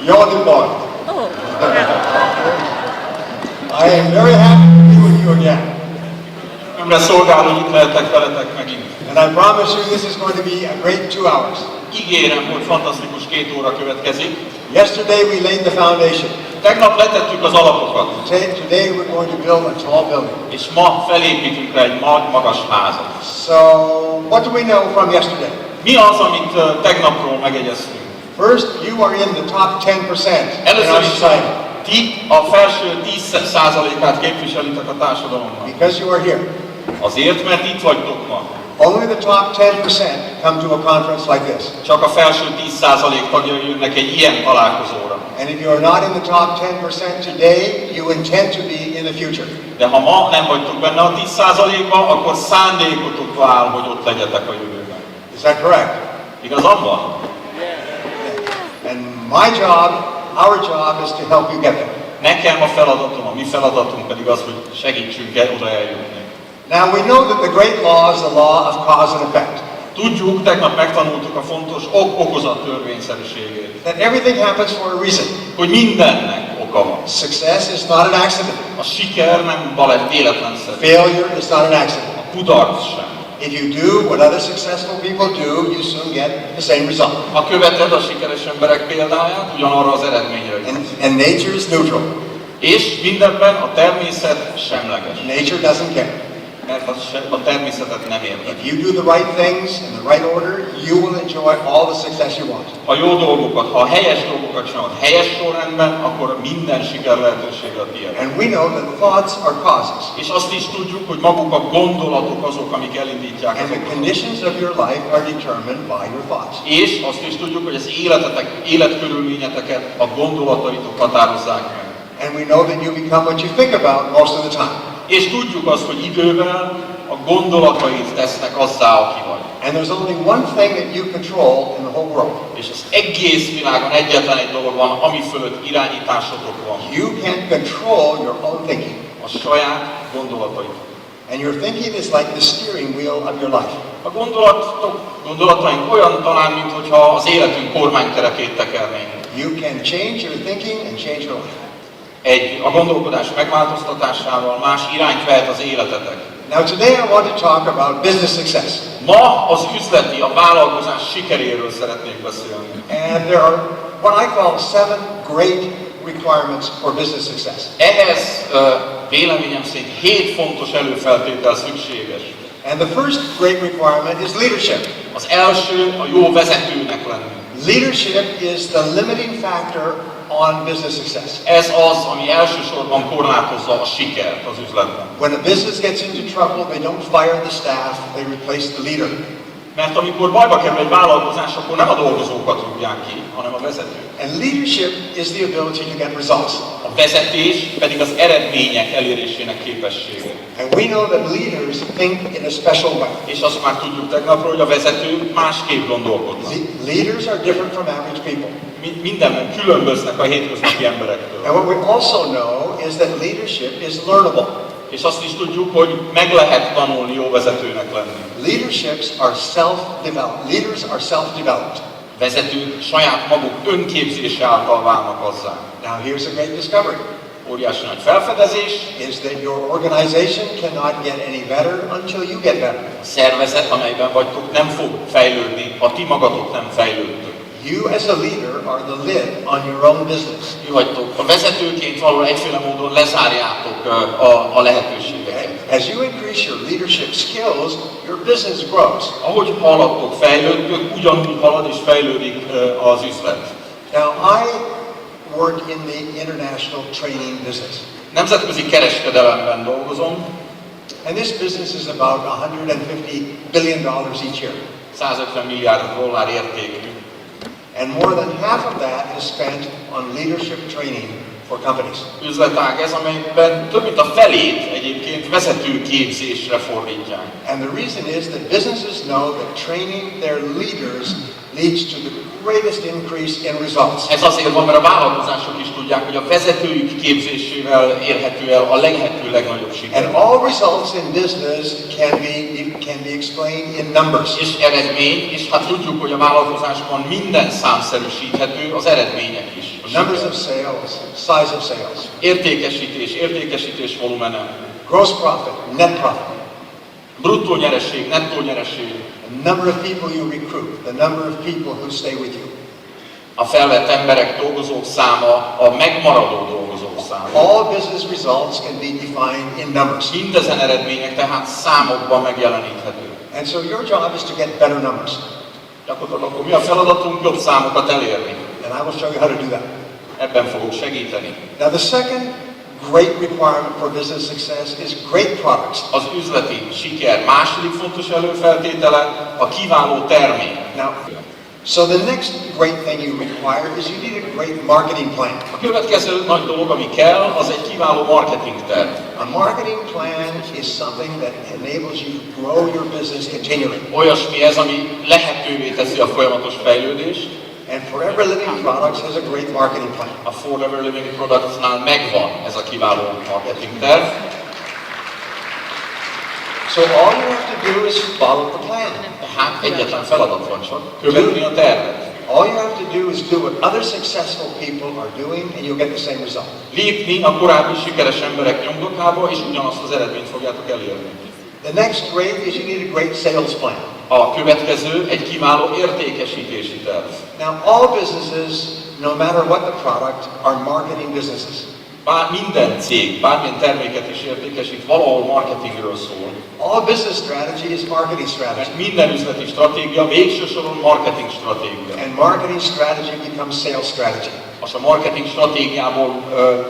Jól depart. Oh. I am very happy to be with you again. Örömre szolgál, hogy itt lehetek veletek megint. And I promise you this is going to be a great 2 hours. Ígérem, hogy fantasztikus 2 óra következik. Yesterday we laid the foundation. Tegnap letettük az alapokat, Today we're going to build a tall building. és ma felépítünk rá egy magas házat. So, what do we know from yesterday? Mi az, amit tegnapról megegyeztünk? First, you are in the top 10% in Először our is society ti a felső 10%-át képviselitek a társadalomnak. because you are here. Azért, mert itt vagytok ma. Only the top 10% come to a conference like this. Csak a felső 10% tagjai jönnek egy ilyen találkozóra. And if you are not in the top 10% today, you intend to be in the future. De ha ma nem vagytok benne a 10%-ba, akkor szándékotokra áll, hogy ott legyetek a jövőben. Is that correct? Igazam van? And my job, our job is to help you get there. Nekem a feladatom, a mi feladatunk pedig az, hogy segítsünk oda eljutni. Now we know that the great law is the law of cause and effect. Tudjuk, tegnap megtanultuk a fontos ok-okozat törvényszerűségét. That everything happens for a reason. Hogy mindennek oka van. Success is not an accident. A siker nem véletlenszerű. Failure is not an accident. A kudarc sem. If you do what other successful people do, you soon get the same result. Ha követed a sikeres emberek példáját, ugyanarra az eredményre jutsz. And nature is neutral. És mindenben a természet semleges. Nature doesn't care. Mert a természetet nem érdekli. If you do the right things in the right order, you will enjoy all the success you want. Ha jó dolgokat, ha helyes dolgokat csinálod helyes sorrendben, akkor minden siker lehetősége a tiéd. And we know that thoughts are causes. És azt is tudjuk, hogy maguk a gondolatok azok, amik elindítják And the azokat. conditions of your life are determined by your thoughts. És azt is tudjuk, hogy az életkörülményeteket a gondolataitok határozzák meg. And we know that you become what you think about most of the time. És tudjuk azt, hogy idővel a gondolatait tesznek azzá, aki vagy. And there's only one thing that you control in the whole world. És az egész világon egyetlen egy dolog van, ami fölött irányításotok van. You can control your own thinking. A saját gondolataitok. And your thinking is like the steering wheel of your life. A gondolataink olyan talán, mintha az életünk kormánykerekét tekernénk. You can change your thinking and change your life. A gondolkodás megváltoztatásával más irányt vehet az életetek. Now today I want to talk about business success. Ma az üzleti, a vállalkozás sikeréről szeretnék beszélni. And there are what I call 7 great requirements for business success. Ehhez véleményem szerint 7 fontos előfeltétel szükséges. And the first great requirement is leadership. Az első a jó vezetőnek lenni. Leadership is the limiting factor on business success. Ez az, ami elsősorban korlátozza a sikert az üzletben. When a business gets into trouble, they don't fire the staff, they replace the leader. Mert amikor bajba kerül egy vállalkozás, akkor nem a dolgozókat rúgják ki, hanem a vezetőt. And leadership is the ability to get results. A vezetés pedig az eredmények elérésének képessége. And we know that leaders think in a special way. És azt már tudjuk tegnapról, hogy a vezetők másképp gondolkodnak. Leaders are different from average people. Mindenben különböznek a hétköznapi emberektől. And what we also know is that leadership is learnable. És azt is tudjuk, hogy meg lehet tanulni jó vezetőnek lenni. Leaders are self-developed. Vezetők saját maguk önképzése által válnak azzá. Now here's a great discovery. Óriási nagy felfedezés. Is that your organization cannot get any better until you get better. A szervezet, amelyben vagytok, nem fog fejlődni, ha ti magatok nem fejlődtök. You as a leader are the lid on your own business. Ti vagytok a vezetőként való egyféle módon lezárjátok a lehetőségeket. As you increase your leadership skills, your business grows. Ahogy haladtok, fejlődtök, ugyanúgy halad és fejlődik az üzlet. Now I work in the international training business. Nemzetközi kereskedelemben dolgozom. And this business is about $150 billion each year. 150 milliárd dollár értékű. And more than half of that is spent on leadership training for companies. Üzletág ez, amelyben több mint a felét egyébként vezetőképzésre fordítják. And the reason is that businesses know that training their leaders leads to the greatest increase in results. Ez azért van, mert a vállalkozások is tudják, tudják, hogy a vezetőjük képzésével érhető el a lehető legnagyobb siker. And all results in business can be explained in numbers. És eredmény, és hát tudjuk, hogy a vállalkozásban minden számszerűsíthető, az eredmények is. Numbers of sales, size of sales. Értékesítés volumene. Gross profit, net profit. Bruttó nyereség, nettó nyereség. The number of people you recruit, the number of people who stay with you. A felvett emberek, dolgozók száma, a megmaradó dolgozók száma. All business results can be defined in numbers. Mindezen eredmények tehát számokban megjeleníthető. And so your job is to get better numbers. Gyakorlatilag akkor mi a feladatunk? Jobb számokat elérni. And I will show you how to do that. Ebben fogok segíteni. Now the second great requirement for business success is great products. Az üzleti siker második fontos előfeltétele a kiváló termék. Now, so the next great thing you require is you need a great marketing plan. A következő nagy dolog, ami kell, az egy kiváló marketing terv. A marketing plan is something that enables you to grow your business continually. Olyasmi ez, ami lehetővé teszi a folyamatos fejlődést. And Forever Living Products has a great marketing plan. A Forever Living Productsnál megvan ez a kiváló marketing terv. So all you have to do is follow the plan. Tehát egyetlen feladat van csak, követni a tervet. All you have to do is do what other successful people are doing and you'll get the same result. Lépni a korábbi sikeres emberek nyomdokába, és ugyanazt az eredményt fogjátok elérni. The next great is you need a great sales plan. A következő egy kiváló értékesítési terv. Now all businesses, no matter what the product, are marketing businesses. Bár minden cég, bármilyen terméket is értékesít, valahol marketingről szól. All business strategy is marketing strategy. Mert minden üzleti stratégia végső soron marketing stratégia. And marketing strategy becomes sales strategy. És a marketing stratégiából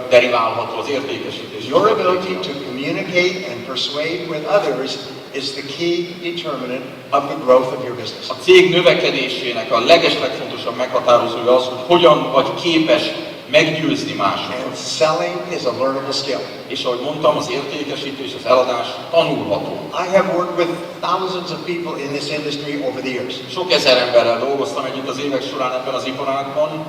deriválható az értékesítés. Your ability to communicate and persuade with others is the key determinant of the growth of your business. A cég növekedésének a legeslegfontosabb meghatározója az, hogy hogyan vagy képes meggyőzni másokat. And selling is a learnable skill. És ahogy mondtam, az értékesítés, az eladás tanulható. I have worked with thousands of people in this industry over the years. Sok ezer emberrel dolgoztam együtt az évek során ebben az iparágban.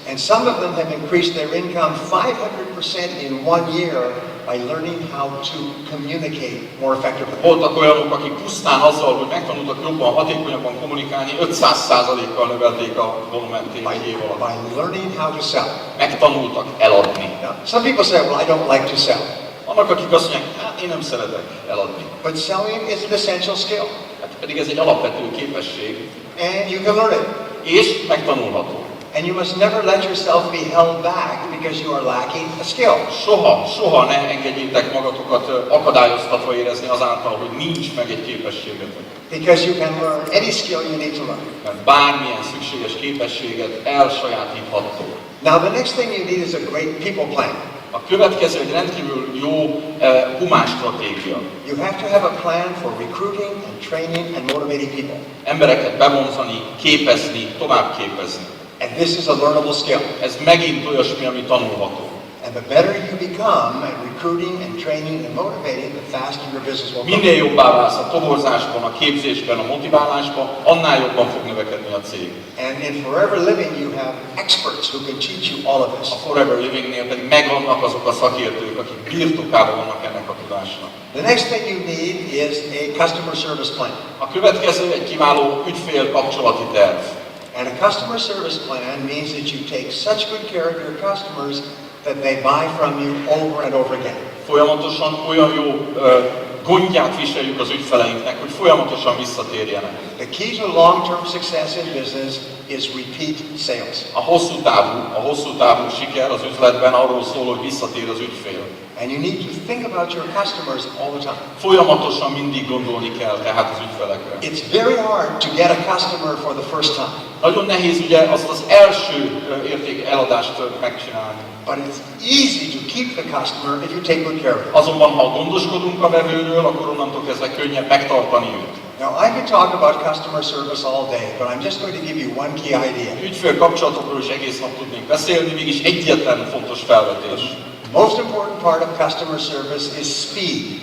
And some of them have increased their income 500% in 1 year by learning how to communicate more effectively. Voltak olyanok, akik pusztán azzal, hogy megtanultak jobban, hatékonyabban kommunikálni, 500%-kal növelték a volument egy év alatt. By learning how to sell. Megtanultak eladni. Now, some people say, well, I don't like to sell. Vannak, akik azt mondják, hát én nem szeretek eladni. But selling is an essential skill. Hát pedig ez egy alapvető képesség. And you can learn it. És megtanulható. And you must never let yourself be held back because you are lacking a skill. Soha ne engedjétek magatokat akadályoztatva érezni azáltal, hogy nincs meg egy képességetek. Because you can learn any skill you need to learn. Mert bármilyen szükséges képességet elsajátítható. Now the next thing you need is a great people plan. A következő egy rendkívül jó humán stratégia. You have to have a plan for recruiting and training and motivating people. Embereket bevonzani, képezni, továbbképezni. And this is a learnable skill. Ez megint olyasmi, ami tanulható. And the better you become at recruiting and training and motivating, the faster your business will grow. Minél jobbá válsz a toborzásban, a képzésben, a motiválásban, annál jobban fog növekedni a cég. And in Forever Living you have experts who can teach you all of this. A Forever Livingnél pedig megvannak azok a szakértők, akik birtokában vannak ennek a tudásnak. The next thing you need is a customer service plan. A következő egy kiváló ügyfél kapcsolati terv. And a customer service plan means that you take such good care of your customers that they buy from you over and over again. Folyamatosan olyan jó gondját viseljük az ügyfeleinknek, hogy folyamatosan visszatérjenek. The key to long-term success in business is repeat sales. A hosszú távú siker az üzletben arról szól, hogy visszatér az ügyfél. And you need to think about your customers all the time. Folyamatosan mindig gondolni kell tehát az ügyfelekre. It's very hard to get a customer for the first time. Nagyon nehéz ugye azt az első eladást megcsinálni. But it's easy to keep the customer if you take good care of it. Azonban ha gondoskodunk a vevőről, akkor onnantól kezdve könnyebb megtartani őt. Now I could talk about customer service all day, but I'm just going to give you one key idea. Ügyfél kapcsolatokról is egész nap tudnék beszélni, mégis egyetlen fontos felvetés. Most important part of customer service is speed.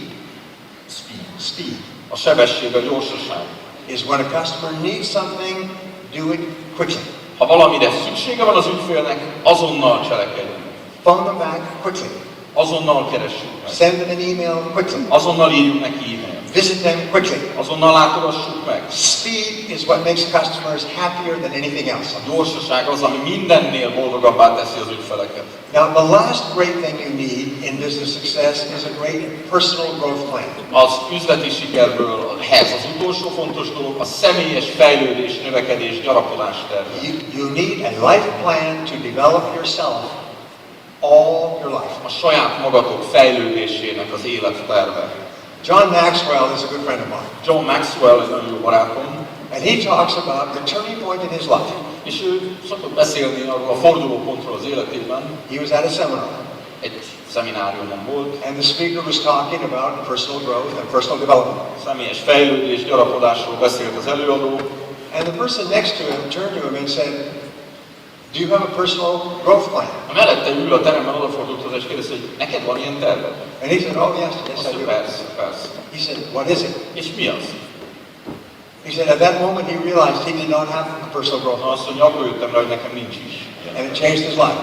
Speed. A sebesség, a gyorsaság. Is when a customer needs something, do it quickly. Ha valamire szüksége van az ügyfélnek, azonnal cselekedjünk. Phone them back quickly. Azonnal keressük meg. Send them an email quickly. Azonnal írjunk neki e-mailt. Visit them quickly. Azonnal látogassuk meg. Speed is what makes customers happier than anything else. A gyorsaság az, ami mindennél boldogabbá teszi az ügyfeleket. Now, the last great thing you need in business success is a great personal growth plan. Az üzleti sikerből ez az utolsó fontos dolog, a személyes fejlődés, növekedés, gyarapodás terve. You need a life plan to develop yourself all your life. A saját magatok fejlődésének az életterve. John Maxwell is a good friend of mine. John Maxwell egy nagyon jó barátom. And he talks about the turning point in his life. És ő szokott beszélni arról a fordulópontról az életében. He was at a seminar. Egy szemináriumon volt. And the speaker was talking about personal growth and personal development. Személyes fejlődés, gyarapodásról beszélt az előadó. And the person next to him turned to him and said, "Do you have a personal growth plan?" A mellette ül a teremben odafordult hozzá és kérdezte, hogy neked van ilyen terved? And he said, "Oh yes, yes Azt I mondja, do." persze, persze. He said, "What is it?" És mi az? He said, "At that moment he realized he did not have a personal growth Na plan." azt mondja, akkor jöttem rá, hogy nekem nincs is. And it changed his life.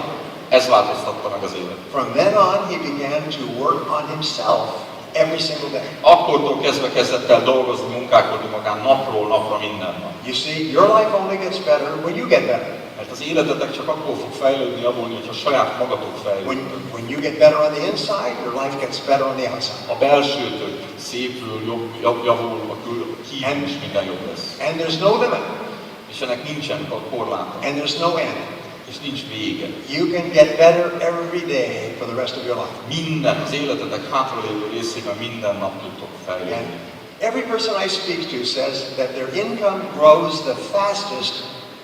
Ez változtatta meg az életet. From then on, he began to work on himself every single day. Akkortól kezdett el dolgozni, munkálkodni magán napról napra minden nap. You see, your life only gets better when you get better. Mert az életetek csak akkor fog fejlődni, javulni, hogyha saját magatok fejlődni. When you get better on the inside, your life gets better on the outside. A belsőtök szépül, javul, a kívül is minden jobb lesz. And there's no limit. És ennek nincsen korláta. And there's no end. És nincs vége. You can get better every day for the rest of your life. Minden, az életetek hátralévő részében minden nap tudtok fejlődni. And every person I speak to says that their income grows the fastest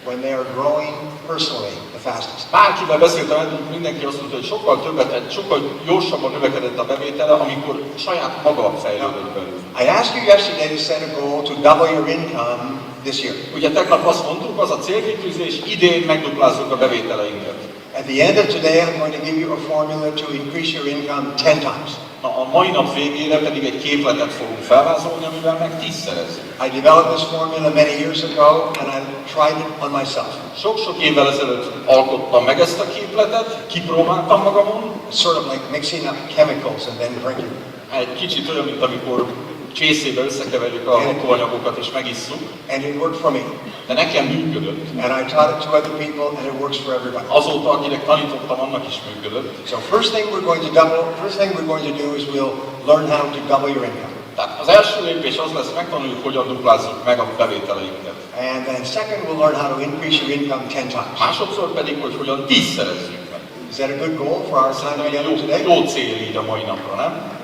when they are growing personally the fastest. Bárkivel beszéltem, mindenki azt mondta, hogy sokkal többet, sokkal gyorsabban növekedett a bevétele, amikor saját maga fejlődött belül. I asked you yesterday to set a goal to double your income this year. Ugye tegnap azt mondtuk, az a célkitűzés, idén megduplázzuk a bevételeinket. At the end of today, I'm going to give you a formula to increase your income 10 times. Na, a mai nap végére pedig egy képletet fogunk felvázolni, amivel meg 10-szerezzük. I developed this formula many years ago, and I tried it on myself. Sok-sok évvel ezelőtt alkottam meg ezt a képletet, kipróbáltam magamon. It's sort of like mixing up chemicals and then drinking. Egy kicsit olyan, mint amikor csészébe összekeverjük a hatóanyagokat és megisszuk. And it worked for me. De nekem működött. And I taught it to other people, and it works for everybody. Azóta, akinek tanítottam, annak is működött. So first thing we're going to do is we'll learn how to double your income. Tehát az első lépés az lesz, megtanuljuk, hogyan duplázzuk meg a bevételeinket. And then second, we'll learn how to increase your income 10 times. Másodszor pedig, hogy hogyan 10-szerezzük meg. Is that a good goal for our time together today? Jó cél így a mai napra, nem?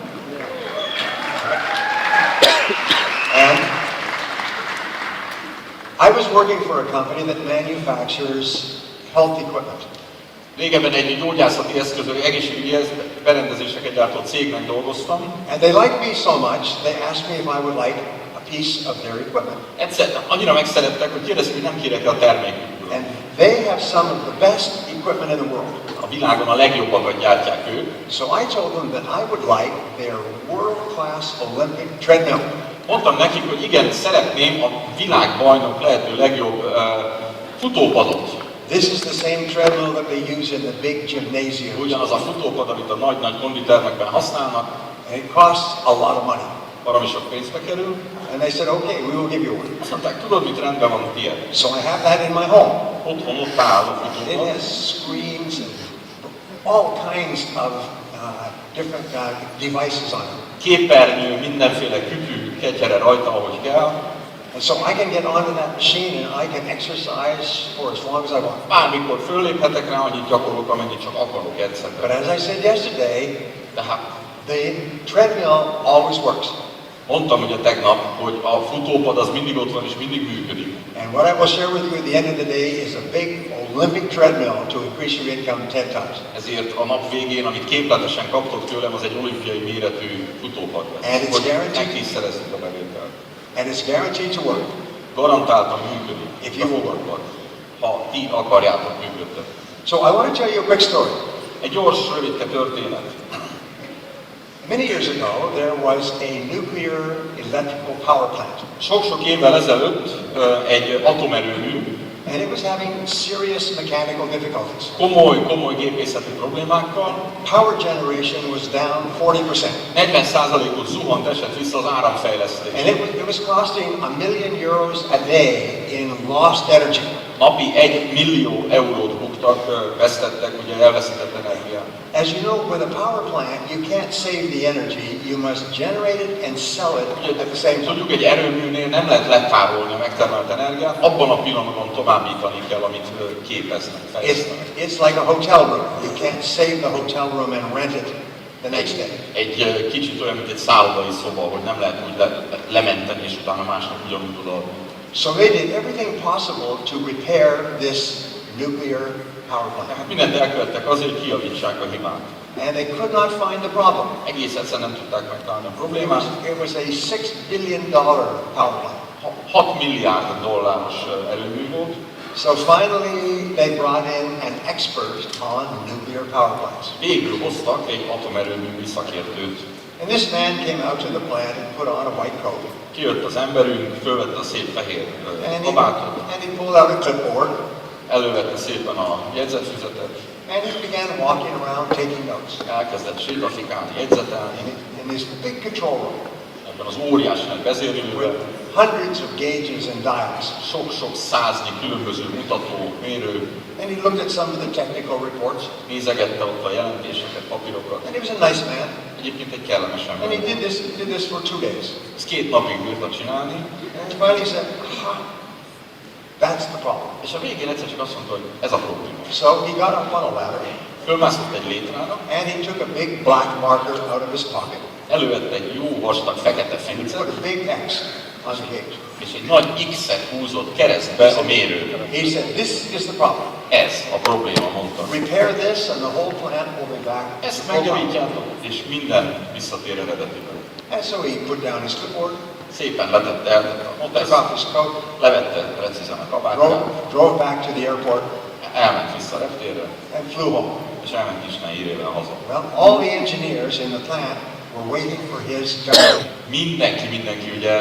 And I was working for a company that manufactures health equipment. Régebben egy gyógyászati eszközök, egészségügyi berendezéseket gyártó cégnek dolgoztam. And they liked me so much, they asked me if I would like a piece of their equipment. Egyszer annyira megszerettek, hogy kérdezték, hogy nem kérek a termékükből. And they have some of the best equipment in the world. A világon a legjobbakat gyártják ők. So I told them that I would like their world-class Olympic treadmill. Mondtam nekik, hogy igen, szeretném a világbajnok lehető legjobb futópadot. This is the same treadmill that they use in the big gymnasiums. Ugyanaz a futópad, amit a nagy-nagy konditermekben használnak. And it costs a lot of money. Valami sok pénzbe kerül. And they said, okay, we will give you one. Azt mondták, tudod mit, rendben van, tiéd. So I have that in my home. Otthon ott áll a It futópad. has screens and all kinds of different devices on it. Képernyő, mindenféle kütyű, ketyere rajta, ahogy kell. And so I can get onto that machine and I can exercise for as long as I want. Bármikor fölléphetek rá, annyit gyakorolok, amennyit csak akarok egyszerűen. But as I said yesterday, Tehát the treadmill always works. mondtam ugye tegnap, hogy a futópad az mindig ott van és mindig működik. And what I will share with you at the end of the day is a big Olympic treadmill to increase your income 10 times. Ezért a nap végén, amit képletesen kaptok tőlem, az egy olimpiai méretű futópad lesz. And it's guaranteed. Meg 10-szerezzük a bevételt. And it's guaranteed to work. Garantáltan működik. If you will work. Ha ti akarjátok működtetni. So I want to tell you a quick story. Egy gyors, rövidke történet. Many years ago, there was a nuclear electrical power plant. Sok-sok évvel ezelőtt egy atomerőmű And it was having serious mechanical difficulties. Komoly gépészeti problémákkal. Power generation was down 40%. 40%-ot zuhant, esett vissza az áramfejlesztés. And it was costing €1 million a day in lost energy. Napi 1 millió eurót buktak, vesztettek, ugye elveszített energiát. As you know, with a power plant, you can't save the energy. You must generate it and sell it at the same time. Tudjuk, egy erőműnél nem lehet letárolni a megtermelt energiát, abban a pillanatban továbbítani kell, amit képeznek, fejlesztenek. It's like a hotel room. You can't save the hotel room and rent it the next day. Egy kicsit olyan, mint egy szállodai szoba, hogy nem lehet úgy lementeni, és utána másnap ugyanúgy odaadni. So they did everything possible to repair this nuclear power plant. Tehát mindent elkövettek azért, hogy kijavítsák a hibát. And they could not find the problem. Egész egyszerűen nem tudták megtalálni a problémát. It was a $6 billion power plant. 6 milliárd dolláros erőmű volt. So finally they brought in an expert on nuclear power plants. Végül hoztak egy atomerőmű szakértőt. And this man came out to the plant and put on a white coat. Kijött az emberünk, fölvette a szép fehér kabátot. And he pulled out a clipboard. Elővette szépen a jegyzetfüzetet. And he began walking around taking notes. Elkezdett sétafikálni, jegyzetelni. In this big control room. Ebben az óriási nagy vezérlőben. Hundreds of gauges and dials. Sok-sok száznyi különböző mutató, mérő. And he looked at some of the technical reports. Nézegette ott a jelentéseket, papírokat. And he was a nice man. Egyébként egy kellemes ember. And he did this for 2 days. Ezt 2 napig bírta csinálni. And finally he said, that's the problem. És a végén egyszer csak azt mondta, hogy ez a probléma. So he got up on a ladder. Fölmászott egy létrára. And he took a big black marker out of his pocket. Elővette egy jó vastag fekete He fenyicet. put a big X on the gauge. És egy nagy X-et húzott keresztbe a mérőre. He said, this is the problem. Ez a probléma, mondta. Repair this and the whole plant will be back. Ezt megjavítjátok, és minden visszatér eredetibe. And so he put down his clipboard, Szépen letette, eltette a took noteszt, off his coat, levette precízen a kabátját, drove back to the airport, elment vissza a reptérre, and flew home. és elment Isten hírével haza. Well, all the engineers in the plant were waiting for his judgment. Mindenki ugye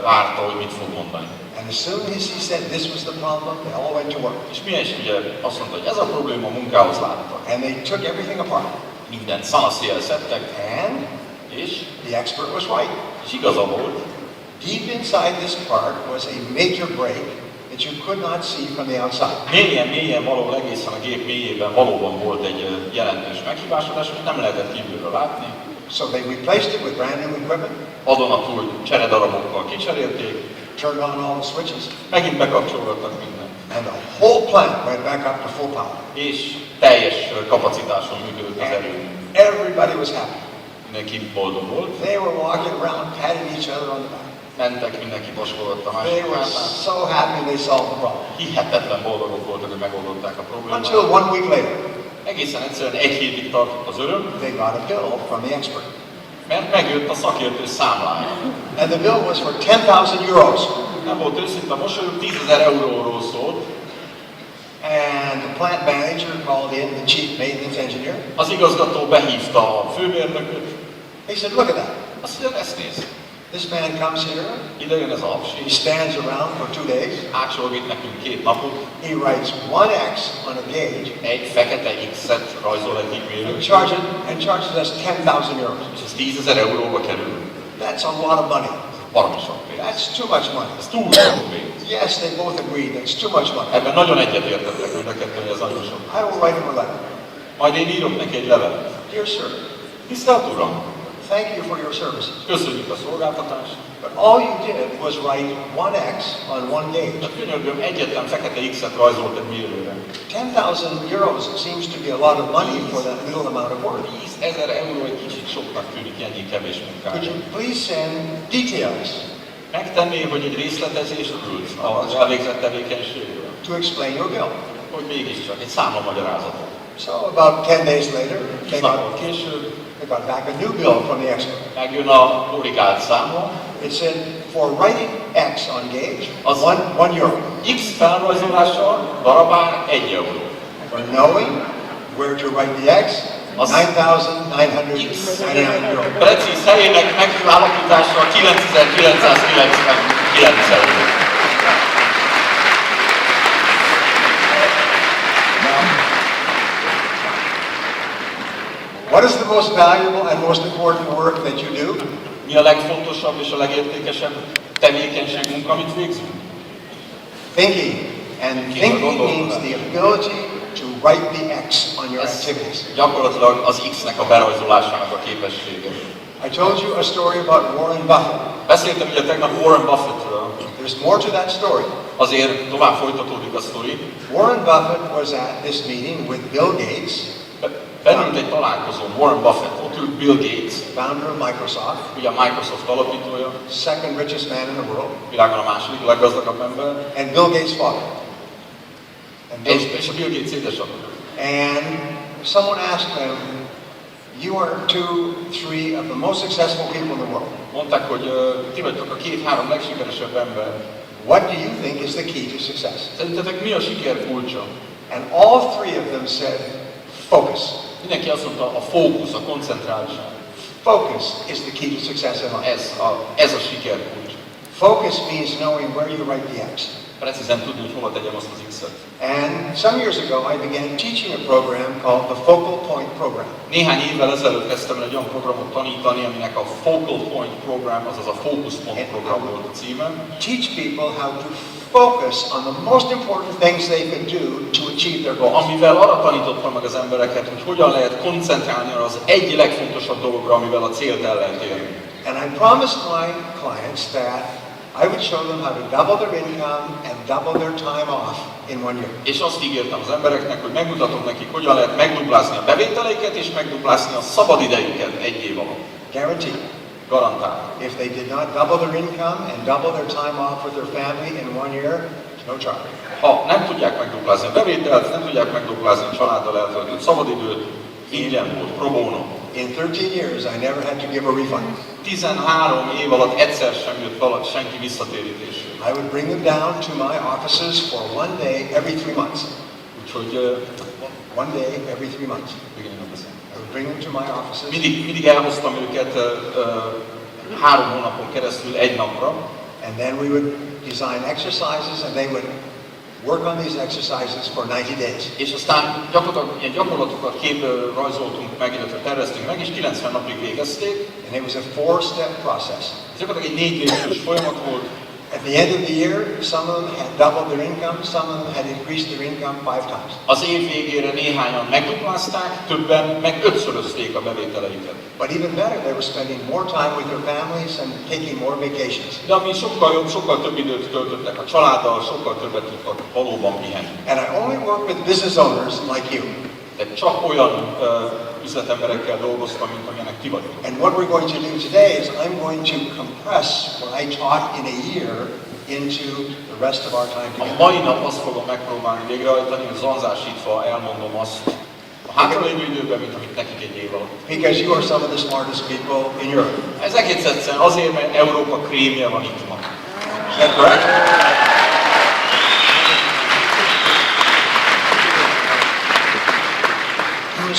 várta, hogy mit fog mondani. And as soon as he said this was the problem, they all went to work. És milyen is ugye azt mondta, hogy ez a probléma, munkához láttak. And they took everything apart. Mindent szanaszéjjel szedtek, And és the expert was right. igaza volt. Deep inside this part was a major break that you could not see from the outside. Mélyen valahol egészen a gép mélyében valóban volt egy jelentős meghibásodás, hogy nem lehetett kívülről látni. So they replaced it with brand new equipment, Adonatúl cseredarabokkal kicserélték, turned on all the switches, megint bekapcsolgattak mindent. and the whole plant went back up to full power. És teljes kapacitáson működött az erőmű. Everybody was happy. Mindenki boldog volt. They were walking around patting each other on the back. Mentek, mindenki vaskogatta They másik were hátán. so happy they solved the problem. Hihetetlen boldogok voltak, hogy megoldották a problémát. Until 1 week later, Egészen egyszerűen 1 hétig tartott az öröm, they got a bill from the expert. mert megjött a szakértő számlája. And the bill was for €10,000. Nem volt őszinte mosolyog, 10 000 euróról szólt. And the plant manager called in the chief maintenance engineer. Az igazgató behívta a főmérnököt. He said, look at that. Azt mondja, ezt néz. This man comes here. Ide jön ez a He hapsi, stands around for 2 days. átsorgít nekünk 2 napot, He writes 1X on a gauge egy fekete X-et rajzol egyik mérő, and charges us €10,000. és ez 10 000 euróba kerül. That's a lot of money. Baromi sok pénz. That's too much money. Ez túl sok pénz. Yes, they both agreed that's too much money. Ebben nagyon egyetértettek mind a kettő, hogy ez nagyon sok. I will write him a letter. Majd én írok neki egy levelet. Dear sir, Tisztelt Uram, thank you for your services. köszönjük a szolgáltatást. But all you did was write 1X on one gauge. De könyörgöm, egyetlen fekete X-et rajzolt egy mérőre. €10,000 seems to be a lot of money for that little amount of work. 10 000 euró egy kicsit soknak tűnik ennyi kevés Could munkára. you please send details Megtenné, hogy egy részletezést küldsz az elvégzett tevékenységről? to explain your bill? Hogy mégiscsak egy számlamagyarázatot. So about 10 days later, they Napot got, később they got back a new bill from the expert. megjön a korrigált számla. It said, for writing X on gauge, Az- €1. X felrajzolása darabán 1 euró. For knowing where to write the X, Az- €9,999. Precíz helyének megállapítása 9999 euró. What is the most valuable and most important work that you do? Mi a legfontosabb és a legértékesebb tevékenység, munka, amit végzünk? Thinking. And thinking means the ability to write the X on your Ez activities. gyakorlatilag az X-nek a berajzolásának a képessége. I told you a story about Warren Buffett. Beszéltem ugye tegnap Warren Buffettről. There's more to that story. Azért tovább folytatódik a sztori. Warren Buffett was at this meeting with Bill Gates, Bennünk egy találkozón Warren Buffett, ott ült Bill Gates, founder of Microsoft, ugye a Microsoft alapítója, second richest man in the world, világon a második leggazdagabb ember, and Bill Gates' father. és a Bill Gates édesapja. And someone asked them, you are 2, 3 of the most successful people in the world. Mondták, hogy ti vagytok a 2-3 legsikeresebb ember. What do you think is the key to success? Szerintetek mi a siker kulcsa? And all 3 of them said, focus. Mindenki azt mondta, a fókusz, a koncentráltság. Focus is the key to success in life. Ez a siker kulcs. Focus means knowing where you write the X. Precízen tudni, hogy hova tegyem azt az X-et. And some years ago, I began teaching a program called the Focal Point Program. Néhány évvel ezelőtt kezdtem el egy olyan programot tanítani, aminek a Focal Point Program, azaz a fókuszpont program volt a címe. Teach people how to focus on the most important things they could do to achieve their goals. Amivel arra tanítottam meg az embereket, hogy hogyan lehet koncentrálni arra az egy legfontosabb dologra, amivel a célt el lehet érni. And I promised my clients that I would show them how to double their income and double their time off in 1 year. És azt ígértem az embereknek, hogy megmutatom nekik, hogyan lehet megduplázni a bevételeiket és megduplázni a szabadidejüket egy év alatt. Guaranteed. Garantál. If they did not double their income and double their time off with their family in 1 year, no charge. Ha nem tudják megduplázni a bevételt, nem tudják megduplázni a családdal eltöltött szabadidőt, ingyen volt, pro bono. In 13 years, I never had to give a refund. 13 év alatt egyszer sem jött valahogy senki visszatérítésre. I would bring them down to my offices for 1 day every 3 months. Úgyhogy 1 day every 3 months. I would bring them to my offices. mindig elhoztam őket 3 hónapon keresztül egy napra. And then we would design exercises and they would work on these exercises for 90 days. És aztán gyakorlatilag ilyen gyakorlatokat rajzoltunk meg, illetve terveztünk meg, és 90 napig végezték. And it was a 4-step process. Ez gyakorlatilag egy 4 lépcsős folyamat volt. At the end of the year, some of them had doubled their income, some of them had increased their income 5 times. Az év végére néhányan megduplázták, többen meg 5-szörözték a bevételeiket. But even better, they were spending more time with their families and taking more vacations. De ami sokkal jobb, sokkal több időt töltöttek a családdal, sokkal többet tudtak valóban pihenni. And I only work with business owners like you. De csak olyan üzletemberekkel dolgoztam, mint amilyenek ti vagytok. And what we're going to do today is I'm going to compress what I taught in a year into the rest of our time A together. mai nap azt fogom megpróbálni végrehajtani, hogy zanzásítva elmondom azt a hátralévő időben, mint amit nekik egy év alatt. Because you are some of the smartest people in Europe. Ez egész egyszerűen azért, mert Európa krémje van itt ma. Is that correct?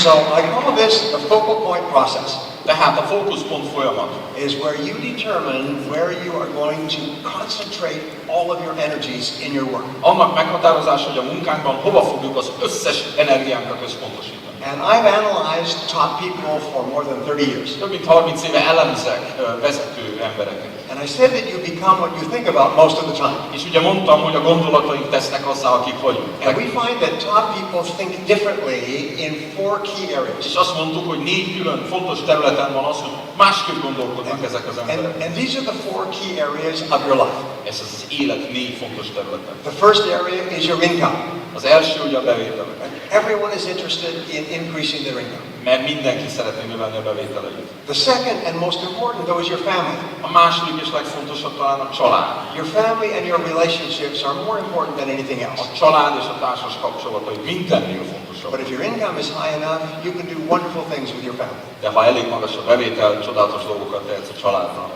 So I call this the focal point process. Tehát a fókuszpont folyamat Is where you determine where you are going to concentrate all of your energies in your work. annak meghatározása, hogy a munkánkban hova fogjuk az összes energiánkat összpontosítani. And I've analyzed top people for more than 30 years. Több mint 30 éve elemzek vezető embereket. And I said that you become what you think about most of the time. És ugye mondtam, hogy a gondolataink tesznek azzá, akik vagyunk. And we find that top people think differently in 4 key areas. És azt mondtuk, hogy 4 külön fontos területen van az, hogy másképp gondolkodnak ezek az emberek. And these are the 4 key areas of your life. Ez az élet 4 fontos területe. The first area is your income. Az első ugye a bevétel. Everyone is interested in increasing their income. Mert mindenki szeretné növelni a bevételeit. The second and most important though is your family. A második és legfontosabb talán a család. Your family and your relationships are more important than anything else. A család és a társas kapcsolatai mindennél fontosabb. But if your income is high enough, you can do wonderful things with your family. De ha elég magas a bevétel, csodálatos dolgokat tehetsz a családdal.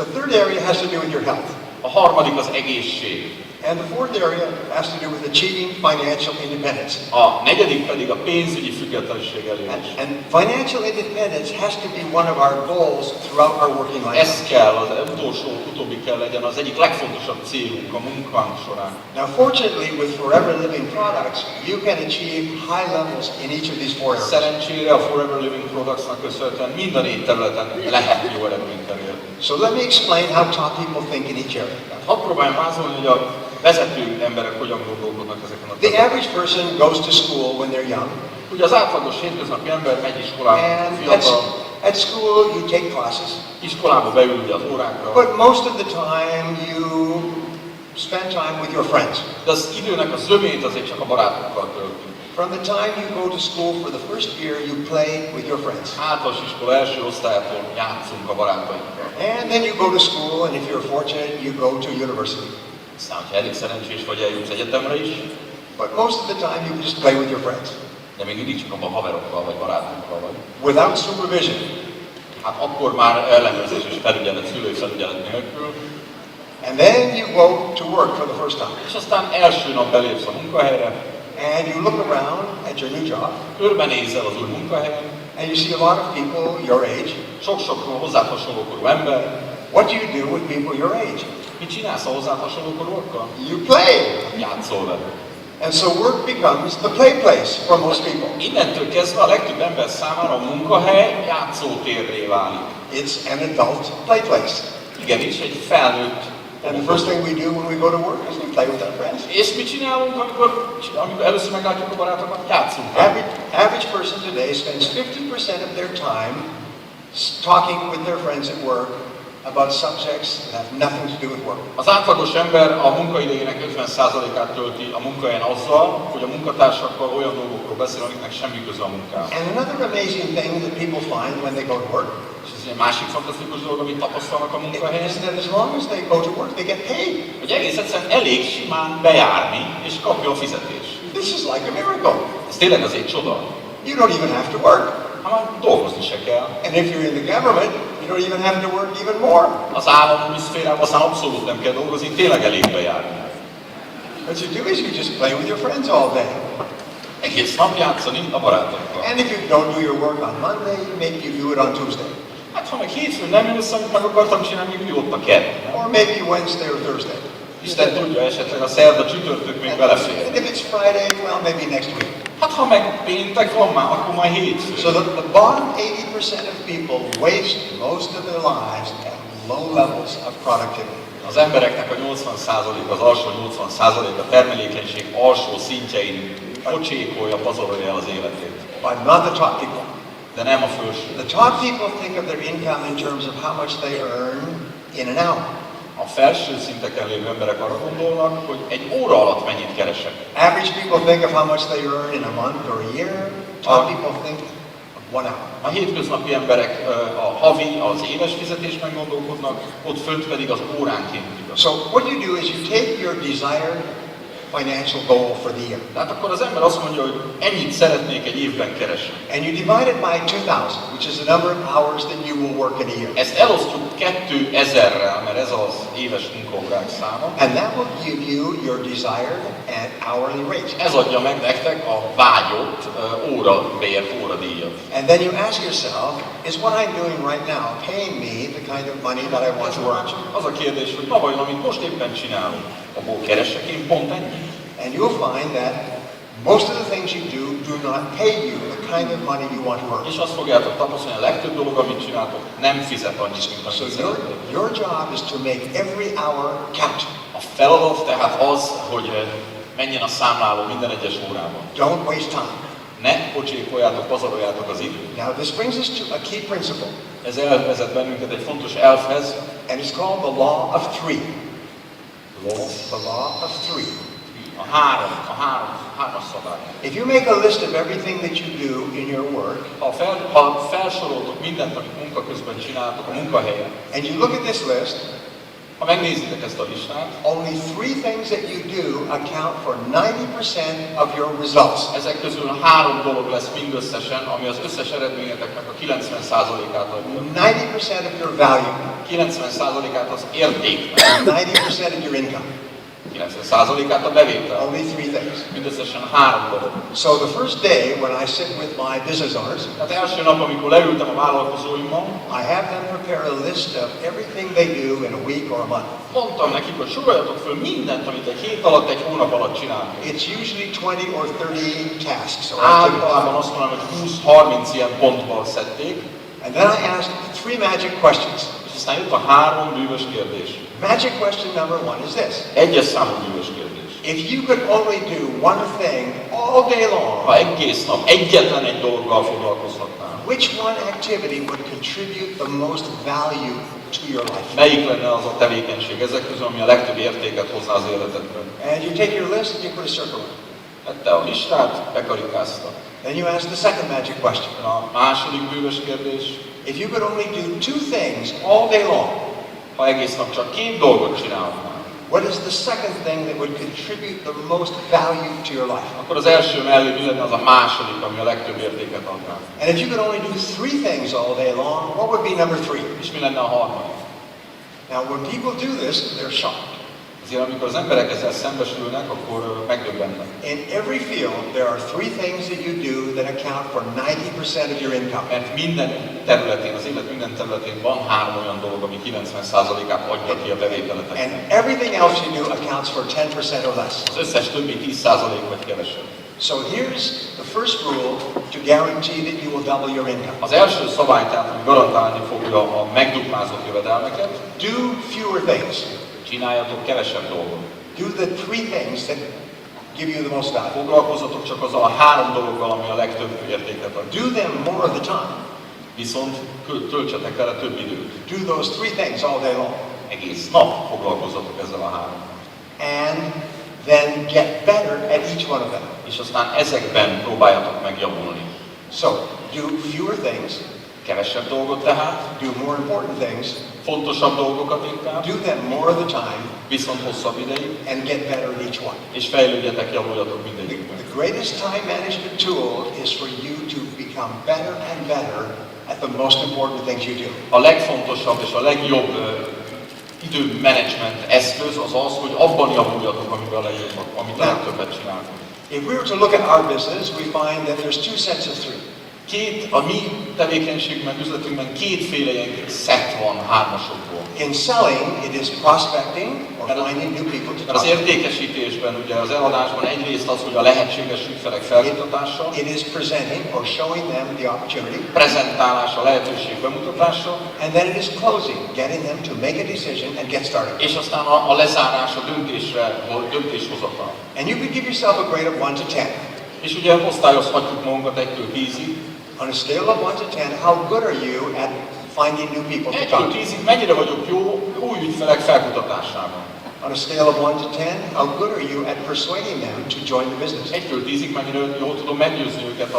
The third area has to do with your health. A harmadik az egészség. And the fourth area has to do with achieving financial independence. A negyedik pedig a pénzügyi függetlenség elérése. And financial independence has to be one of our goals throughout our working life. Ez kell, az utóbbi kell legyen az egyik legfontosabb célunk a munkánk során. Now fortunately with Forever Living products, you can achieve high levels in each of these four areas. Szerencsére a Forever Living Productsnak köszönhetően mind a 4 területen lehet jó eredményt elérni. So let me explain how top people think in each area. Hadd próbáljam vázolni, hogy a vezető emberek hogyan gondolkodnak ezeken a The területeken. average person goes to school when they're young. Ugye az átlagos hétköznapi ember megy iskolába, And fiatal, at school you take classes. iskolába beül ugye az órákra, But most of the time you spend time with your friends. de az időnek a zömét azért csak a barátokkal töltünk. From the time you go to school for the first year, you play with your friends. Általános iskola első osztályától játszunk a barátainkkal. And then you go to school, and if you're fortunate, you go to university. Aztán, ha elég szerencsés vagy, eljutsz egyetemre is, But most of the time, you just play with your friends. de még mindig csak abban haverokkal vagy barátokkal vagy. Without supervision. Hát akkor már ellenőrzés és felügyelet, szülői felügyelet nélkül. And then you go to work for the first time. És aztán első nap belépsz a munkahelyre, And you look around at your new job, körbenézel az új munkahelyen, and you see a lot of people your age. sok-sok hozzád hasonlókorú ember. What do you do with people your age? Mit csinálsz a hozzád hasonlókorúakkal? You play. Játszol velük. And so work becomes the play place for most people. Innentől kezdve a legtöbb ember számára a munkahely játszótérré válik. It's an adult play place. Igenis, egy felnőtt. And the first thing we do when we go to work is we play with our friends. És mit csinálunk, amikor először meglátjuk a barátokat? Játszunk. Average person today spends 50% of their time talking with their friends at work about subjects that have nothing to do with work. Az átlagos ember a munkaidejének 50%-át tölti a munkahelyen azzal, hogy a munkatársakkal olyan dolgokról beszél, amiknek semmi köze a munkához. And another amazing thing that people find when they go to work És ez egy másik fantasztikus dolog, amit tapasztalnak a munkahelyen, is that as long as they go to work, they get paid. hogy egész egyszerűen elég simán bejárni, és kapja a fizetést. This is like a miracle. Ez tényleg az egy csoda. You don't even have to work. Hát már dolgozni se kell. And if you're in the government, you don't even have to work even more. Az állami szférában aztán abszolút nem kell dolgozni, tényleg elég bejárni. What you do is you just play with your friends all day. Egész nap játszani a barátokkal. And if you don't do your work on Monday, maybe you do it on Tuesday. Hát ha meg hétfőn nem jössz, amit meg akartam csinálni, még ott a kedd. Or maybe Wednesday or Thursday. Isten tudja, esetleg a szerda, csütörtök még belefér. And if it's Friday, well, maybe next week. Hát ha meg péntek van már, akkor majd hétfő. So the bottom 80% of people waste most of their lives at low levels of productivity. Az embereknek a 80%, az alsó 80% a termelékenység alsó szintjein pocsékolja, pazarolja el az életét. But not the top people. De nem a felső. The top people think of their income in terms of how much they earn in an hour. A felső szinteken lévő emberek arra gondolnak, hogy egy óra alatt mennyit keresek. Average people think of how much they earn in a month or a year. Top people think of 1 hour. A hétköznapi emberek a havi, az éves fizetésben gondolkodnak, ott fönt pedig az óránként. So what you do is you take your desired financial goal for the year. Tehát akkor az ember azt mondja, hogy ennyit szeretnék egy évben keresni. And you divide it by 2000, which is the number of hours that you will work in a year. Ezt elosztjuk 2000-rel, mert ez az éves munkaórák száma. And that will give you your desired and hourly rate. Ez adja meg nektek a vágyott órabért, óradíjat. And then you ask yourself, is what I'm doing right now paying me the kind of money that I want to earn? Az a kérdés, hogy na vajon, amit most éppen csinálunk, abból keresek én pont ennyi? And you'll find that most of the things you do not pay you the kind of money you want to earn. És azt fogjátok tapasztalni, a legtöbb dolog, amit csináltok, nem fizet annyit, mint So amit szeretnék. your job is to make every hour count. A feladat tehát az, hogy menjen a számláló minden egyes órában. Don't waste time. Ne pocsékoljátok, pazaroljátok az időt. Now this brings us to a key principle, Ez elvezet bennünket egy fontos elfhez. and it's called the law of three. The law of three. A hármas szabály. If you make a list of everything that you do in your work, Ha felsoroltok mindent, amit munka közben csináltok a munkahelyen, and you look at this list, ha megnézitek ezt a listát, only 3 things that you do account for 90% of your results. ezek közül 3 dolog lesz mindösszesen, ami az összes eredményeteknek a 90%-át adja. 90% of your value, 90%-át az értéknek, 90% of your income. 90%-át a bevétel. Only three things. Mindösszesen 3 dolog. So the first day when I sit with my business owners, Tehát első nap, amikor leültem a vállalkozóimmal, I have them prepare a list of everything they do in a week or a month. mondtam nekik, hogy soroljatok föl mindent, amit egy hét alatt, egy hónap alatt csinálunk. It's usually 20 or 30 tasks. Or Általában azt mondom, hogy 20-30 ilyen pontban szedték, and then I ask three magic questions. és aztán jött a 3 bűvös kérdés. Magic question number one is this. Egyes számú bűvös kérdés. If you could only do one thing all day long, Ha egész nap egyetlen egy dologgal foglalkozhatnál, which one activity would contribute the most value to your life? melyik lenne az a tevékenység ezek közül, ami a legtöbb értéket hozná az életedbe? And you take your list and you put a circle in it. Vette a listát, bekarikázta. Then you ask the second magic question. A második bűvös kérdés, If you could only do two things all day long, ha egész nap csak 2 dolgot csinálnál, what is the second thing that would contribute the most value to your life? akkor az első mellé mi lenne az a második, ami a legtöbb értéket adná? And if you could only do three things all day long, what would be number three? És mi lenne a harmadik? Now, when people do this, they're shocked. Azért amikor az emberek ezzel szembesülnek, akkor megdöbbennek. In every field, there are three things that you do that account for 90% of your income. Mert minden területén, az élet minden területén van 3 olyan dolog, ami 90%-át adja ki a bevételetek. And everything else you do accounts for 10% or less. Az összes többi 10% vagy kevesebb. So here's the first rule to guarantee that you will double your income. Az első szabály, tehát, ami garantálni fogja a megduplázott jövedelmeket, Do fewer things. csináljatok kevesebb dolgot. Do the three things that give you the most value. Foglalkozzatok csak azzal a 3 dologgal, ami a legtöbb értéket ad. Do them more of the time. Viszont töltsetek vele több időt. Do those three things all day long. Egész nap foglalkozzatok ezzel a 3-mal. And then get better at each one of them. És aztán ezekben próbáljatok meg javulni. So, do fewer things, Kevesebb dolgot tehát, do more important things, fontosabb dolgokat inkább, do them more of the time, viszont hosszabb ideig, and get better at each one. és fejlődjetek, javuljatok The mindegyikben. greatest time management tool is for you to become better and better at the most important things you do. A legfontosabb és a legjobb időmenedzsment eszköz az az, hogy abban javuljatok, amiben a legjobbak, amit a legtöbbet csináltok. If we were to look at our business, we find that there's two sets of three. A mi tevékenységben, üzletünkben kétféle ilyen szett van 3-asokból. In selling, it is prospecting or finding new people to Mert az talk to. értékesítésben, ugye az eladásban egyrészt az, hogy a lehetséges ügyfelek felkutatása, It is presenting or showing them the opportunity. prezentálása, lehetőség bemutatása, And then it is closing, getting them to make a decision and get started. és aztán a lezárás, a döntéshozatal. And you could give yourself a grade of 1 to 10. És ugye osztályozhatjuk magunkat 1-től 10-ig. On a scale of 1 to 10, how good are you at finding new people to 1-től talk to? 10-ig mennyire vagyok jó új ügyfelek felkutatásában? On a scale of 1 to 10, how good are you at persuading them to join the business? 1-től 10-ig mennyire jól tudom meggyőzni őket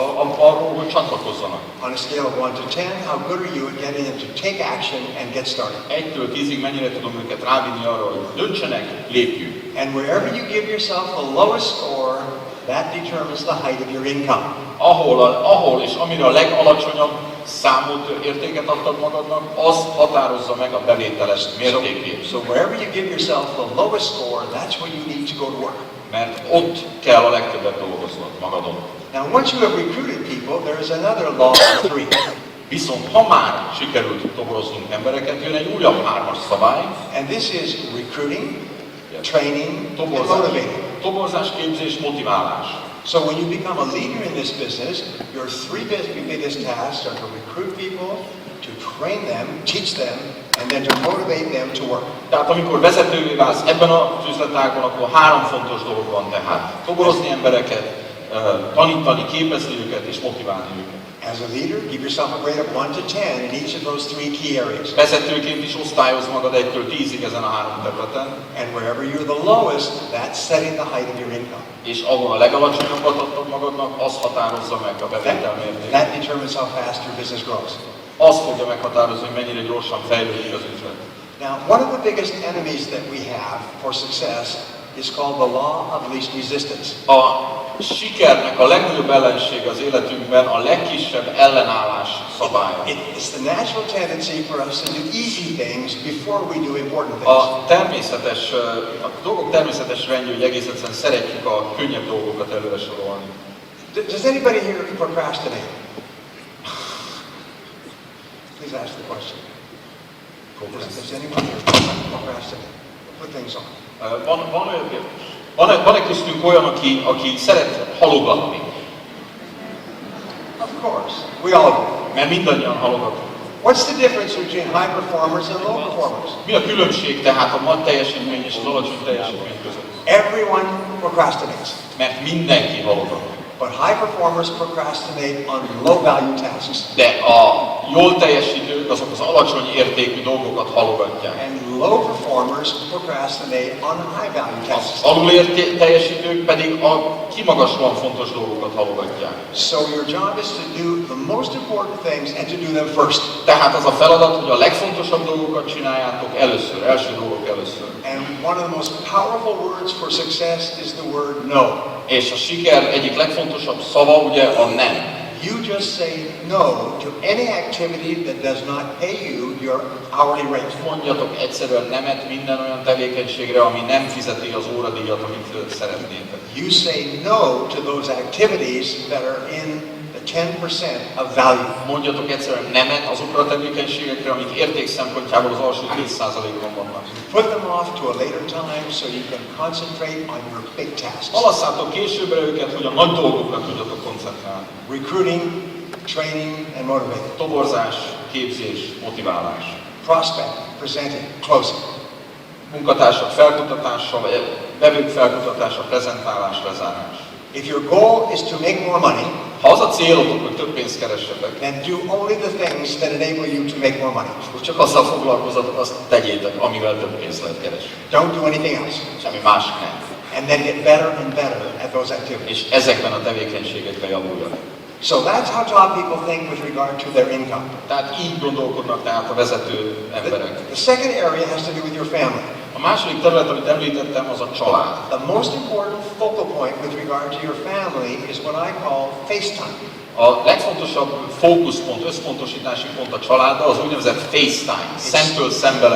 arról, hogy csatlakozzanak. On a scale of 1 to 10, how good are you at getting them to take action and get started? 1-től 10-ig mennyire tudom őket rávinni arra, hogy döntsenek, lépjünk. And wherever you give yourself the lowest score, that determines the height of your income. Ahol és amire a legalacsonyabb számot, értéket adtad magadnak, az határozza meg a bevételes mértékét. So wherever you give yourself the lowest score, that's where you need to go to work. Mert ott kell a legtöbbet dolgoznod magadon. Now, once you have recruited people, there is another law of three. Viszont ha már sikerült toboroznunk embereket, jön egy újabb 3-as szabály. And this is recruiting, training, and motivating. Toborzás, képzés, motiválás. So when you become a leader in this business, your three biggest tasks are to recruit people, to train them, teach them, and then to motivate them to work. Tehát amikor vezetővé válsz ebben az üzletágban, akkor 3 fontos dolog van tehát. Toborozni embereket, tanítani, képezni őket és motiválni őket. As a leader, give yourself a grade of 1 to 10 in each of those three key areas. Vezetőként is osztályoz magad 1-től 10-ig ezen a 3 területen. And wherever you're the lowest, that's setting the height of your income. És ahol a legalacsonyabbat adtad magadnak, az határozza meg a bevétel mértékét. That determines how fast your business grows. Az fogja meghatározni, hogy mennyire gyorsan fejlődik az üzlet. Now, one of the biggest enemies that we have for success is called the law of least resistance. A sikernek a legnagyobb ellensége az életünkben a legkisebb ellenállás szabálya. It's the natural tendency for us to do easy things before we do important things. A dolgok természetes rendje, hogy egész egyszerűen szeretjük a könnyebb dolgokat előre sorolni. Does anybody here procrastinate? Please ask the question. Does anyone here procrastinate? Put things on. Van-e köztünk olyan, aki szeret halogatni? Of course, we all do. Mert mindannyian halogatunk. What's the difference between high performers and low performers? Mi a különbség tehát a nagy teljesítmény és az alacsony teljesítmény között? Everyone procrastinates. Mert mindenki halogat. But high performers procrastinate on low value tasks. De a jól teljesítők azok az alacsony értékű dolgokat halogatják. And low performers procrastinate on high value tasks. Az alul teljesítők pedig a kimagaslóan fontos dolgokat halogatják. So your job is to do the most important things and to do them first. Tehát az a feladat, hogy a legfontosabb dolgokat csináljátok először, első dolgok először. And one of the most powerful words for success is the word no. És a siker egyik legfontosabb szava ugye a nem. You just say no to any activity that does not pay you your hourly rate. Mondjatok egyszerűen nemet minden olyan tevékenységre, ami nem fizeti az óradíjat, amit szeretnétek. You say no to those activities that are in the 10% of value. Mondjatok egyszerűen nemet azokra a tevékenységekre, amik érték szempontjából az alsó 10%-on vannak. Put them off to a later time so you can concentrate on your big tasks. Halasszátok későbbre őket, hogy a nagy dolgokra tudjatok koncentrálni. Recruiting, training, and motivating. Toborzás, képzés, motiválás. Prospect, presenting, closing. Munkatársak felkutatása, vevők felkutatása, prezentálás, lezárás. If your goal is to make more money, ha az a célotok, hogy több pénzt keressetek, then do only the things that enable you to make more money. Csak azzal foglalkozzatok, azt tegyétek, amivel több pénzt lehet keresni. Don't do anything else. Semmi más nem. And then get better and better at those activities. És ezekben a tevékenységekben javuljanak. So that's how top people think with regard to their income. Tehát így gondolkodnak tehát a vezető emberek. The second area has to do with your family. A második terület, amit említettem, az a család. The most important focal point with regard to your family is what I call FaceTime. A legfontosabb fókuszpont, összpontosítási pont a családdal az úgynevezett FaceTime, szemtől szembe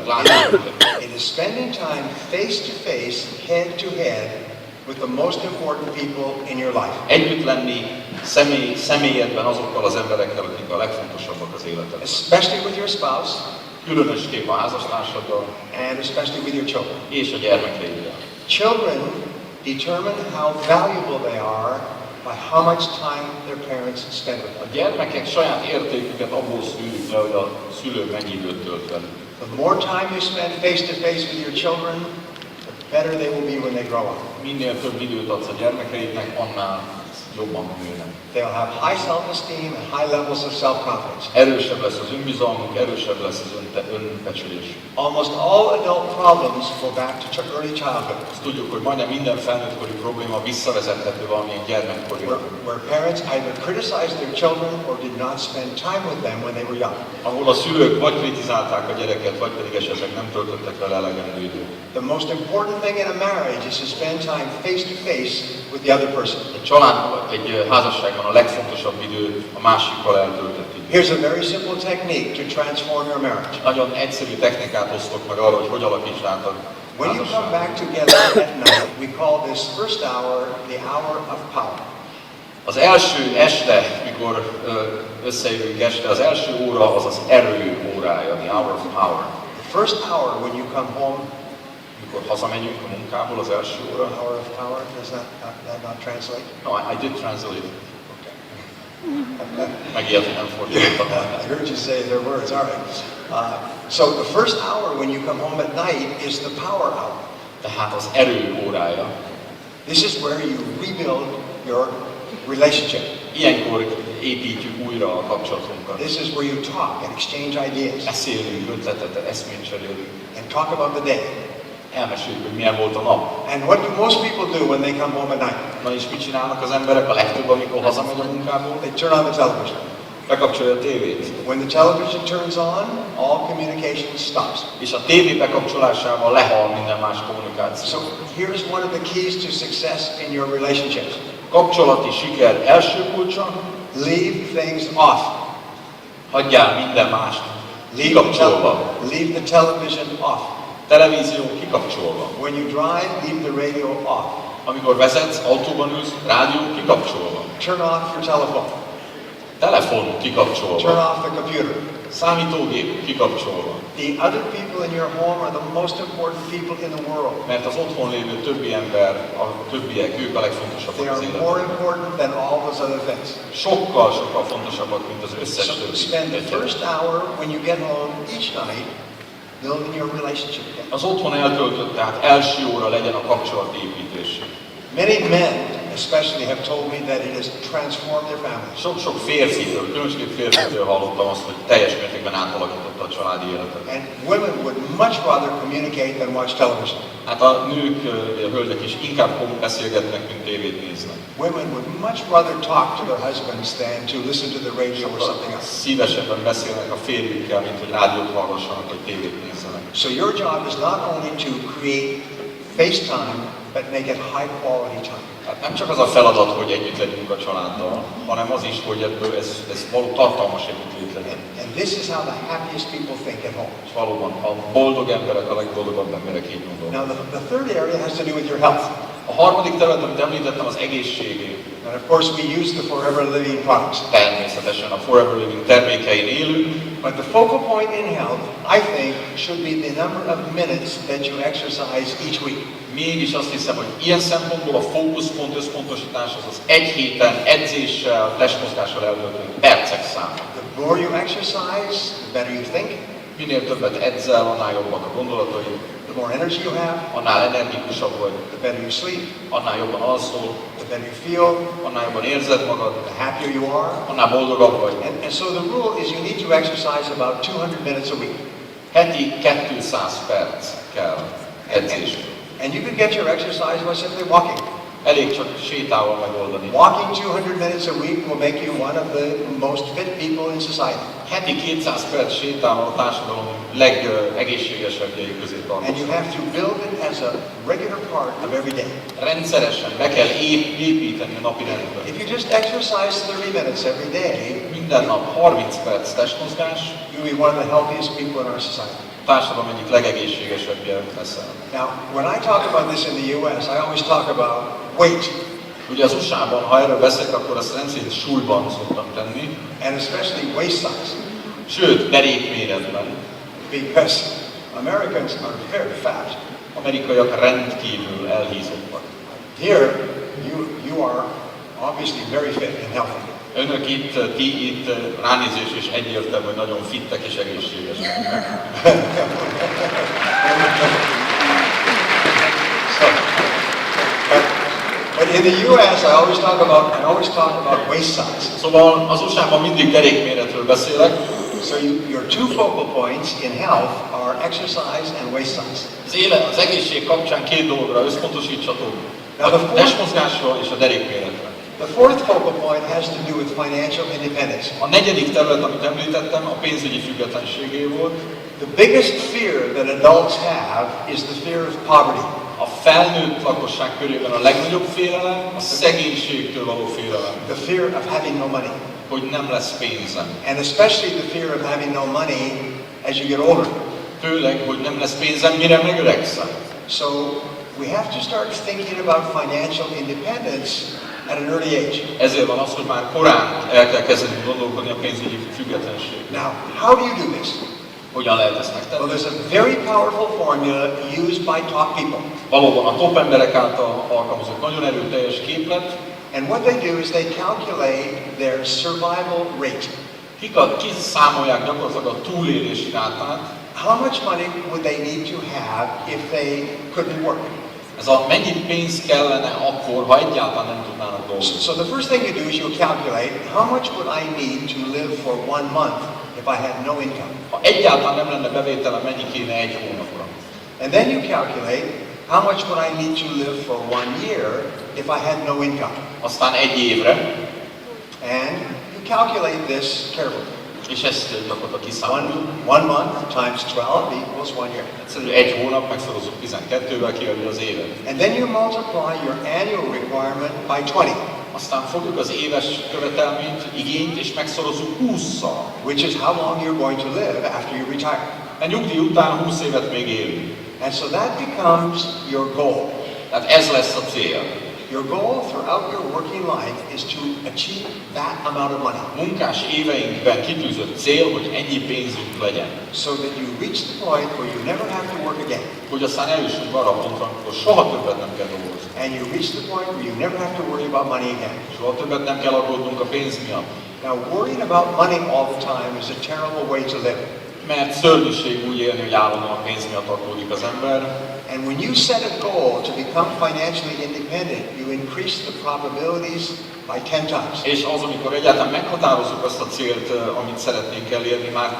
látni. It is spending time face to face, head to head with the most important people in your life. Együtt lenni személyedben azokkal az emberekkel, akik a legfontosabbak az életedben. Especially with your spouse. Különösképp a házastársaddal. And especially with your children. És a gyermekeiddel. Children determine how valuable they are by how much time their parents spend with them. A gyermekek saját értéküket abból szűrik le, hogy a szülők mennyi időt tölt velük. The more time you spend face to face with your children, the better they will be when they grow up. Minél több időt adsz a gyermekeidnek, annál jobban nőnek. They'll have high self-esteem and high levels of self-confidence. Erősebb lesz az önbizalmuk, erősebb lesz az önbecsülés. Almost all adult problems go back to early childhood. Azt tudjuk, hogy majdnem minden felnőttkori probléma visszavezethető valamilyen gyermekkori. Where parents either criticized their children or did not spend time with them when they were young. Ahol a szülők vagy kritizálták a gyereket, vagy pedig esetleg nem töltöttek vele elegendő időt. The most important thing in a marriage is to spend time face to face with the other person. Egy családban, egy házasságban a legfontosabb idő a másikkal eltöltött idő. Here's a very simple technique to transform your marriage. Nagyon egyszerű technikát osztok meg arra, hogy alakítsd át a When you come back together at night, we call this first hour the hour of power. Az első este, mikor összejövünk este, az első óra az az erő órája, the hour of power. The first hour when you come home, mikor hazamegyünk a munkából, az első óra. Hour of power, does that not translate? No, I did translate. Megijedt, hogy nem fordítottam. I heard you say their words, all right. So the first hour when you come home at night is the power hour. Tehát az erő órája. This is where you rebuild your relationship. Ilyenkor építjük újra a kapcsolatunkat. This is where you talk and exchange ideas. Beszélünk, ötletet, eszmét cserélünk. And talk about the day. Elmeséljük, hogy milyen volt a nap. And what do most people do when they come home at night? Na és mit csinálnak az emberek a legtöbb, amikor hazamegy a munkából? They turn on the television. bekapcsolja a tévét. When the television turns on, all communication stops. És a tévé bekapcsolásával lehal minden más kommunikáció. So here's one of the keys to success in your relationships. Kapcsolati siker első kulcsa, Leave things off. hagyjál minden mást kikapcsolva. Leave the television off. Televízió kikapcsolva. When you drive, leave the radio off. Amikor vezetsz, autóban ülsz, rádió kikapcsolva. Turn off your telephone. Telefon Turn kikapcsolva. off the computer. Számítógép kikapcsolva. The other people in your home are the most important people in the world. Mert az otthon lévő többi ember, a többiek, ők a They legfontosabbak az are more életben. important than all those other things. Sokkal fontosabbak, mint az összes So többi. spend the first hour when you get home each night building your relationship again. Az otthon eltöltött, tehát első óra legyen a kapcsolatépítés. Many men especially have told me that it has transformed their families. Sok férfitől, különösképp férfitől hallottam azt, hogy teljes mértékben átalakította a családi életet. And women would much rather communicate than watch television. Hát a nők, a hölgyek is inkább beszélgetnek, mint tévét néznek. Women would much rather talk to their husbands than to listen to the radio or something else. Szívesebben beszélnek a férjükkel, mint hogy rádiót hallgassanak, vagy tévét nézzenek. So your job is not only to create FaceTime, but make it high quality time. Hát nem csak az a feladat, hogy együtt legyünk a családdal, hanem az is, hogy ebből ez való tartalmas együttlét legyen. And this is how the happiest people think at home. És valóban a boldog emberek, a legboldogabb emberek így gondolnak. Now the third area has to do with your health. A harmadik terület, amit említettem, az egészségé. And of course we use the Forever Living products. Természetesen a Forever Living termékein élünk, But the focal point in health, I think, should be the number of minutes that you exercise each week. mégis azt hiszem, hogy ilyen szempontból a fókuszpont, összpontosítás az egy héten edzéssel, testmozgással eltöltött percek száma. The more you exercise, the better you think. Minél többet edzel, annál jobbak a gondolatai, The more energy you have, annál energikusabb vagy, the better you sleep, annál jobban alszol, the better you feel, annál jobban érzed magad, the happier you are. annál boldogabb vagy. And so the rule is you need to exercise about 200 minutes a week. Heti 200 perc kell edzésre. And you can get your exercise by simply walking. Elég csak sétával megoldani. Walking 200 minutes a week will make you one of the most fit people in society. Heti 200 perc sétával a társadalom legegészségesebbjei közé And you tartoznak. have to build it as a regular part of every day. Rendszeresen be kell építeni a napi rendbe. If you just exercise 30 minutes every day, Minden nap 30 perc testmozgás, you'll be one of the healthiest people in our society. a társadalom egyik legegészségesebbje leszel. Now, when I talk about this in the US, I always talk about weight, Ugye az USA-ban, ha erről beszélek, akkor azt rendszerint súlyban szoktam tenni, and especially waist size, sőt, derékméretben. because Americans are very fat. Amerikaiak rendkívül elhízottak. Here, you are obviously very fit and healthy. Önök itt ránézés és egyértelmű, hogy nagyon fittek és egészségesek. So, but in the US, I always talk about waist size. Szóval az USA-ban mindig derékméretről beszélek. So your two focal points in health are exercise and waist size. Az egészség kapcsán két dologra összpontosítsatok. Now the A fourth- testmozgásra és a derékméretre. The fourth focal point has to do with financial independence. A negyedik terület, amit említettem, a pénzügyi függetlenségé volt. The biggest fear that adults have is the fear of poverty. A felnőtt lakosság körében a legnagyobb félelem a szegénységtől való félelem, The fear of having no money. hogy nem lesz pénzem. And especially the fear of having no money as you get older. Főleg, hogy nem lesz pénzem, mire megöregszem. So we have to start thinking about financial independence at an early age. Ezért van az, hogy már korán el kell kezdeni gondolkodni a pénzügyi függetlenség. Now, how do you do this? Hogyan lehet ezt Well, megtenni? there's a very powerful formula used by top people. Valóban a top emberek által alkalmazott nagyon erőteljes képlet, And what they do is they calculate their survival rate. kiszámolják gyakorlatilag a túlélési rátát. How much money would they need to have if they couldn't work? Ez a mennyi pénz kellene akkor, ha egyáltalán nem tudnának dolgozni. So the first thing you do is you calculate how much would I need to live for 1 month if I had no income. Ha egyáltalán nem lenne bevételem, mennyi kéne egy hónapra? And then you calculate how much would I need to live for 1 year if I had no income. Aztán egy évre, And you calculate this carefully. És ezt gyakorlatilag kiszámoljuk. One month times 12 equals 1 year. Egyszerűen egy hónap megszorozzuk 12-vel, kijövő az évet. And then you multiply your annual requirement by 20. Aztán fogjuk az éves követelményt, igényt, és megszorozzuk 20-szal. Which is how long you're going to live after you retire. A nyugdíj után 20 évet még élünk. And so that becomes your goal. Tehát ez lesz a cél. Your goal throughout your working life is to achieve that amount of money. Munkás éveinkben kitűzött cél, hogy ennyi pénzünk legyen. So that you reach the point where you never have to work again. Hogy aztán eljussunk arra a pontra, amikor soha többet nem kell dolgozni. And you reach the point where you never have to worry about money again. Soha többet nem kell aggódnunk a pénz miatt. Now, worrying about money all the time is a terrible way to live. Mert szörnyűség úgy élni, hogy állandóan a pénz miatt aggódik az ember. And when you set a goal to become financially independent, you increase the probabilities by 10 times. És az, amikor egyáltalán meghatározzuk azt a célt, amit szeretnénk elérni, már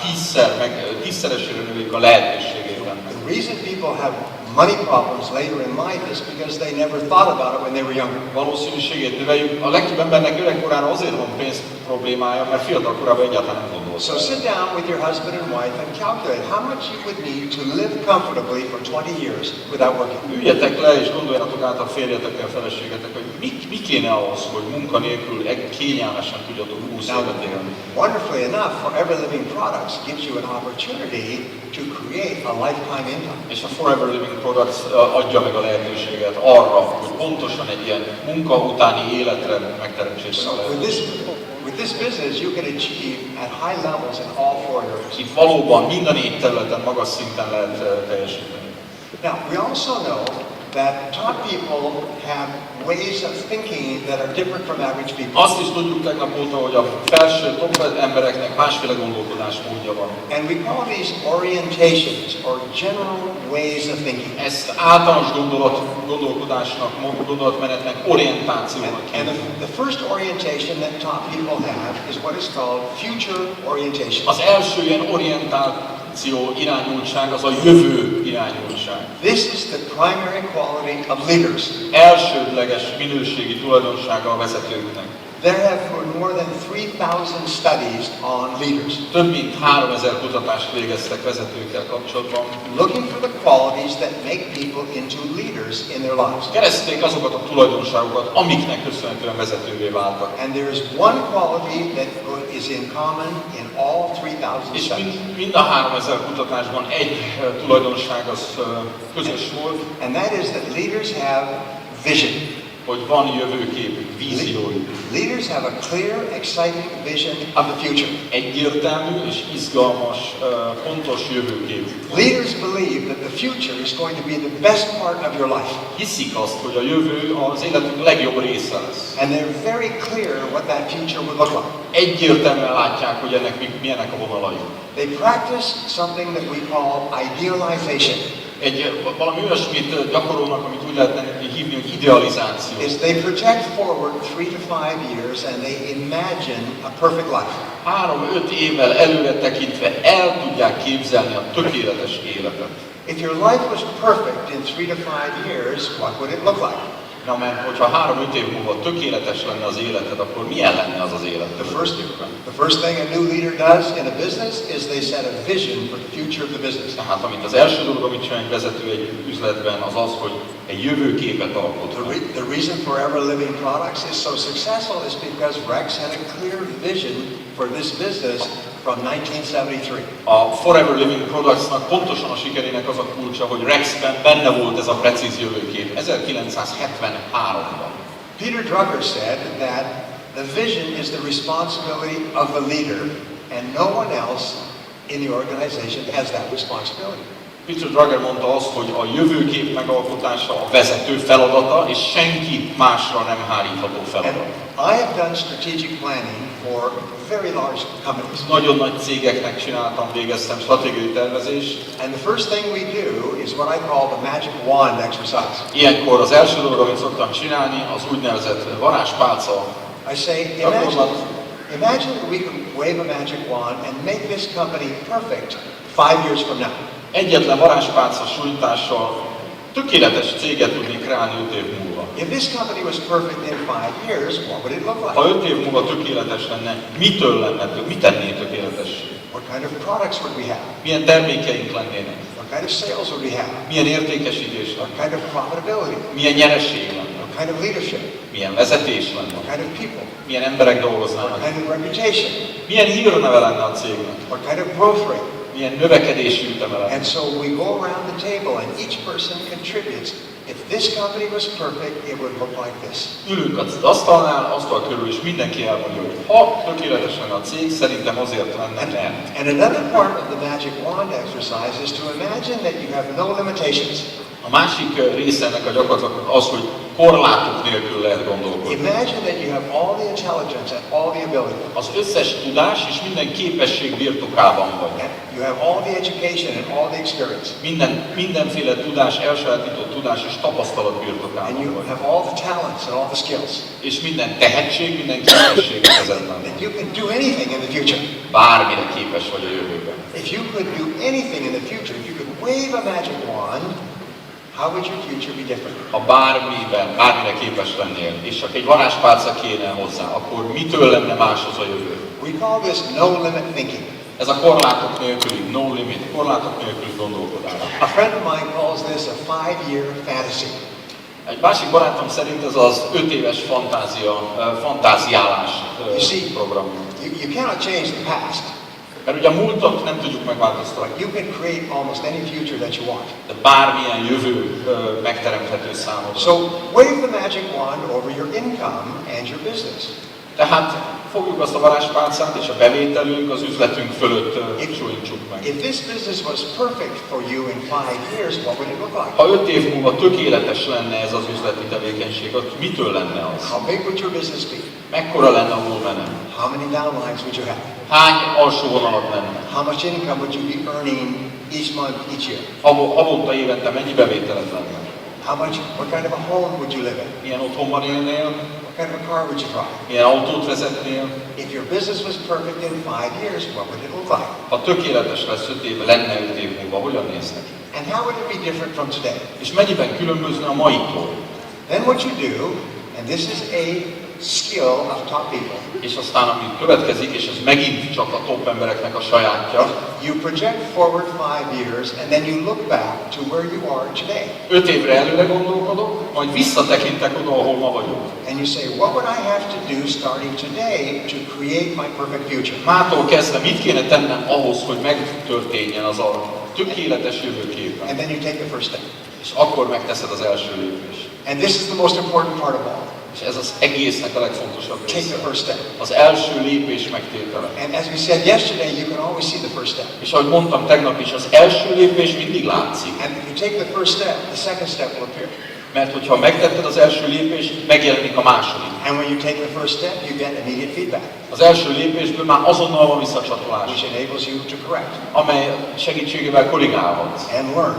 tízszeresére növeljük a lehetőségét ennek. The reason people have money problems later in life is because they never thought about it when they were younger. Valószínűségét növeljük. A legtöbb embernek öregkorán azért van pénz problémája, mert fiatal korában egyáltalán nem gondolt. So sit down with your husband and wife and calculate how much you would need to live comfortably for 20 years without working. Üljetek le és gondoljatok át a férjetekkel, feleségetek, hogy mi kéne ahhoz, hogy munkanélkül kényelmesen tudjatok 20 évet élni. Wonderfully enough, Forever Living Products gives you an opportunity to create a lifetime income. És a Forever Living Products adja meg a lehetőséget arra, hogy pontosan egy ilyen munka utáni életre megteremtsétek a lehetőséget. With this business, you can achieve at high levels in all 4 areas. Itt valóban mind a 4 területen magas szinten lehet teljesíteni. Now, we also know that top people have ways of thinking that are different from average people. Azt is tudjuk tegnap óta, hogy a felső top embereknek másféle gondolkodásmódja van. And we call these orientations or general ways of thinking. Ezt általános gondolkodásnak, gondolatmenetnek, orientációnak And hívjuk. the first orientation that top people have is what is called future orientation. Az első ilyen orientáció irányultság az a jövő irányultság. This is the primary quality of leaders. Elsődleges minőségi tulajdonsága a vezetőknek. There have been more than 3,000 studies on leaders. Több mint 3000 kutatást végeztek vezetőkkel kapcsolatban. Looking for the qualities that make people into leaders in their lives. Keresték azokat a tulajdonságokat, amiknek köszönhetően vezetővé váltak. And there is one quality that is in common in all 3,000 És studies. mind a 3000 kutatásban egy tulajdonság az közös volt, And that is that leaders have vision. hogy van jövőképük, víziójuk. Leaders have a clear, exciting vision of the future. Egyértelmű és izgalmas, pontos jövőképük. Leaders believe that the future is going to be the best part of your life. Hiszik azt, hogy a jövő az életünk legjobb része lesz. And they're very clear what that future would look like. Egyértelműen látják, hogy ennek milyenek a vonalai. They practice something that we call idealization. Valami olyasmit gyakorolnak, amit úgy lehetne hívni, hogy idealizáció. Is they project forward 3 to 5 years and they imagine a perfect life. 3-5 évvel előre tekintve el tudják képzelni a tökéletes életet. If your life was perfect in 3 to 5 years, what would it look like? Na, mert hogyha 3-5 év múlva tökéletes lenne az életed, akkor milyen lenne az az élet? The first thing a new leader does in a business is they set a vision for the future of the business. Tehát amit az első dolog, amit csinál egy vezető egy üzletben, az az, hogy egy jövőképet alkot. The reason Forever Living Products is so successful is because Rex had a clear vision for this business from 1973. A Forever Living Productsnak pontosan a sikerének az a kulcsa, hogy Rexben benne volt ez a precíz jövőkép 1973-ban. Peter Drucker said that the vision is the responsibility of the leader and no one else in the organization has that responsibility. Peter Drucker mondta azt, hogy a jövőkép megalkotása a vezető feladata, és senki másra nem hárítható feladat. I have done strategic planning for very large companies. Nagyon nagy cégeknek végeztem stratégiai tervezést. And the first thing we do is what I call the magic wand exercise. Ilyenkor az első dolog, amit szoktam csinálni, az úgynevezett varázspálca. I say, imagine that we can wave a magic wand and make this company perfect 5 years from now. Egyetlen varázspálca sújtással tökéletes céget tudni kreálni 5 év múlva. If this company was perfect in 5 years, what would it look like? Ha 5 év múlva tökéletes lenne, mitől lenne, mit tenné tökéletessé? What kind of products would we have? Milyen termékeink lennének? What kind of sales would we have? Milyen értékesítés What lenne? kind of profitability? Milyen nyereség lenne? What kind of leadership? Milyen vezetés What lenne? kind of people? Milyen emberek What dolgoznának? kind of reputation? Milyen hírneve lenne a cégnek? What kind of growth rate? Milyen növekedési üteme lenne? And so we go around the table and each person contributes. If this company was perfect, it would look like this. Ülünk az asztalnál, asztal körül, és mindenki elmondja, hogy ha tökéletes lenne a cég, szerintem azért lenne, mert. And another part of the magic wand exercise is to imagine that you have no limitations. A másik része ennek a gyakorlatnak az, hogy korlátok nélkül lehet gondolkodni. Imagine that you have all the intelligence and all the ability. Az összes tudás és minden képesség birtokában vagy. And you have all the education and all the experience. Mindenféle tudás, elsajátított tudás és tapasztalat And birtokában you vagy. have all the talents and all the skills. És minden tehetség, minden képesség ezenben That van. you can do anything in the future. Bármire képes vagy a jövőben. If you could do anything in the future, if you could wave a magic wand, how would your future be different? Ha bármire képes lennél, és csak egy varázspálca kéne hozzá, akkor mitől lenne máshoz a jövő? We call this no limit thinking. Ez a korlátok nélküli, no limit, korlátok nélküli gondolkodás. A friend of mine calls this a 5-year fantasy. Egy másik barátom szerint ez az 5 éves fantáziálás program. You cannot change the past, Mert ugye a múltat nem tudjuk megváltoztatni, but you can create almost any future that you want. de bármilyen jövő megteremthető számodra. So wave the magic wand over your income and your business. Tehát fogjuk azt a varázspálcát, és a bevételünk az üzletünk fölött súlyintsuk meg. If this business was perfect for you in 5 years, what would it look like? Ha 5 év múlva tökéletes lenne ez az üzleti tevékenység, akkor mitől lenne az? How big would your business be? Mekkora lenne a volumenem? How many downlines would you have? Hány alsó vonalat lenne? How much income would you be earning each month, each year? Havonta, évente mennyi bevételed lenne? What kind of a home would you live in? Milyen otthonban élnél? What kind of a car would you drive? Milyen autót vezetnél? If your business was perfect in 5 years, what would it look like? Ha tökéletes lesz 5 év, lenne 5 év múlva, hogyan néz neki? And how would it be different from today? És mennyiben különbözne a maitól? Then what you do, and this is a skill of top people, És aztán ami következik, és ez megint csak a top embereknek a sajátja, you project forward 5 years and then you look back to where you are today. 5 évre előre gondolkodok, majd visszatekintek oda, ahol ma vagyok. And you say, what would I have to do starting today to create my perfect future? Mától kezdve mit kéne tennem ahhoz, hogy megtörténjen az a tökéletes jövőképen? And then you take the first step. És akkor megteszed az első lépést. And this is the most important part of all. És ez az egésznek a legfontosabb Take the része. first step. Az első lépés megtétele. And as we said yesterday, you can always see the first step. És ahogy mondtam tegnap is, az első lépés mindig látszik. And if you take the first step, the second step will appear. Mert hogyha megtetted az első lépést, megjelenik a második. And when you take the first step, you get immediate feedback, Az első lépésből már azonnal van visszacsatolás, which enables you to correct amely segítségével korrigálhatsz, and learn.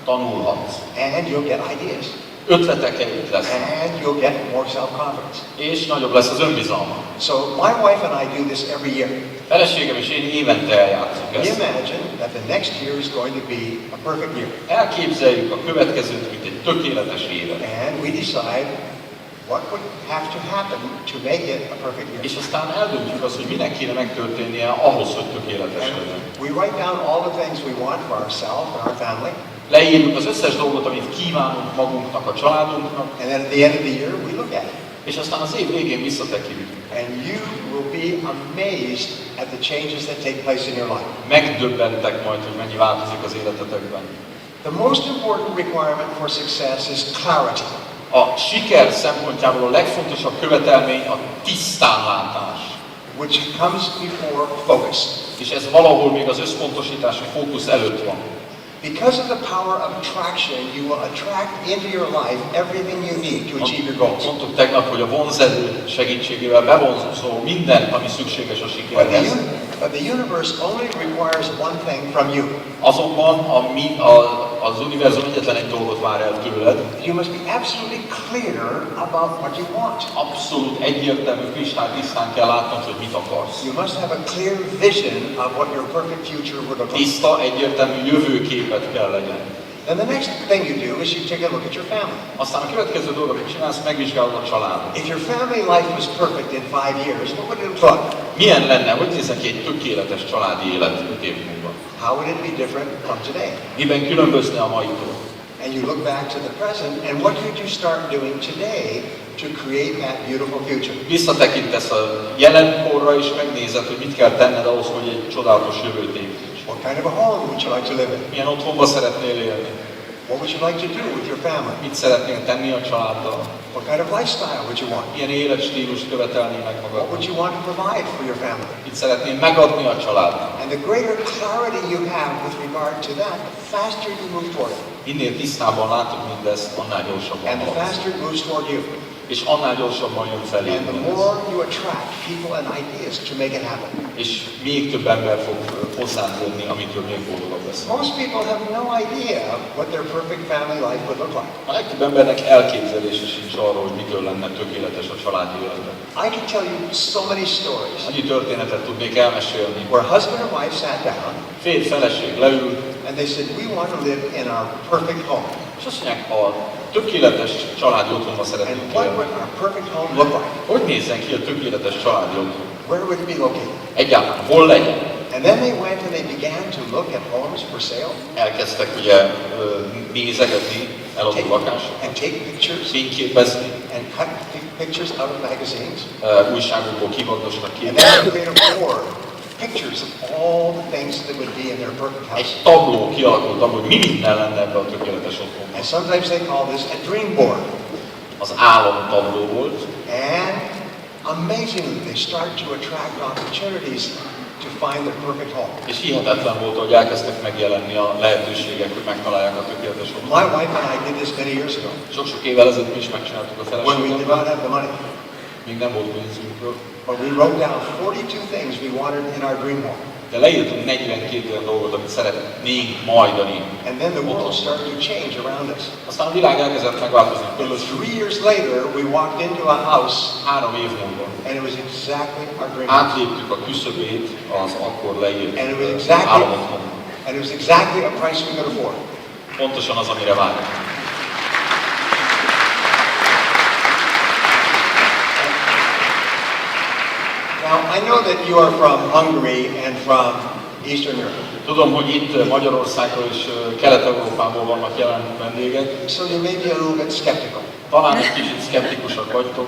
tanulhatsz, And you'll get ideas. ötletekeid lesznek, And you'll get more self-confidence. és nagyobb lesz az önbizalma. So my wife and I do this every year. Feleségem és én évente eljátszunk We ezt. imagine that the next year is going to be a perfect year. Elképzeljük a következőt, mint egy tökéletes évet. And we decide what would have to happen to make it a perfect year. És aztán eldöntjük azt, hogy minek kéne megtörténnie ahhoz, hogy tökéletes legyen. And we write down all the things we want for ourselves and our family. Leírjuk az összes dolgot, amit kívánunk magunknak, a családunknak, And then at the end of the year, we look at it. és aztán az év végén visszatekintünk. And you will be amazed at the changes that take place in your life. Megdöbbentek majd, hogy mennyi változik az életetekben. The most important requirement for success is clarity. A siker szempontjából a legfontosabb követelmény a tisztánlátás. Which comes before focus. És ez valahol még az összpontosítás, a fókusz előtt van. Because of the power of attraction, you will attract into your life everything you need to achieve your goals. Mondtuk tegnap, hogy a vonzerő segítségével bevonzol mindent, ami szükséges a sikerhez. But the universe only requires one thing from you. Azonban az univerzum egyetlen egy dolgot vár el tőled. You must be absolutely clear about what you want. Abszolút egyértelmű, kristálytisztán kell látnod, hogy mit akarsz. You must have a clear vision of what your perfect future would look like. Tiszta, egyértelmű jövőképet kell legyen. Then the next thing you do is you take a look at your family. Aztán a következő dolog, amit csinálsz, megvizsgálod a családot. If your family life was perfect in 5 years, what would it look like? Milyen lenne, hogy nézzen ki egy tökéletes családi élet 5 év múlva? How would it be different from today? Miben különbözne a maitól? And you look back to the present, and what could you start doing today to create that beautiful future? Visszatekintesz a jelenkorra és megnézed, hogy mit kell tenned ahhoz, hogy egy csodálatos jövőt építs. What kind of a home would you like to live in? Milyen otthonba szeretnél élni? What would you like to do with your family? Mit szeretnél tenni a családdal? What kind of lifestyle would you want? Milyen életstílust követelnél meg What magadnak? would you want to provide for your family? Mit szeretnél megadni a családnak? And the greater clarity you have with regard to that, the faster you move toward it. Minél tisztában látod mindezt, annál gyorsabban And the haladsz. faster it moves toward you. És annál gyorsabban jön felé And the mindez. more you attract people and ideas to make it happen. És még több ember fog hozzád jönni, amitől még boldogabb lesz. Most people have no idea what their perfect family life would look like. A legtöbb embernek elképzelése sincs arról, hogy mitől lenne tökéletes a családi életben. I could tell you so many stories Annyi történetet tudnék elmesélni. where husband and wife sat down Férj, feleség leül, and they said, we want to live in our perfect home. és azt mondják, a tökéletes családi otthonba And szeretnénk what élni. would our perfect home look like? Hogy nézzen ki a tökéletes családi otthon? Where would it be located? Egyáltalán hol legyen? And then they went and they began to look at homes for sale, Elkezdtek ugye nézegetni eladó lakásokat, and take pictures, fényképezni, and cut pictures out of magazines. újságokból kivagdostak And képet. then they created a board, pictures of all the things that would be in their perfect house. Egy tabló kialakult abból, hogy mi minden lenne ebben a tökéletes otthonban. And sometimes they call this a dream board. Az álomtabló volt, And amazingly, they start to attract opportunities to find their perfect home. és hihetetlen volt, hogy elkezdtek megjelenni a lehetőségek, hogy megtalálják a tökéletes otthont. My wife and I did this many years ago Sok-sok évvel ezelőtt mi is megcsináltuk a when we did feleségemmel, not have the money. még nem volt pénzünkről, But we wrote down 42 things we wanted in our dream home. de leírtunk 42 olyan dolgot, amit szeretnénk majdani. And then the world started to change around us. Aztán a világ elkezdett megváltozni And körülöttünk. 3 years later, we walked into a house 3 év múlva and it was exactly our dream house. átléptük a küszöbét az akkor leírt And it was exactly, álomotthon. and it was exactly a price we could afford. Pontosan az, amire vágyunk. Now, I know that you are from Hungary and from Eastern Europe. Tudom, hogy itt Magyarországról és Kelet-Európából vannak jelen vendégek. So you may be a little bit skeptical. Talán egy kicsit szkeptikusak vagytok.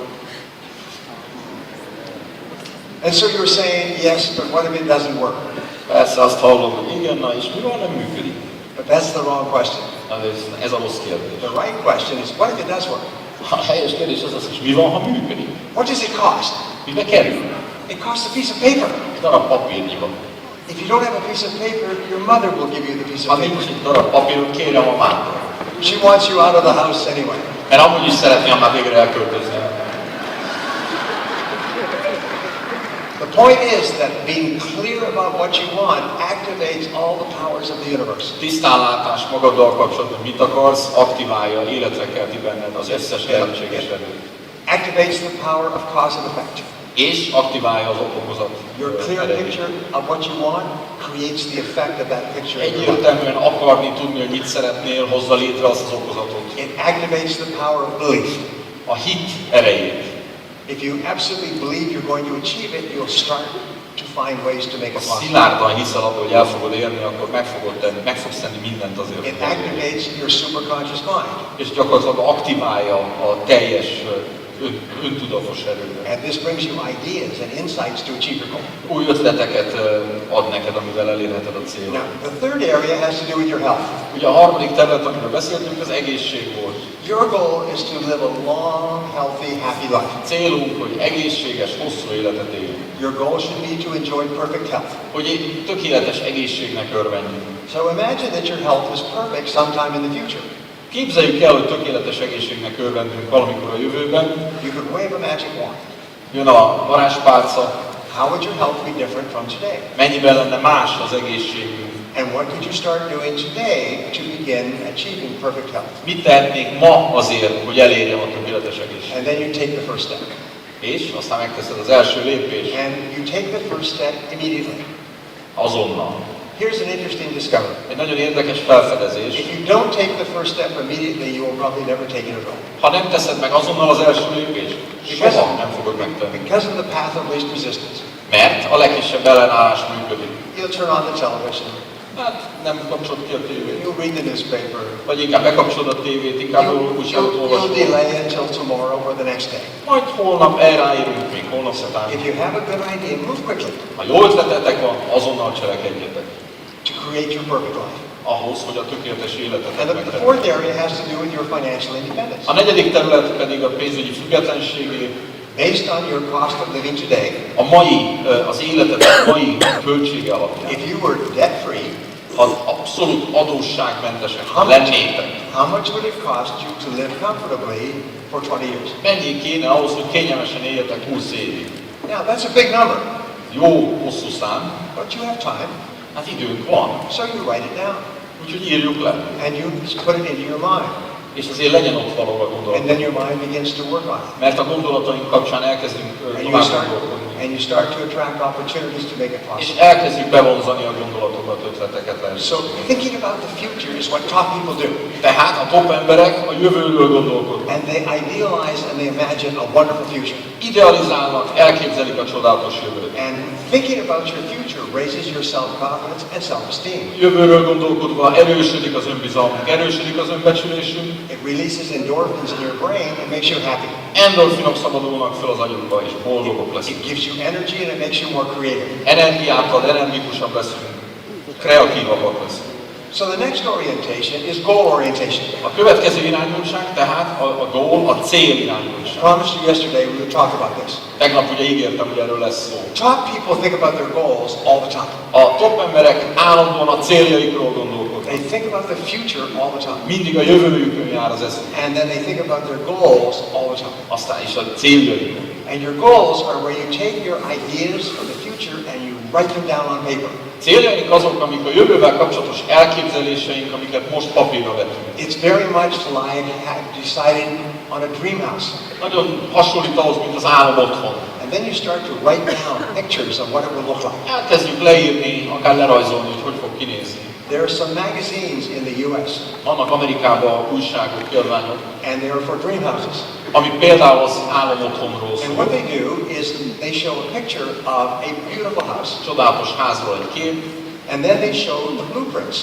And so you're saying, yes, but what if it doesn't work? Persze azt hallom, hogy igen, na és mi van, nem működik? But that's the wrong question. Na, ez a rossz kérdés. The right question is, what if it does work? A helyes kérdés az, és mi van, ha működik? What does it cost? Mibe kerül? It costs a piece of paper. Egy darab papírnyiba. If you don't have a piece of paper, your mother will give you the piece Ha of nincs paper. egy darab papírod, kérem a mától. She wants you out of the house anyway. Mert amúgy is szeretném már végre elköltözni. The point is that being clear about what you want activates all the powers of the universe. Tisztánlátás magaddal kapcsolatban mit akarsz, aktiválja, életre kelti benned az összes lehetséges erőt. Activates the power of cause and effect. És aktiválja az okozat. Your clear picture of what you want creates the effect of that picture. in your life. Egyértelműen akarni, tudni, hogy mit szeretnél, hozza létre azt az okozatot. It activates the power of belief. A hit erejét. If you absolutely believe you're going to achieve it, you'll start to find ways to make it possible. Szilárdan hiszel abban, hogy el fogod érni, akkor meg fogsz tenni mindent azért. It activates your superconscious mind. És gyakorlatilag aktiválja a teljes öntudatos erőt. And this brings you ideas and insights to achieve your goal. Új ötleteket ad neked, amivel elérheted a célt. Now, the third area has to do with your health. Ugye a harmadik terület, amiről beszéltünk, az egészség volt. Your goal is to live a long, healthy, happy life. Célunk, hogy egészséges, hosszú életet éljünk. Your goal should be to enjoy perfect health. Hogy egy tökéletes egészségnek örvendjünk. So imagine that your health was perfect sometime in the future. Képzeljük el, hogy tökéletes egészségnek örvendünk valamikor a jövőben. You could wave a magic wand. Jön a varázspálca. How would your health be different from today? Mennyiben lenne más az egészségünk? And what could you start doing today to begin achieving perfect health? Mit tehetnék ma azért, hogy elérjem a tökéletes egészséget? And then you take the first step. És aztán megteszed az első lépést. And you take the first step immediately. Azonnal. Here's an interesting discovery. Egy nagyon érdekes felfedezés. If you don't take the first step immediately, you will probably never take it at all. Ha nem teszed meg azonnal az első lépést, soha nem fogod megtenni. Because of the path of least resistance. Mert a legkisebb ellenállás működik. You'll turn on the television. Hát nem kapcsolod ki a tévét. You'll read the newspaper. Vagy inkább bekapcsolod a tévét, inkább újságot olvasod. You'll delay until tomorrow or the next day. Majd holnap ráérünk még, holnap után. If you have a good idea, move quickly. Ha jó ötletetek van, azonnal cselekedjetek. To create your perfect life. Ahhoz, hogy a tökéletes életetet And the megteremtsék. fourth area has to do with your financial independence. A negyedik terület pedig a pénzügyi függetlenségé. Based on your cost of living today, Az életet a mai költsége alapján. if you were debt-free, Az abszolút adósságmentesek lennétek. how much would it cost you to live comfortably for 20 years? Mennyi kéne ahhoz, hogy kényelmesen éljetek 20 évig? Now, that's a big number, Jó, hosszú szám, but you have time, hát időnk van, so you write it down, úgyhogy írjuk le. and you put it into your mind, És azért legyen ott való a and gondolat. then your mind begins to work on it. Mert a gondolataink kapcsán elkezdünk And you tovább start, gondolkodni. and you start to attract opportunities to make it És possible. elkezdjük bevonzani a gondolatokat, ötleteket So lehetőségeket. thinking about the future is what top people do. Tehát a top emberek a jövőről gondolkodnak. And they idealize and they imagine a wonderful future. Idealizálnak, elképzelik a csodálatos jövőt. And thinking about your future raises your self-confidence and self-esteem. Jövőről gondolkodva erősödik az önbizalmunk, erősödik az önbecsülésünk, It releases endorphins in your brain and makes you happy. endorfinok szabadulnak fel az agyunkba, és boldogok It leszünk. gives you energy and it makes you more creative. Energiát ad, energikusabb leszünk, kreatívabbak leszünk. So the next orientation is goal orientation. A következő irányultság tehát a goal, a cél I irányultság. promised you yesterday we would talk about this. Tegnap ugye ígértem, hogy erről lesz szó. Top people think about their goals all the time. A top emberek állandóan a céljaikról gondolkodnak. They think about the future all the time. Mindig a jövőjükön jár az eszük. And then they think about their goals all the time. Aztán is a céljaikon. And your goals are where you take your ideas for the future and you write them down on paper. Céljaink azok, amik a jövővel kapcsolatos elképzeléseink, amiket most papírra vetünk. It's very much like deciding on a dream house. Nagyon hasonlít ahhoz, mint az álom otthon. And then you start to write down pictures of what it will look like. Elkezdjük leírni, akár lerajzolni, hogy hogy fog kinézni. There are some magazines in the US, Vannak Amerikában újságok, kiadványok, and they are for dream houses. ami például az álom otthonról And szól. what they do is they show a picture of a beautiful house, Csodálatos házról egy kép, and then they show the blueprints,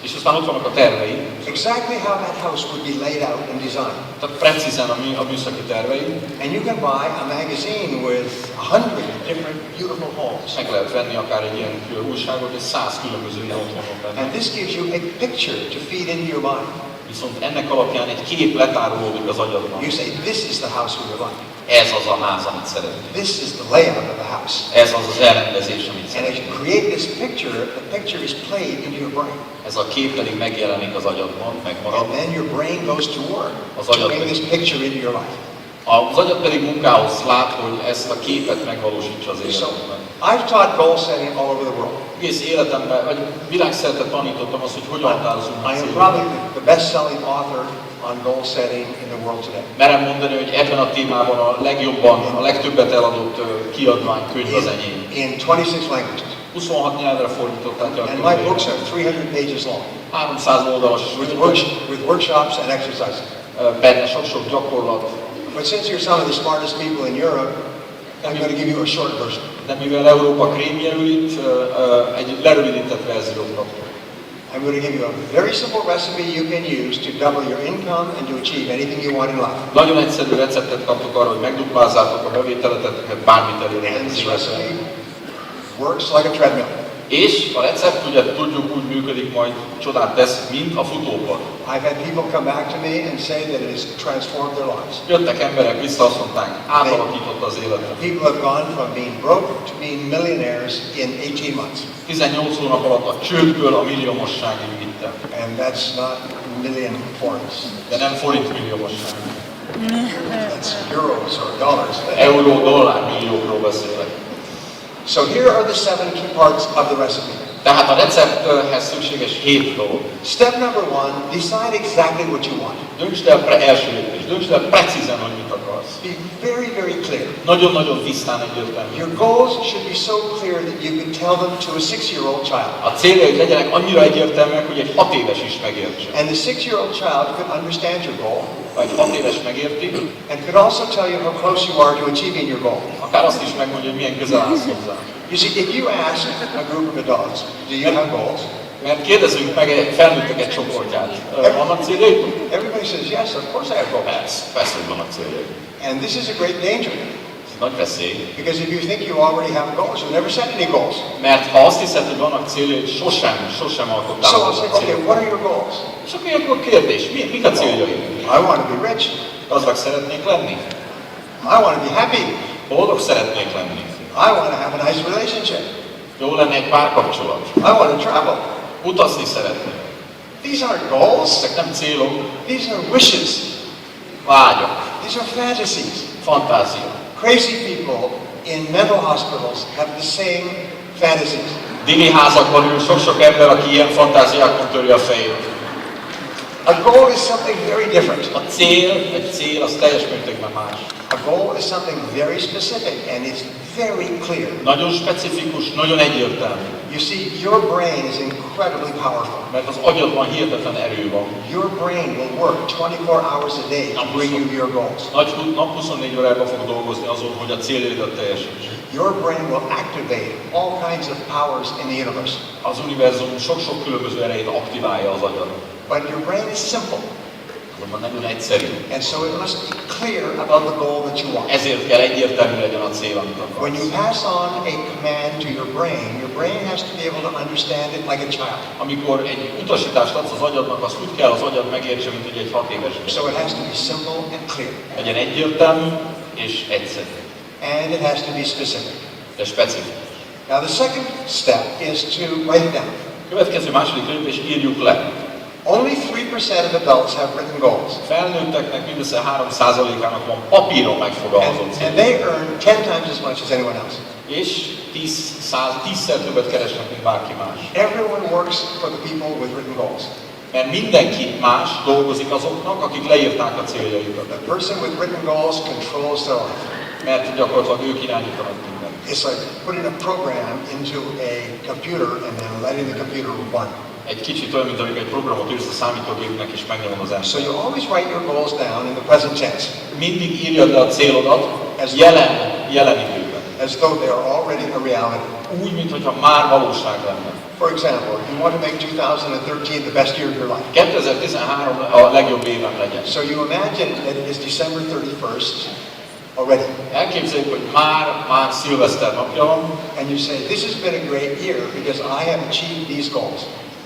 és aztán ott vannak a tervei, exactly how that house would be laid out and designed. tehát precízen a műszaki tervei. And you can buy a magazine with 100 different beautiful homes. Meg lehet venni akár egy ilyen újságot, és 100 különböző ilyen otthon van benne. And this gives you a picture to feed into your mind. Viszont ennek alapján egy kép letárolódik az agyadban. You say, this is the house we would like. Ez az a ház, amit szeretnék. This is the layout of the house. Ez az az elrendezés, amit And as szeretnék. you create this picture, the picture is played into your brain. Ez a kép pedig megjelenik az agyadban, megmarad. And then your brain goes to work Az to agyad bring pedig- this picture into your life. Az agyad pedig munkához lát, hogy ezt a képet megvalósítsa az So életedben. I've taught goal setting all over the world. Egész életemben, vagy világszerte tanítottam azt, hogy hogyan határozunk I meg am célokat. probably the best-selling author on goal setting in the world today. Merem mondani, hogy ebben a témában a legjobban, a legtöbbet eladott kiadványkönyv az enyém. In 26 languages. 26 nyelvre fordították el a And my books könyveimet. are 300 pages long, 300 oldalas with workshops and exercises. benne sok-sok gyakorlat, But since you're some of the smartest people in Europe, I'm going to give you a short version. de mivel Európa krémjelű itt, egy lerövidített verziót kaptunk. I'm going to give you a very simple recipe you can use to double your income and to achieve anything you want in life. Nagyon egyszerű receptet kaptok arra, hogy megduplázzátok a bevételeteteket, bármit And elérhettek this szívesen. recipe works like a treadmill. És a recept ugye tudjuk úgy működik, majd csodát tesz, mint a futópad. I've had people come back to me and say that it has transformed their lives. Jöttek emberek vissza, azt mondták, átalakította az életet. People have gone from being broke to being millionaires in 18 months. 18 hónap alatt a csődből a milliómosságig vittem. And that's not million forints. De nem forint milliómosság. That's euros or dollars. Euró, dollár, milliókról beszélek. So here are the 7 key parts of the recipe. Tehát a recepthez szükséges 7 dolog. Step number 1, decide exactly what you want. Döntsd el első lépés, döntsd el precízen, hogy mit akarsz. akarsz. Be very, very clear. Nagyon-nagyon tisztán egyértelmű. Your goals should be so clear that you can tell them to a 6-year-old child. A céljaid legyenek annyira egyértelműek, hogy egy 6 éves is megértse. And the 6-year-old child could understand your goal. Ha egy 6 éves megérti, and could also tell you how close you are to achieving your goal. akár azt is megmondja, hogy milyen közel állsz hozzá. You see, if you ask a group of adults, do you have goals? Mert kérdezzünk meg felnőttek egy csoportját. Vannak céljaitok? Everybody says, yes, of course I have goals. Persze, hogy vannak céljaik. And this is a great danger. Ez nagy veszély. Because if you think you already have goals, you'll never set any goals. Mert ha azt hiszed, hogy vannak céljaid, sosem alkottál So I'll say, okay, what are your goals? És akkor kérdés, mik a céljaid? I want to be rich. Gazdag szeretnék lenni? I want to be happy. Boldog szeretnék lenni? I want to have a nice relationship. Jó lenne egy párkapcsolat? I want to travel. Utazni szeretnék? These aren't goals. Ezek nem célok, These are wishes. vágyak, These are fantasies. fantázia. Crazy people in mental hospitals have the same fantasies. Dili házakban ül sok-sok ember, aki ilyen fantáziákon töri a fejét. A goal is something very different. Egy cél, az teljes mértékben más. A goal is something very specific and it's very clear. Nagyon specifikus, nagyon egyértelmű. You see, your brain is incredibly powerful. Mert az agyadban hihetetlen erő van. Your brain will work 24 hours a day to bring you your goals. Nap 24 órában fog dolgozni azon, hogy a céljaidat teljesíts. Your brain will activate all kinds of powers in the universe. Az univerzum sok-sok különböző erejét aktiválja az agyad. But your brain is simple. Azonban nagyon egyszerű. And so it must be clear about the goal that you want. Ezért kell egyértelmű legyen a cél, amit akarsz. When you pass on a command to your brain has to be able to understand it like a child. Amikor egy utasítást adsz az agyadnak, azt úgy kell az agyad megértse, mint hogy egy 6 éves. So it has to be simple and clear. Legyen egyértelmű és egyszerű. And it has to be specific. De specifikus. Now the second step is to write it down. Következő második lépés, írjuk le. Only 3% of adults have written goals. Felnőtteknek mindössze 3%-ának van papíron megfogalmazott cél. And they earn 10 times as much as anyone else. És 10-szer többet keresnek, mint bárki más. Everyone works for the people with written goals. Mert mindenki más dolgozik azoknak, akik leírták a céljaikat. The person with written goals controls their life. Mert gyakorlatilag ők irányítanak mindent. It's like putting a program into a computer and then letting the computer run. Egy kicsit olyan, mint amikor egy programot írsz a számítógépnek és megnyomod az So enter. you always write your goals down in the present tense. Mindig írjad le a célodat jelen időben. As though they are already a reality. Úgy, mintha már valóság lenne. For example, you want to make 2013 the best year of your life. 2013 a legjobb évem legyen. So you imagine that it is December 31st already. Elképzeljük, hogy már szilveszter napja van, And you say, this has been a great year because I have achieved these goals.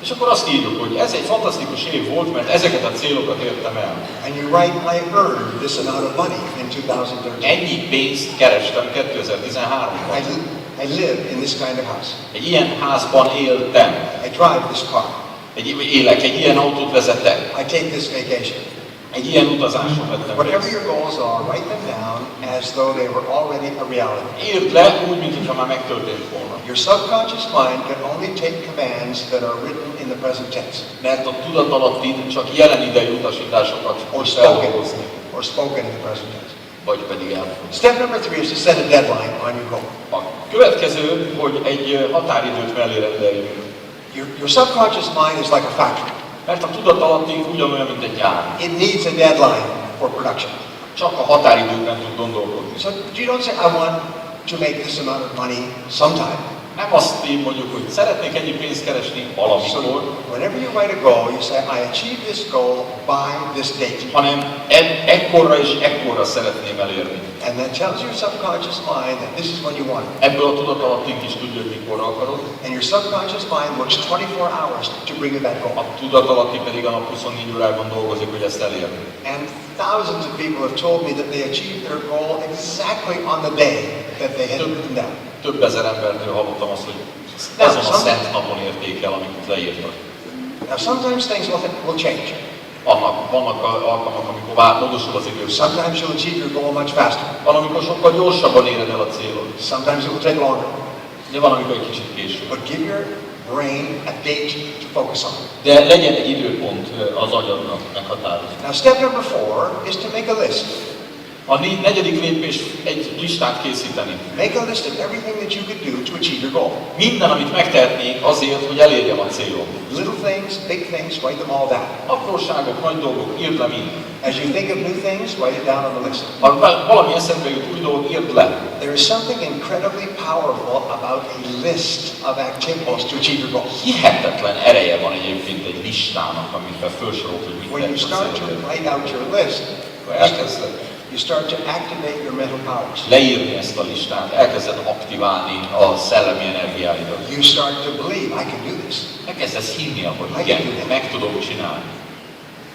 és akkor azt írjuk, hogy ez egy fantasztikus év volt, mert ezeket a célokat értem el. And you write, I earned this amount of money in 2013. Ennyi pénzt kerestem 2013-ban. I live in this kind of house. Egy ilyen házban éltem. I drive this car. Egy ilyen autót vezetek. I take this vacation. Egy ilyen utazáson vettem Whatever részt. your goals are, write them down as though they were already a reality. Írd le úgy, mintha már megtörtént volna. Your subconscious mind can only take commands that are written in the present tense. Mert a tudatalattid csak jelen idejű utasításokat Or tud spoken. feldolgozni, Or spoken in the present tense. vagy pedig elfogadni. Step number 3 is to set a deadline on your goal. A következő, hogy egy határidőt mellé rendeljünk. Your subconscious mind is like a factory. Mert a tudatalattink ugyanolyan, mint egy gyár. It needs a deadline for production. Csak a határidőkben tud gondolkodni. So you don't say, I want to make this amount of money sometime. Nem azt mondjuk, hogy szeretnék ennyi pénzt keresni So valamikor, whenever you write a goal, you say, I achieve this goal by this date. hanem ekkorra és ekkorra szeretném elérni. And that tells your subconscious mind that this is when you want it. Ebből a tudatalattink is tudja, hogy mikorra akarod. And your subconscious mind works 24 hours to bring you that goal. A tudatalatti pedig a nap 24 órában dolgozik, hogy ezt elérni. And thousands of people have told me that they achieved their goal exactly on the day that they had written down. Több ezer embertől hallottam azt, hogy azon a szent napon érték el, amit leírtak. Now sometimes things will change. Vannak alkalmak, amikor módosul az időszak. Sometimes you'll achieve your goal much faster. Van, amikor sokkal gyorsabban éred el a célod. Sometimes it will take longer. De van, amikor egy kicsit később. But give your brain a date to focus on. De legyen egy időpont az agyadnak meghatározni. Now step number 4 is to make a list. A negyedik lépés egy listát készíteni. Make a list of everything that you could do to achieve your goal. Minden, amit megtehetnék azért, hogy elérjem a célom. Little things, big things, write them all down. Apróságok, nagy dolgok, írd le mind. As you think of new things, write it down on the list. Ha valami eszembe jut, új dolog, írd le. There is something incredibly powerful about a list of activities to achieve your goal. Hihetetlen ereje van egyébként egy listának, amiben felsorolt, hogy mit When you tehetsz a start to célodért. write out your list, Elkezded you start to activate your mental powers. leírni ezt a listát, elkezded aktiválni a szellemi energiáidat. You start to believe, I can do this. Elkezdesz hinni, hogy igen, meg tudom csinálni.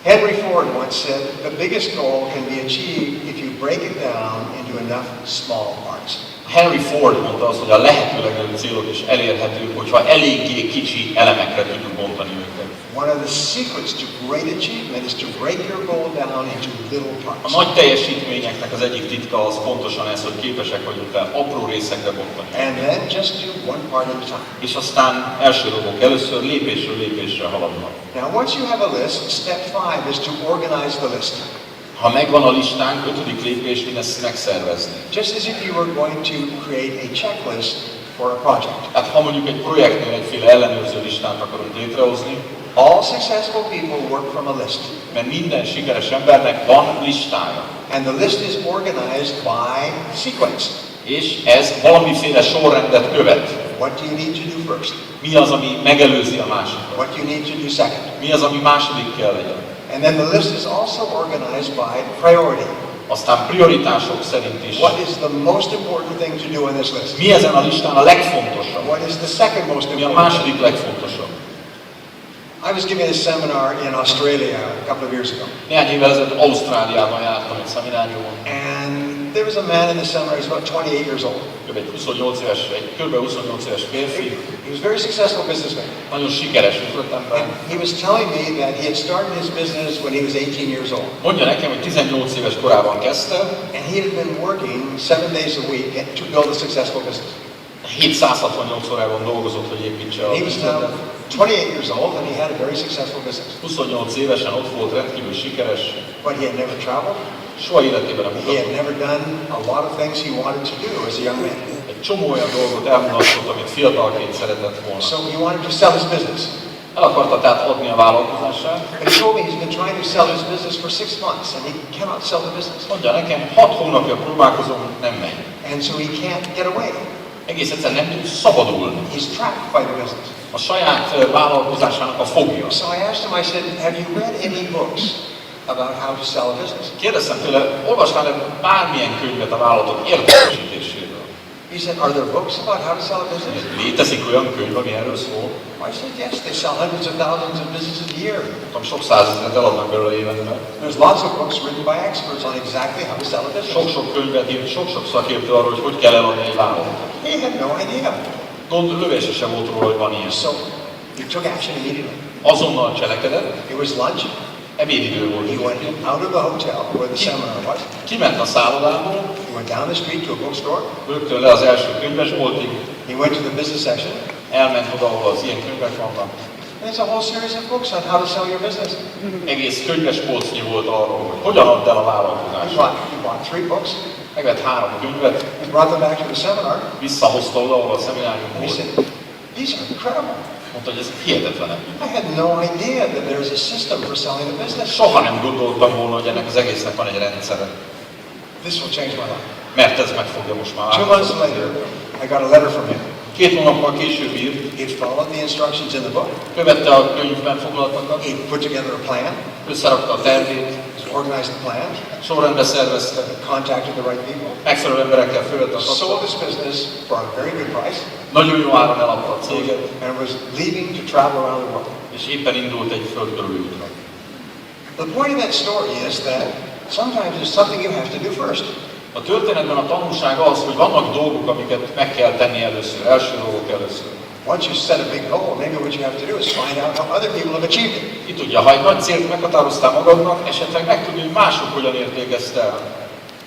Henry Ford once said, the biggest goal can be achieved if you break it down into enough small parts. Henry Ford mondta azt, hogy a lehető legnagyobb célok is elérhetők, hogyha eléggé kicsi elemekre tudjuk bontani őket. One of the secrets to great achievement is to break your goal down into little A parts. nagy teljesítményeknek az egyik titka az pontosan ez, hogy képesek vagyunk fel apró részekre bontani. And then just do one part at a time. És aztán első dolgok először lépésről lépésre haladnak. Now, once you have a list, step 5 is to organize the list. Ha megvan a listánk, 5. lépés mindezt megszervezni. Just as if you were going to create a checklist for a project. Hát ha mondjuk egy projektnél egyféle ellenőrző listát akarunk létrehozni, All successful people work from a list. mert minden sikeres embernek van listája. And the list is organized by sequence. És ez valamiféle sorrendet követ. What do you need to do first? Mi az, ami megelőzi a másikat? What do you need to do second? Mi az, ami második kell legyen? And then the list is also organized by priority. Aztán prioritások szerint is. What is the most important thing to do in this list? Mi ezen a listán a legfontosabb? What is the second most Mi a important? második legfontosabb? I was giving a seminar in Australia a couple of years ago. Néhány évvel ezelőtt Ausztráliában jártam egy szemináriumon. And there was a man in the seminar, he's about 28 years old. Kb. 28 éves férfi, He was a very successful businessman. nagyon sikeres üzletember. And he was telling me that he had started his business when he was 18 years old. Mondja nekem, hogy 18 éves korában kezdte, And he had been working 7 days a week to build a successful business. 768 órában dolgozott, hogy építse a He was now üzletet. 28 years old and he had a very successful business. 28 évesen ott volt, rendkívül sikeres, But he had never traveled. soha életében nem He had utazott. never done a lot of things he wanted to do as a young man. Egy csomó olyan dolgot elmulasztott, amit fiatalként szeretett volna. So he wanted to sell his business. El akarta tehát adni a vállalkozását. But he told me he's been trying to sell his business for 6 months and he cannot sell the business. Mondja nekem, 6 hónapja próbálkozom, nem megy. And so he can't get away. Egész egyszerűen nem tud szabadulni. He's trapped by the business. A saját vállalkozásának a fogja. So I asked him, I said, have you read any books about how to sell a business? Kérdeztem tőle, olvastál-e bármilyen könyvet a vállalatok értékesítéséről? He said, are there books about how to sell a business? Létezik olyan könyv, ami erről szól? I said, yes, they sell hundreds of thousands of businesses a year. Tudom, sok százezret eladnak belőle évente. There's lots of books written by experts on exactly how to sell a business. Sok-sok könyvet írt, sok-sok szakértő arról, hogy kell eladni egy vállalatot. He had no idea. Lövése sem volt róla, hogy van ilyen. So he took action immediately. Azonnal cselekedett, It was lunch. ebédidő volt. He went out of the hotel where the seminar was. Kiment a szállodából, He went down the street to a bookstore. rögtön le az első könyvesboltig, He went to the business section. elment oda, ahol az ilyen könyvek vannak. There's a whole series of books on how to sell your business. Egész könyvespolcnyi volt arról, hogy hogyan add el a He vállalkozást. bought 3 books. Megvett 3 könyvet, He brought them back to the seminar. visszahozta oda, ahol a szeminárium And he volt. said, these are incredible. Mondta, hogy ez hihetetlen. I had no idea that there's a system for selling a business. Soha nem gondoltam volna, hogy ennek az egésznek van egy rendszere. This will change my life. Mert ez meg fogja most már 2 months later, I got a letter from him. 2 hónappal később írt, He followed the instructions in the book. követte a könyvben foglaltakat, He put together a plan. összerakta a tervét, He organized the plan. sorrendbe szervezte, Contacted the right people. megfelelő emberekkel fölvette a Sold kapcsolatot, his business for a very good price. nagyon jó áron eladta a céget, And was leaving to travel around the world. és éppen indult egy földkörüli útra. The point of that story is that sometimes there's something you have to do first. A történetben a tanulság az, hogy vannak dolgok, amiket meg kell tenni először, első dolgok először. Once you set a big goal, maybe what you have to do is find out how other people have achieved it. Ki tudja, ha egy nagy célt meghatároztál magadnak, esetleg megtudni, hogy mások hogyan érték ezt el.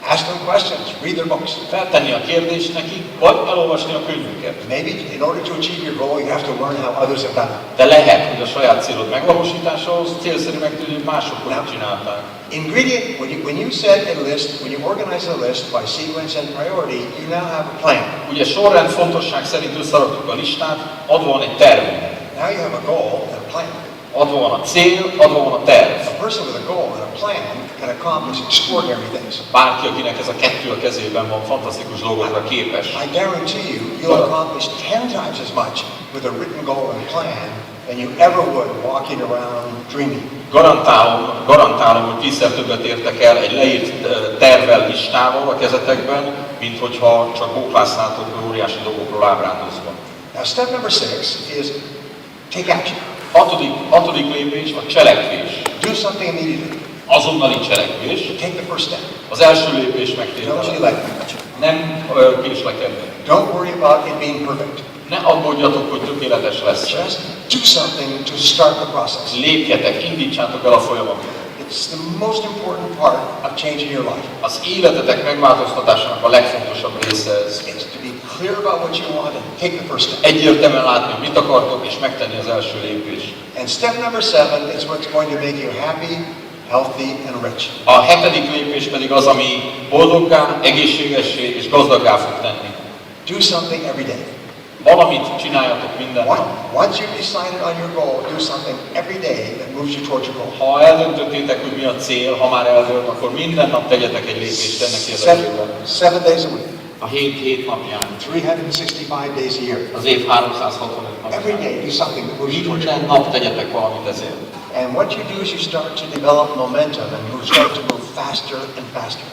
Ask them questions, read their books. Feltenni a kérdést nekik, vagy elolvasni a könyvüket. Maybe in order to achieve your goal, you have to learn how others have done it. De lehet, hogy a saját célod megvalósításához célszerű megtudni, hogy mások hogyan csinálták. Ingredient, when you set a list, when you organize a list by sequence and priority, you now have a plan. Ugye sorrend fontosság szerint összeraktuk a listát, adva van egy tervünk. Now you have a goal and a plan. Adva van a cél, adva van a terv. A person with a goal and a plan can accomplish extraordinary things. Bárki, akinek ez a kettő a kezében van, fantasztikus dolgokra képes. I guarantee you, you'll accomplish 10 times as much with a written goal and plan than you ever would walking around dreaming. Garantálom, hogy 10-szer többet értek el egy leírt tervvel, listával a kezetekben, mint hogyha csak bóklásznátok óriási dolgokról ábrándozva. Now step number 6 is take action. Hatodik lépés a cselekvés. Do something immediately. Azonnali cselekvés. Take the first step. Az első lépés Don't megtétele. delay. Nem késlekedni. Don't worry about it being perfect. Ne aggódjatok, hogy tökéletes lesz. Just do something to start the process. Lépjetek, indítsátok el a folyamatot. It's the most important part of changing your life. Az életetek megváltoztatásának a legfontosabb része ez. It's to be clear about what you want and take the first step. Egyértelműen látni, mit akartok, és megtenni az első lépést. And step number 7 is what's going to make you happy, healthy, and rich. A hetedik lépés pedig az, ami boldoggá, egészségessé és gazdaggá fog tenni. Do something every day. Valamit csináljatok minden nap. Once you've decided on your goal, do something every day that moves you towards your goal. Ha eldöntöttétek, hogy mi a cél, ha már eldönt, akkor minden nap tegyetek egy lépést ennek érdekében. 7 days a week. A 7 napján. 365 days a year. Az év 365 Every napján. day, do something that moves you towards your Minden goal. nap tegyetek valamit ezért. And what you do is you start to develop momentum and you start to move faster and faster.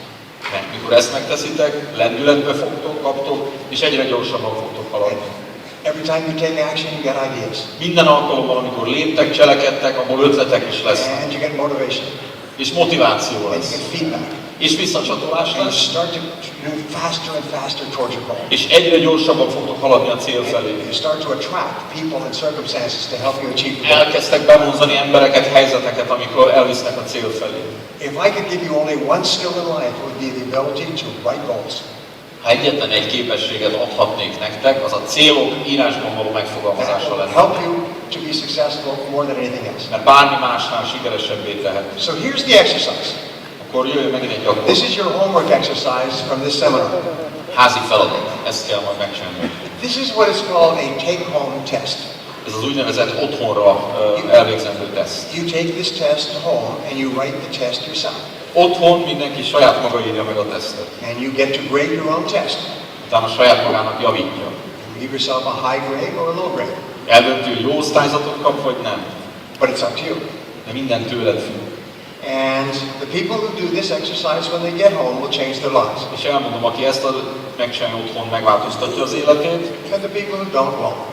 Mert mikor ezt megteszitek, lendületbe kaptok, és egyre gyorsabban fogtok haladni. Every time you take action, you get ideas. Minden alkalommal, amikor léptek, cselekedtek, abból ötletek is lesznek. And you get motivation. És motiváció And you lesz. get feedback. És visszacsatolás And you lesz. start to move faster and faster towards your goal. És egyre gyorsabban fogtok haladni a cél felé. And you start to attract people and circumstances to help you achieve the goal. Elkezdtek bevonzani embereket, helyzeteket, amikor elvisznek a cél felé. If I could give you only one skill in life, it would be the ability to write goals. Ha egyetlen egy képességet adhatnék nektek, az a célok írásban való megfogalmazása That will lenne. help you to be successful more than anything else. Mert bármi másnál sikeresebbé tehet. So here's the exercise. Akkor jöjjön megint egy gyakorlat. This is your homework exercise from this seminar. Házi feladat. Ezt kell majd megcsinálni. This is what is called a take-home test. Ez az úgynevezett otthonra elvégzendő teszt. You take this test home and you write the test yourself. Otthon mindenki saját maga írja meg a tesztet. And you get to grade your own test. Utána saját magának javítja. You give yourself a high grade or a low grade. Eldönti, hogy jó osztályzatot kap, vagy nem. But it's up to you. De minden tőled függ. And the people who do this exercise when they get home will change their lives. És elmondom, aki ezt megcsinálja otthon, megváltoztatja az életét. And the people who don't won't.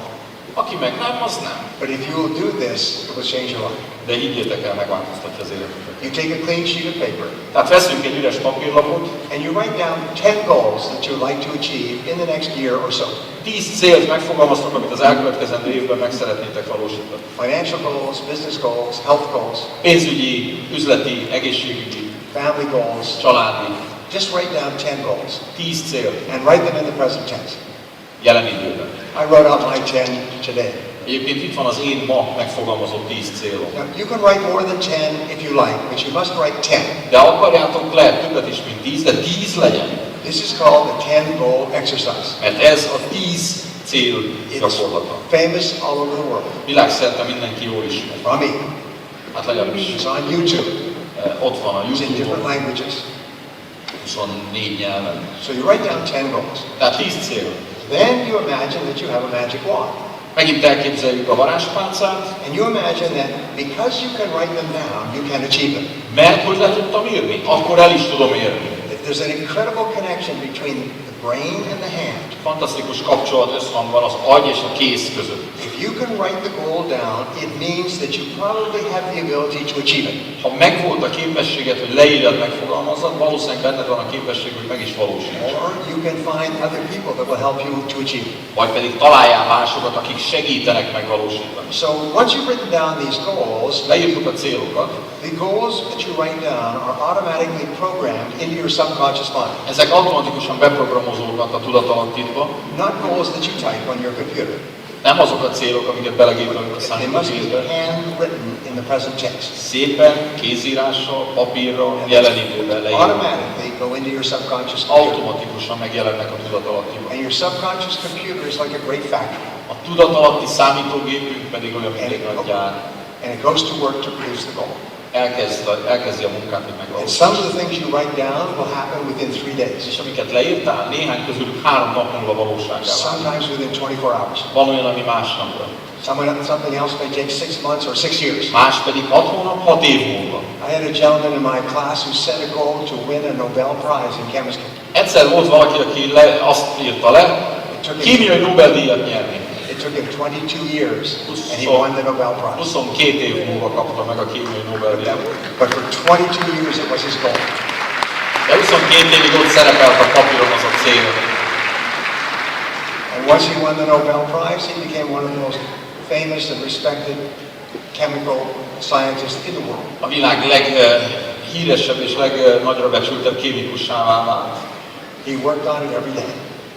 Aki meg nem, az nem. But if you will do this, it will change your life. De higgyétek el, megváltoztatja az életetet. You take a clean sheet of paper Tehát veszünk egy üres papírlapot, and you write down 10 goals that you would like to achieve in the next year or so. 10 célt megfogalmaztok, amit az elkövetkezendő évben meg szeretnétek valósítani. Financial goals, business goals, health goals, Pénzügyi, üzleti, egészségügyi, family goals. családi. Just write down 10 goals 10 cél and write them in the present tense. jelen időben. I wrote out my 10 today. Egyébként itt van az én ma megfogalmazott 10 célom. Now, you can write more than 10 if you like, but you must write 10. De akarjátok, lehet többet is, mint 10, de 10 legyen. This is called the 10 goal exercise. Mert ez a 10 cél gyakorlata. Famous all over the world. Világszerte mindenki jól ismer. From me. Hát legalábbis It's on YouTube. Ott van a It's in different YouTube-on, languages. 24 nyelven. So you write down 10 goals. Tehát 10 cél. Then you imagine that you have a magic wand. Megint elképzeljük a varázspálcát, And you imagine that because you can write them down, you can achieve them. mert hogy le tudtam írni, akkor el is tudom érni. There's an incredible connection between the brain and the hand. Fantasztikus kapcsolat összhang van az agy és a kéz között. If you can write the goal down, it means that you probably have the ability to achieve it. Ha megvolt a képességed, hogy leírjad, megfogalmazzad, valószínűleg benned van a képesség, hogy meg is valósítsd. Or you can find other people that will help you to achieve it. Vagy pedig találjál másokat, akik segítenek megvalósítani. So once you've written down these goals, Leírtuk a célokat, The goals that you write down are automatically programmed into your subconscious mind. Ezek automatikusan beprogramozódnak a tudatalattiba. Not goals that you type on your computer. Nem azok a célok, amiket belegépelünk a They must be számítógépbe. handwritten in the present tense. Szépen, kézírással, papírra, jelen időben leírva. Automatically go into your subconscious computer. Automatikusan megjelennek a tudatalattiba. And your subconscious computer is like a great factory. A tudatalatti számítógépünk pedig olyan, mint egy nagy gyár. And it goes to work to produce the goal. Elkezdi a munkát, hogy And megvalósítsa. some of the things you write down will happen within 3 days. És amiket leírtál, néhány közülük 3 nap múlva valóságá válik. Sometimes within 24 hours. Van olyan, ami másnapra. Something else may take 6 months or 6 years. Más pedig 6 hónap, 6 év múlva. I had a gentleman in my class who set a goal to win a Nobel Prize in chemistry. Egyszer volt valaki, aki azt írta le, kémiai Nobel-díjat nyerni. It took him 22 years and he won the Nobel Prize. 22 év múlva kapta meg a kémiai Nobel-díjat. But for 22 years it was his goal. De 22 évig ott szerepelt a papíron az a cél. And once he won the Nobel Prize, he became one of the most famous and respected chemical scientists in the world. A világ leghíresebb és legnagyra becsültebb kémikussá vált. He worked on it every day.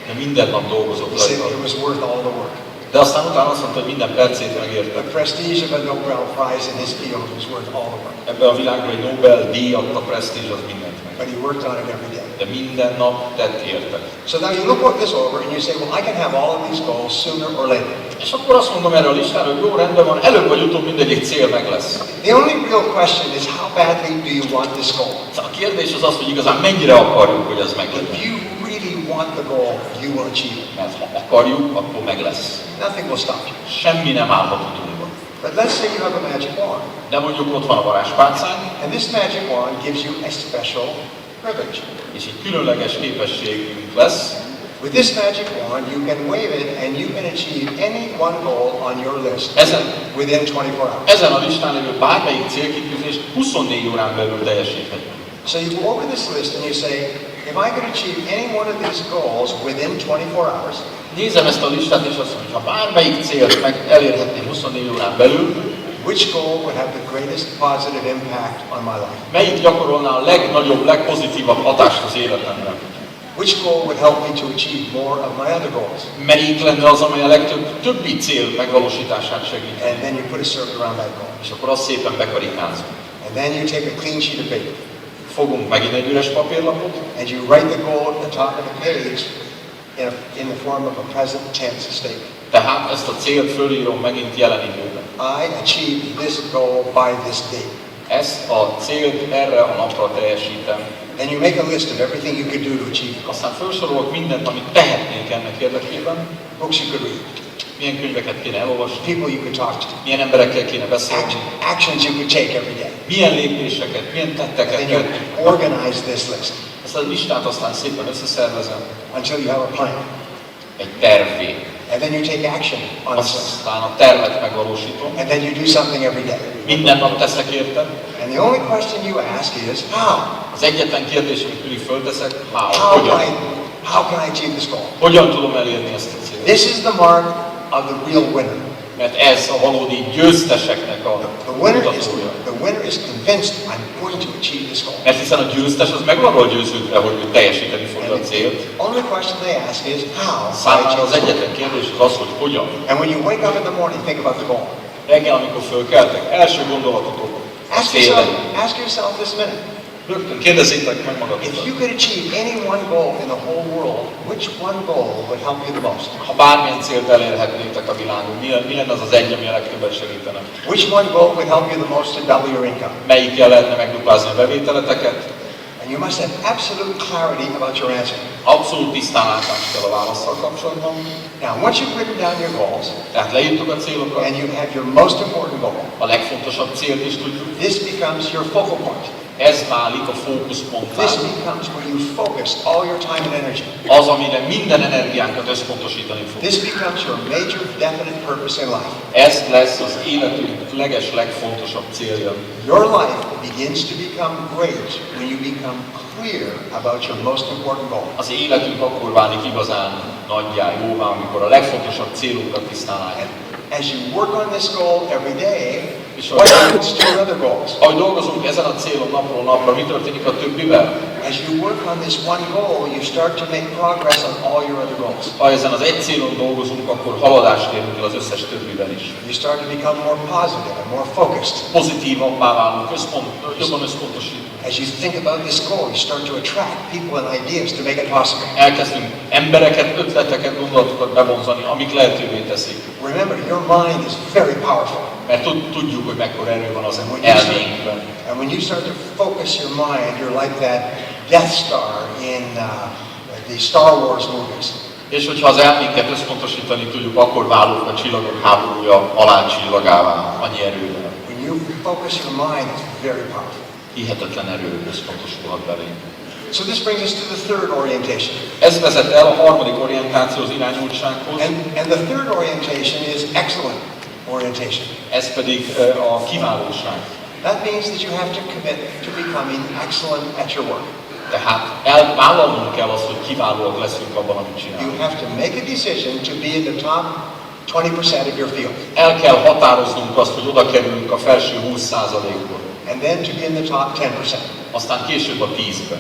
De minden nap dolgozott He said rajta. it was worth all the work. De aztán utána azt mondta, hogy minden percét megérte. The prestige of a Nobel Prize in his field was worth all the work. Ebben a világban egy Nobel-díjat, a presztízs az mindent meg. But he worked on it every day. De minden nap tett érte. So now you look this over and you say, well, I can have all of these goals sooner or later. És akkor azt mondom erre a listára, hogy jó, rendben van, előbb vagy utóbb mindegyik cél meg lesz. The only real question is how badly do you want this goal? A kérdés az az, hogy igazán mennyire akarjuk, hogy ez meglegyen. If you really want the goal, you will achieve it. Mert ha akarjuk, akkor meg lesz. Nothing will stop you. Semmi nem állhat utunkba. But let's say you have a magic wand. De mondjuk ott van a varázspálcánk, And this magic wand gives you a special privilege. és egy különleges képességünk lesz. With this magic wand, you can wave it and you can achieve any one goal on your list within 24 hours. Ezen a listán lévő bármelyik célkitűzést 24 órán belül teljesíthetjük. So you go over this list and you say, if I could achieve any one of these goals within 24 hours, Nézem ezt a listát, és azt mondom, hogy ha bármelyik célt meg elérhetném 24 órán belül, which goal would have the greatest positive impact on my life? melyik gyakorolná a legnagyobb, legpozitívabb hatást az életemben? Which goal would help me to achieve more of my other goals? Melyik lenne az, amely a legtöbb többi cél megvalósítását segít? And then you put a circle around that goal. És akkor azt szépen bekarikázunk. And then you take a clean sheet of paper Fogunk megint egy üres papírlapot, and you write the goal at the top of the page in the form of a present tense statement. tehát ezt a célt fölírom megint jelen időben. I achieved this goal by this date. Ezt a célt erre a napra teljesítem. Then you make a list of everything you could do to achieve it. Aztán felsorolok mindent, amit tehetnénk ennek érdekében. Books you could read, Milyen könyveket kéne elolvasni, people you could talk to, milyen emberekkel kéne beszélni, actions you could take every day. milyen lépéseket, milyen tetteket Then you tenni. organize this list Ezt a listát aztán szépen összeszervezem until you have a plan. egy tervvé. And then you take action on this list. Aztán a tervet megvalósítom. And then you do something every day. Minden nap teszek érte. And the only question you ask is, how? Az egyetlen kérdés, amit mindig fölteszek, How can I achieve this goal? Hogyan tudom elérni ezt a célt? This is the mark of the real winner. Mert ez a valódi győzteseknek a mutatója. The winner is convinced I'm going to achieve this goal. Mert hiszen a győztes az meg arról győződve, hogy ő teljesíteni fogja a célt. Only question they ask is how. Számára az egyetlen kérdés az, hogy hogyan. And when you wake up in the morning, think about the goal. Reggel, amikor fölkeltek, első gondolatotok a célra. Ask yourself this minute. Rögtön kérdezzétek meg If magatokat. you could achieve any one goal in the whole world, which one goal would help you the most? Ha bármilyen célt elérhetnétek a világon, mi lenne az az egy, ami a legtöbbet segítene? Which one goal would help you the most to double your income? Melyikkel lehetne megduplázni a bevételeteket? And you must have absolute clarity about your answer. Abszolút tisztán látás kell a válasszal kapcsolatban. Now, once you've written down your goals, Tehát leírtuk a célokat, and you have your most important goal, a legfontosabb célt is tudjuk. this becomes your focal point. Ez válik a fókuszponttá. This becomes where you focus all your time and energy. Az, amire minden energiánkat összpontosítani fog. This becomes your major definite purpose in life. Ez lesz az életünk legfontosabb célja. Your life begins to become great when you become clear about your most important goal. Az életünk akkor válik igazán nagyjá, jóvá, amikor a legfontosabb célunkat tisztán látjuk. as you work on this goal every day, what happens to your other goals? Ahogy dolgozunk ezen a célon napról napra, mi történik a többivel? As you work on this one goal, you start to make progress on all your other goals. Ha ezen az egy célon dolgozunk, akkor haladást érünk el az összes többivel is. You start to become more positive and more focused. Pozitívabbá válunk, jobban összpontosítunk. As you think about this goal, you start to attract people and ideas to make it possible. Elkezdünk embereket, ötleteket, gondolatokat bevonzani, amik lehetővé teszik. Remember, your mind is very powerful. Mert tudjuk, hogy mekkora erő van az elménkben. And when you start to focus your mind, you're like that Death Star in the Star Wars movies. És hogyha az elménket összpontosítani tudjuk, akkor válunk a csillagok háborúja halálcsillagává, annyi erővel. When you focus your mind, it's very powerful. Hihetetlen erő összpontosulhat belénk. So this brings us to the third orientation. Ez vezet el a harmadik orientáció, az irányultsághoz. And the third orientation is excellent orientation. Ez pedig a kiválóság. That means that you have to commit to becoming excellent at your work. Tehát vállalnunk kell azt, hogy kiválóak leszünk abban, amit You csinálunk. have to make a decision to be in the top 20% of your field. El kell határoznunk azt, hogy oda kerülünk a felső 20%-ba. And then to be in the top 10%. Aztán később a 10-be.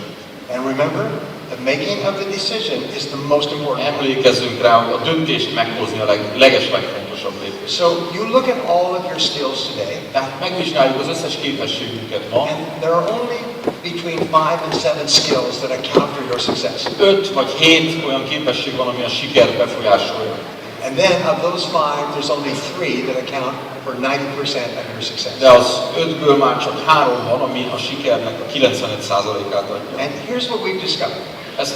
And remember, the making of the decision is the most important. Emlékezzünk rá, hogy a döntést meghozni a legfontosabb lépés. So you look at all of your skills today, Tehát megvizsgáljuk az összes képességünket ma. and there are only between 5 and 7 skills that account for your success. 5 vagy 7 olyan képesség van, ami a sikert befolyásolja. And then of those 5, there's only 3 that account for 90% of your success. De az 5-ből már csak 3 van, ami a sikernek a 95%-át adja. And here's what we've discovered. Ezt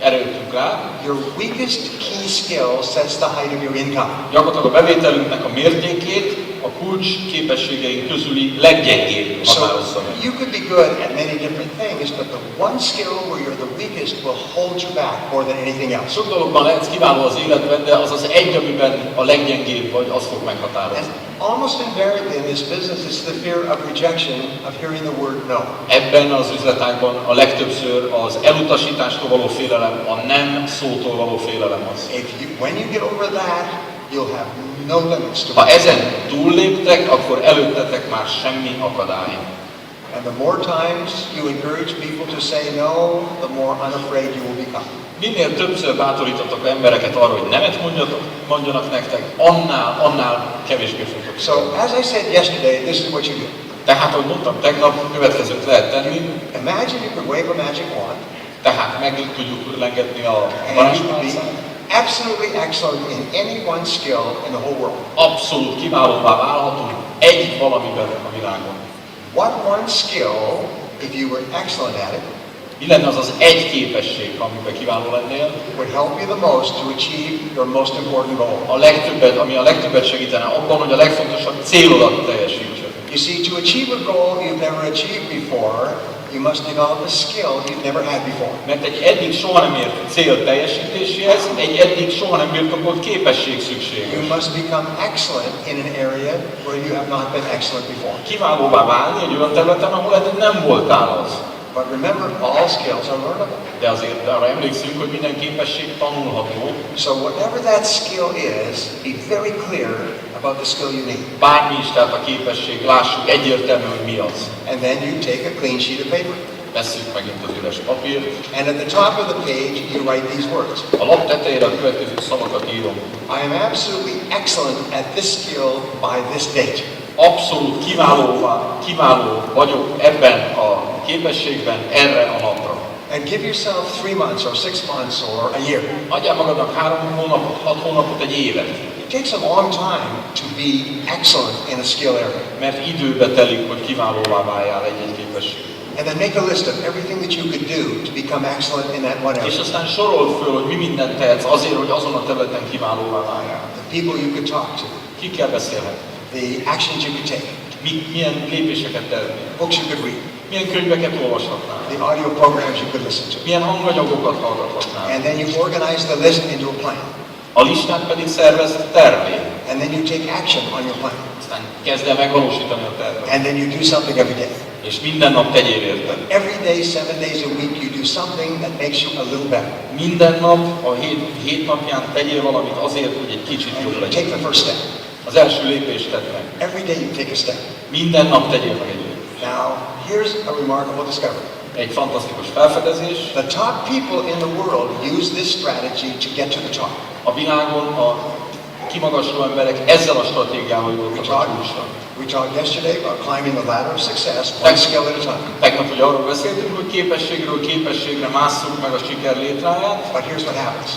erőltünk rá. Your weakest key skill sets the height of your income. Gyakorlatilag a bevételünknek a mértékét a kulcs képességeink közüli leggyengébb határozza meg. You could be good at many different things, but the one skill where you're the weakest will hold you back more than anything else. Sok dologban lehetsz kiváló az életben, de az az egy, amiben a leggyengébb vagy, az fog meghatározni. And almost invariably in this business, it's the fear of rejection, of hearing the word no. Ebben az üzletágban a legtöbbször az elutasítástól való félelem, a nem szótól való félelem az. When you get over that, you'll have no limits to Ha ezen túlléptek, akkor előttetek már semmi akadály. And the more times you encourage people to say no, the more unafraid you will become. Minél többször bátorítotok embereket arra, hogy nemet mondjanak nektek, annál kevésbé fogtok. So, as I said yesterday, this is what you do. Tehát, ahogy mondtam tegnap, következőt lehet tenni. Imagine you could wave a magic wand. Tehát meg tudjuk lengetni a And you could be varázspálcát. absolutely excellent in any one skill in the whole world. Abszolút kiválóvá válhatunk egy valamiben a világon. What one skill, if you were excellent at it, Mi lenne az az egy képesség, amiben kiváló lennél, would help you the most to achieve your most important goal? ami a legtöbbet segítene abban, hogy a legfontosabb célodat teljesítsd. You see, to achieve a goal you've never achieved before, you must develop a skill you've never had before. Mert egy eddig soha nem ért cél teljesítéséhez, egy eddig soha nem birtokolt képesség szükséges. You must become excellent in an area where you have not been excellent before. Kiválóvá válni egy olyan területen, ahol eddig nem voltál az. But remember, all skills are learnable. De azért arra emlékszünk, hogy minden képesség tanulható. So whatever that skill is, be very clear about the skill you need. Bármi is tehát a képesség, lássuk egyértelmű, hogy mi az. And then you take a clean sheet of paper. Vesszük megint az üres papírt. And at the top of the page, you write these words. A lap tetejére a következő szavakat írom. I am absolutely excellent at this skill by this date. Abszolút kiváló vagyok ebben a képességben erre a napra. And give yourself 3 months or 6 months or a year. Adjál magadnak 3 hónapot, 6 hónapot, egy évet. It takes a long time to be excellent in a skill area. Mert időbe telik, hogy kiválóvá váljál egy-egy képesség. And then make a list of everything that you could do to become excellent in that one És area. aztán sorold föl, hogy mi mindent tehetsz azért, hogy azon a területen kiválóvá váljál. The people you could talk to. Kikkel beszélhetni? The actions you could take. Milyen lépéseket tenni? Books you could read. Milyen könyveket olvashatnál? The audio programs you could listen to. Milyen hanganyagokat hallgathatnál? And then you organize the list into a plan. A listát pedig szervezd tervé. And then you take action on your plan. Aztán kezd el megvalósítani a tervet. And then you do something every day. És minden nap tegyél érte. Every day, 7 days a week, you do something that makes you a little better. Minden nap, a hét napján tegyél valamit azért, hogy egy kicsit And jobb you legyen. take the first step. Az első lépést tedd meg. Every day you take a step. Minden nap tegyél meg egy lépést. Now, here's a remarkable discovery. Egy fantasztikus felfedezés. The top people in the world use this strategy to get to the top. A világon a kimagasló emberek ezzel a stratégiával jutottak a csúcsra. We talked yesterday about climbing the ladder of success, one skill at a time. Tegnap ugye arról beszéltünk, hogy képességről képességre másszuk meg a siker létráját. But here's what happens.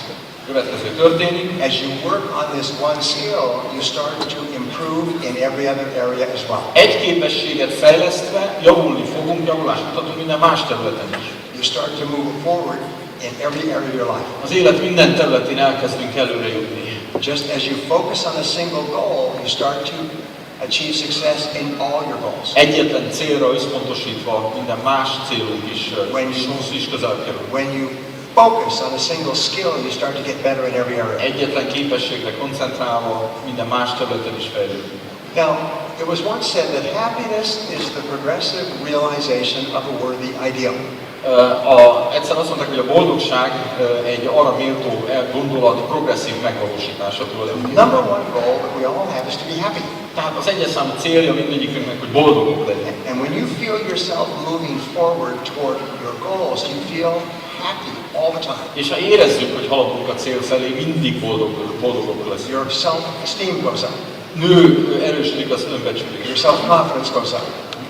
Következő történik. As you work on this one skill, you start to improve in every other area as well. Egy képességet fejlesztve javulni fogunk, javulást mutatunk minden más területen is. You start to move forward in every area of your life. Az élet minden területén elkezdünk előre jutni. Just as you focus on a single goal, you start to achieve success in all your goals. Egyetlen célra összpontosítva minden más célunk is közel kerül. When you focus on a single skill, you start to get better in every area. Egyetlen képességre koncentrálva minden más területen is fejlődik. Now, it was once said that happiness is the progressive realization of a worthy ideal. Egyszer azt mondták, hogy a boldogság egy arra méltó gondolat progresszív megvalósítása tulajdonképpen. Number one goal that we all have is to be happy. Tehát az egyes számú célja mindegyikünknek, hogy boldogok legyen. And when you feel yourself moving forward toward your goals, you feel happy all the time. És ha érezzük, hogy haladunk a cél felé, mindig boldogok leszünk. Your self-esteem goes up. Erősödik az önbecsülés. Your self-confidence goes up.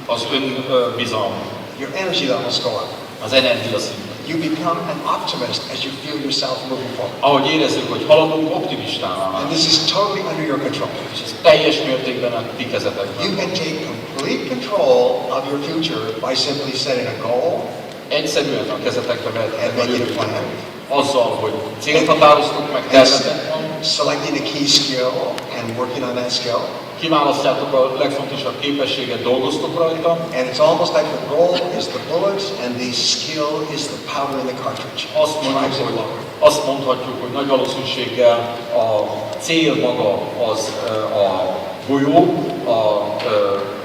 Az önbizalom. Your energy levels go up. Az energiaszint. You become an optimist as you feel yourself moving forward. Ahogy érezzük, hogy haladunk, optimistává válunk. And this is totally under your control. És ez teljes mértékben a ti kezetekben. You can take complete control of your future by simply setting a goal. Egyszerűen a kezetekbe vehettek a jövőt. Azzal, hogy célt határoztuk meg, tervetek van. Selecting a key skill and working on that skill. Kiválasztjátok a legfontosabb képességet, dolgoztok rajta. And it's almost like the goal is the bullets and the skill is the powder in the cartridge. Azt mondhatjuk, hogy nagy valószínűséggel a cél maga az a golyó, a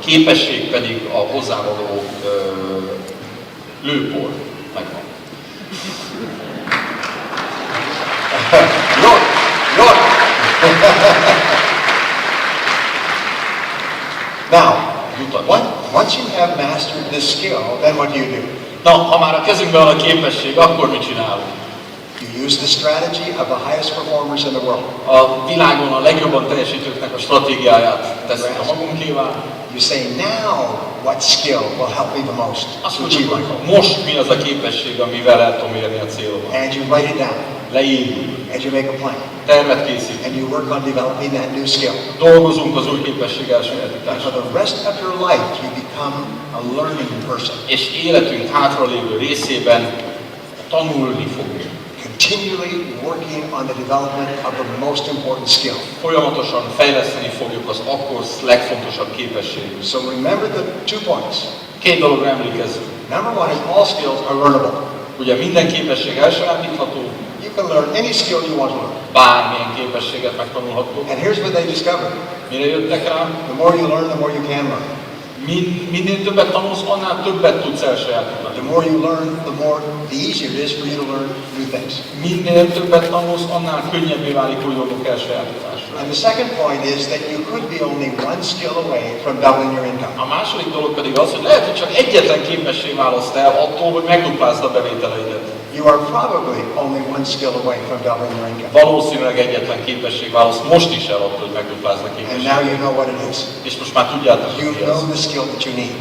képesség pedig a hozzávaló lőpor. Megvan. Jó. Now, once you have mastered this skill, then what do? Na, ha már a kezünkben van a képesség, akkor mit csinálunk? You use the strategy of the highest performers in the world. A világon a legjobban teljesítőknek a stratégiáját tesszük a magunkévá. You say, now what skill will help me the most Azt to achieve my mondjuk, goal? most mi az a képesség, amivel el tudom érni a célomat. And you write it down. Leírjuk. And you make a plan. Tervet készítünk. And you work on developing that new skill. Dolgozunk az új képesség And elsajátításán. for the rest of your life, you become a learning person. És életünk hátralévő részében tanulni fogunk. Continually working on the development of the most important skill. Folyamatosan fejleszteni fogjuk az akkor legfontosabb képességet. So remember the 2 points. Két dologra emlékezzünk. Number one is all skills are learnable. Ugye minden képesség elsajátítható, You can learn any skill you want to learn. bármilyen képességet megtanulhatunk. And here's what they discovered. Mire jöttek rá? The more you learn, the more you can learn. Minél többet tanulsz, annál többet tudsz elsajátítani. The more you learn, the easier it is for you to learn new things. Minél többet tanulsz, annál könnyebbé válik új dolgok elsajátításra. And the second point is that you could be only one skill away from doubling your income. A második dolog pedig az, hogy lehet, hogy csak egyetlen képesség választ el attól, hogy megduplázd a bevételeidet. You are probably only one skill away from doubling your income. Valószínűleg egyetlen képesség választ most is el attól, hogy megduplázd a And now képességet. you know what it is. És most már tudjátok, You hogy mi know az. the skill that you need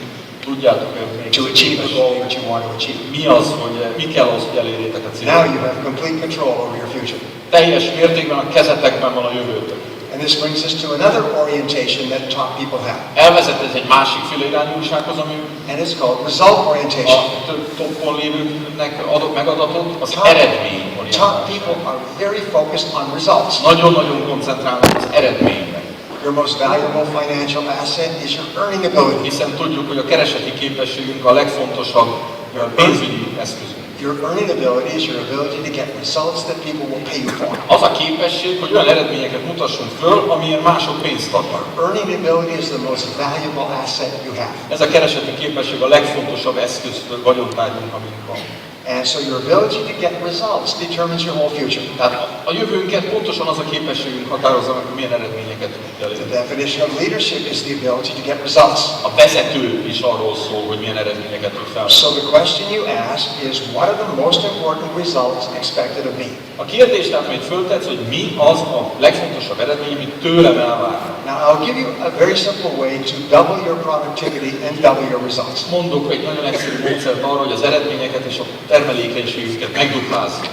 Tudjátok, hogy to achieve the goal that you want to achieve. mi az, hogy mi kell az, hogy elérjétek a Now célt. you have complete control over your future. Teljes mértékben a kezetekben van a jövőtök. And this brings us to another orientation that top people have. Elvezet ez egy másik irányúsághoz, ami And it's called result orientation. a több toppon lévőknek megadatott, az eredmény Top orientálás. people are very focused on results. Nagyon-nagyon koncentrálnak az eredményre. Your most valuable financial asset is your earning ability. Hiszen tudjuk, hogy a kereseti képességünk a legfontosabb pénzügyi eszközünk. Your earning ability is your ability to get results that people will pay you for. Az a képesség, hogy olyan eredményeket mutassunk föl, amilyen mások pénzt adnak. Earning ability is the most valuable asset you have. Ez a kereseti képesség a legfontosabb eszköz, vagyontárgyunk, amink van. And so your ability to get results determines your whole future. Tehát a jövőnket pontosan az a képességünk határozza meg, hogy milyen eredményeket tudunk The elérni. definition of leadership is the ability to get results. A vezető is arról szól, hogy milyen eredményeket tud felvenni. So the question you ask is, what are the most important results expected of me? A kérdés, tehát, amit föltetsz, hogy mi az a legfontosabb eredmény, amit tőlem elvárnak. Now I'll give you a very simple way to double your productivity and double your results. Mondok egy nagyon egyszerű módszert arra, hogy az eredményeket és a termelékenységüket megduplázzuk.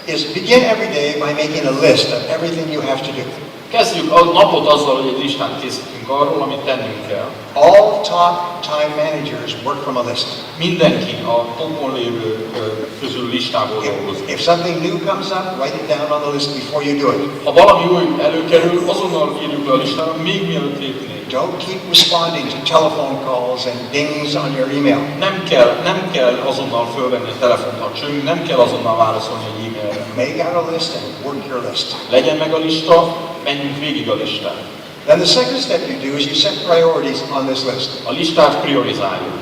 Is begin every day by making a list of everything you have to do. Kezdjük a napot azzal, hogy egy listát készítünk arról, amit tennünk kell. All top time managers work from a list. Mindenki a topon lévő közül listából dolgozik. If something new comes up, write it down on the list before you do it. Ha valami új előkerül, azonnal írjuk le a listára, még mielőtt lépnénk. Don't keep responding to telephone calls and dings on your email. Nem kell azonnal fölvenni a telefont, ha csöng, nem kell azonnal válaszolni egy e-mailre. Make out a list and work your list. Legyen meg a lista, menjünk végig a listán. Then the second step you do is you set priorities on this list. A listát priorizáljuk.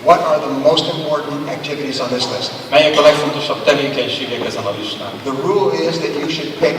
What are the most important activities on this list? Melyek a legfontosabb tevékenységek ezen a listán? The rule is that you should pick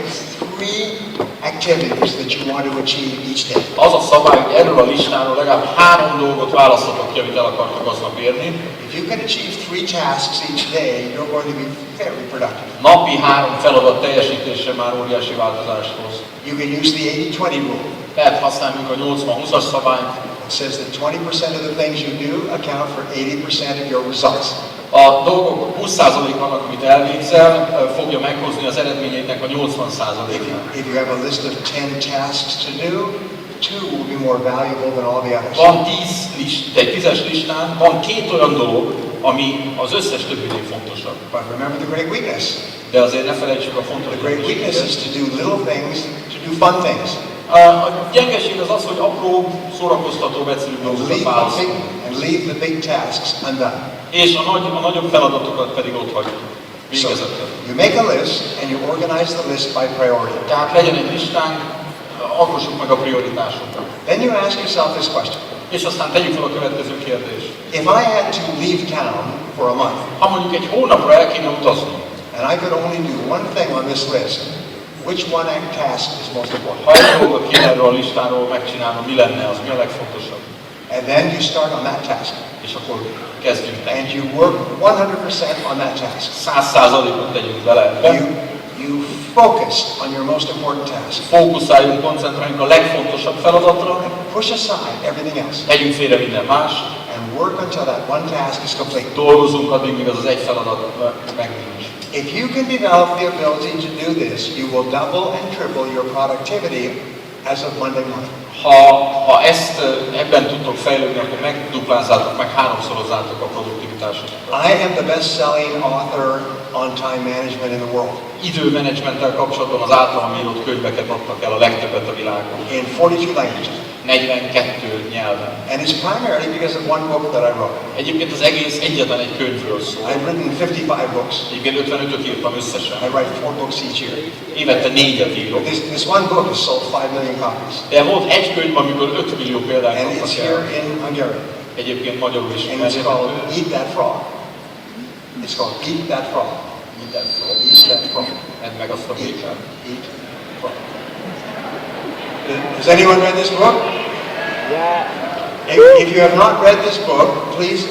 3 activities that you want to achieve each day. Az a szabály, hogy erről a listáról legalább 3 dolgot választhatok ki, amit el akartok aznap érni. If you can achieve 3 tasks each day, you're going to be very productive. Napi 3 feladat teljesítése már óriási változást hoz. You can use the 80-20 rule. Lehet használnunk a 80-20-as szabályt. It says that 20% of the things you do account for 80% of your results. A dolgok 20%-nak, amit elvégzel, fogja meghozni az eredményeidnek a 80%-nál. If you have a list of 10 tasks to do, 2 will be more valuable than all the others. Van 10-es listán, van 2 olyan dolog, ami az összes többinél fontosabb. But remember the great weakness. De azért ne felejtsük a fontos The great weakness is to do little things, to do fun things. A gyengeség az az, hogy apró, szórakoztató, egyszerű dolgokat válaszolunk. And leave the big tasks undone. És a nagyobb feladatokat pedig ott hagyjuk. So Végezetül. you make a list and you organize the list by priority. Tehát legyen egy listánk, alkossuk meg a prioritásokat. Then you ask yourself this question. És aztán tegyük fel a következő kérdést. If I had to leave town for a month, Ha mondjuk egy hónapra el kéne utazni, and I could only do one thing on this list, which one task is most important? ha egy dolgot kéne erről a listáról megcsinálnom, mi lenne az, mi a legfontosabb? And then you start on that task. És akkor kezdjünk And neki. you work 100% on that task. 100%-ot tegyünk bele ebbe. You focus on your most important task. Fókuszáljunk, koncentráljunk a legfontosabb feladatra, Push aside everything else tegyünk félre minden más, and work until that one task is complete. dolgozunk addig, míg az egy feladat meg nincs. If you can develop the ability to do this, you will double and triple your productivity as of Monday morning. Ha ebben tudtok fejlődni, akkor megduplázzátok, meg 3-szorozzátok a produktivitásokat. I am the best-selling author on time management in the world. Időmenedzsmenttel kapcsolatban az általam írott könyveket adtak el a legtöbbet a világon. In 42 languages. 42 nyelven. And it's primarily because of one book that I wrote. Egyébként az egész egyetlen egy könyvről szól. I've written 55 books. Egyébként 55-öt írtam összesen. I write 4 books each year. Évente 4-et írok. This one book has sold 5 million copies. De volt egy könyv, amiből 5 millió példányt And it's kaptak here el. in Hungary. Egyébként magyarul is. And it's called Eat That Frog. It's called Eat That Frog. Eat That Frog. Eat That Frog. Edd meg azt a békát. Eat frog. Has anyone read this book? Yeah. If you have not read this book, please.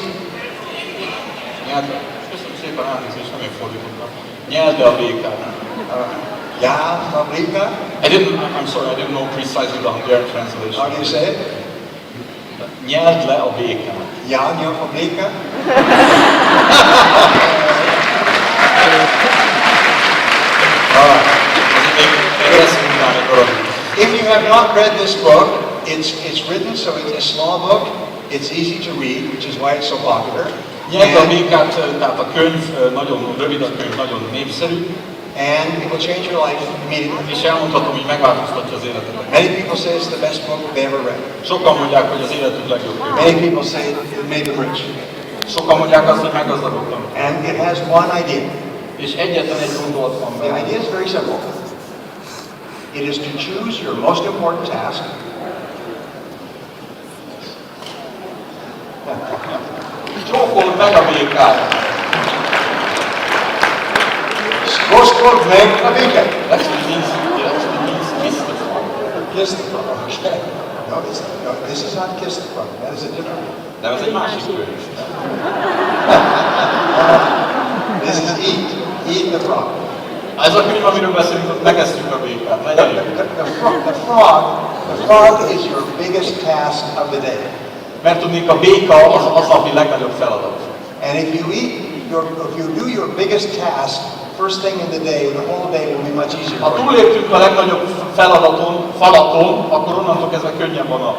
Köszönöm szépen, elnézést, nem én fordítottam. Nyeld le a békát. Ja, fabrika. I'm sorry, I didn't know precisely the Hungarian translation. How do you say it? Nyeld le a békát. Ja, fabrika. If you have not read this book, it's written, so it's a small book. It's easy to read, which is why it's so popular. Nyeld le a békát, tehát a könyv nagyon rövid, a könyv nagyon népszerű. And it will change your life immediately. És elmondhatom, hogy megváltoztatja az életedet. Many people say it's the best book they ever read. Sokan mondják, hogy az életük legjobb könyv. Many people say it made them rich. Sokan mondják azt, hogy meggazdagodtam. And it has one idea. És egyetlen egy gondolat van The benne. idea is very simple. It is to choose your most important task. Csókold meg a békát! Koszkod meg a békát. Actually means kiss the frog. Kiss the frog. Okay. No, this is not kiss the frog. That is a different one. De ez egy másik könyv. This is eat. Eat the frog. Ez a könyv, amiről beszélünk, hogy megesszük a békát. Legyen jó. The frog is your biggest task of the day. Mert tudnék, a béka az napi legnagyobb feladat. And if you do your biggest task first thing in the day, the whole day will be much easier. Ha túléptünk a legnagyobb falaton, akkor onnantól kezdve könnyebb a nap.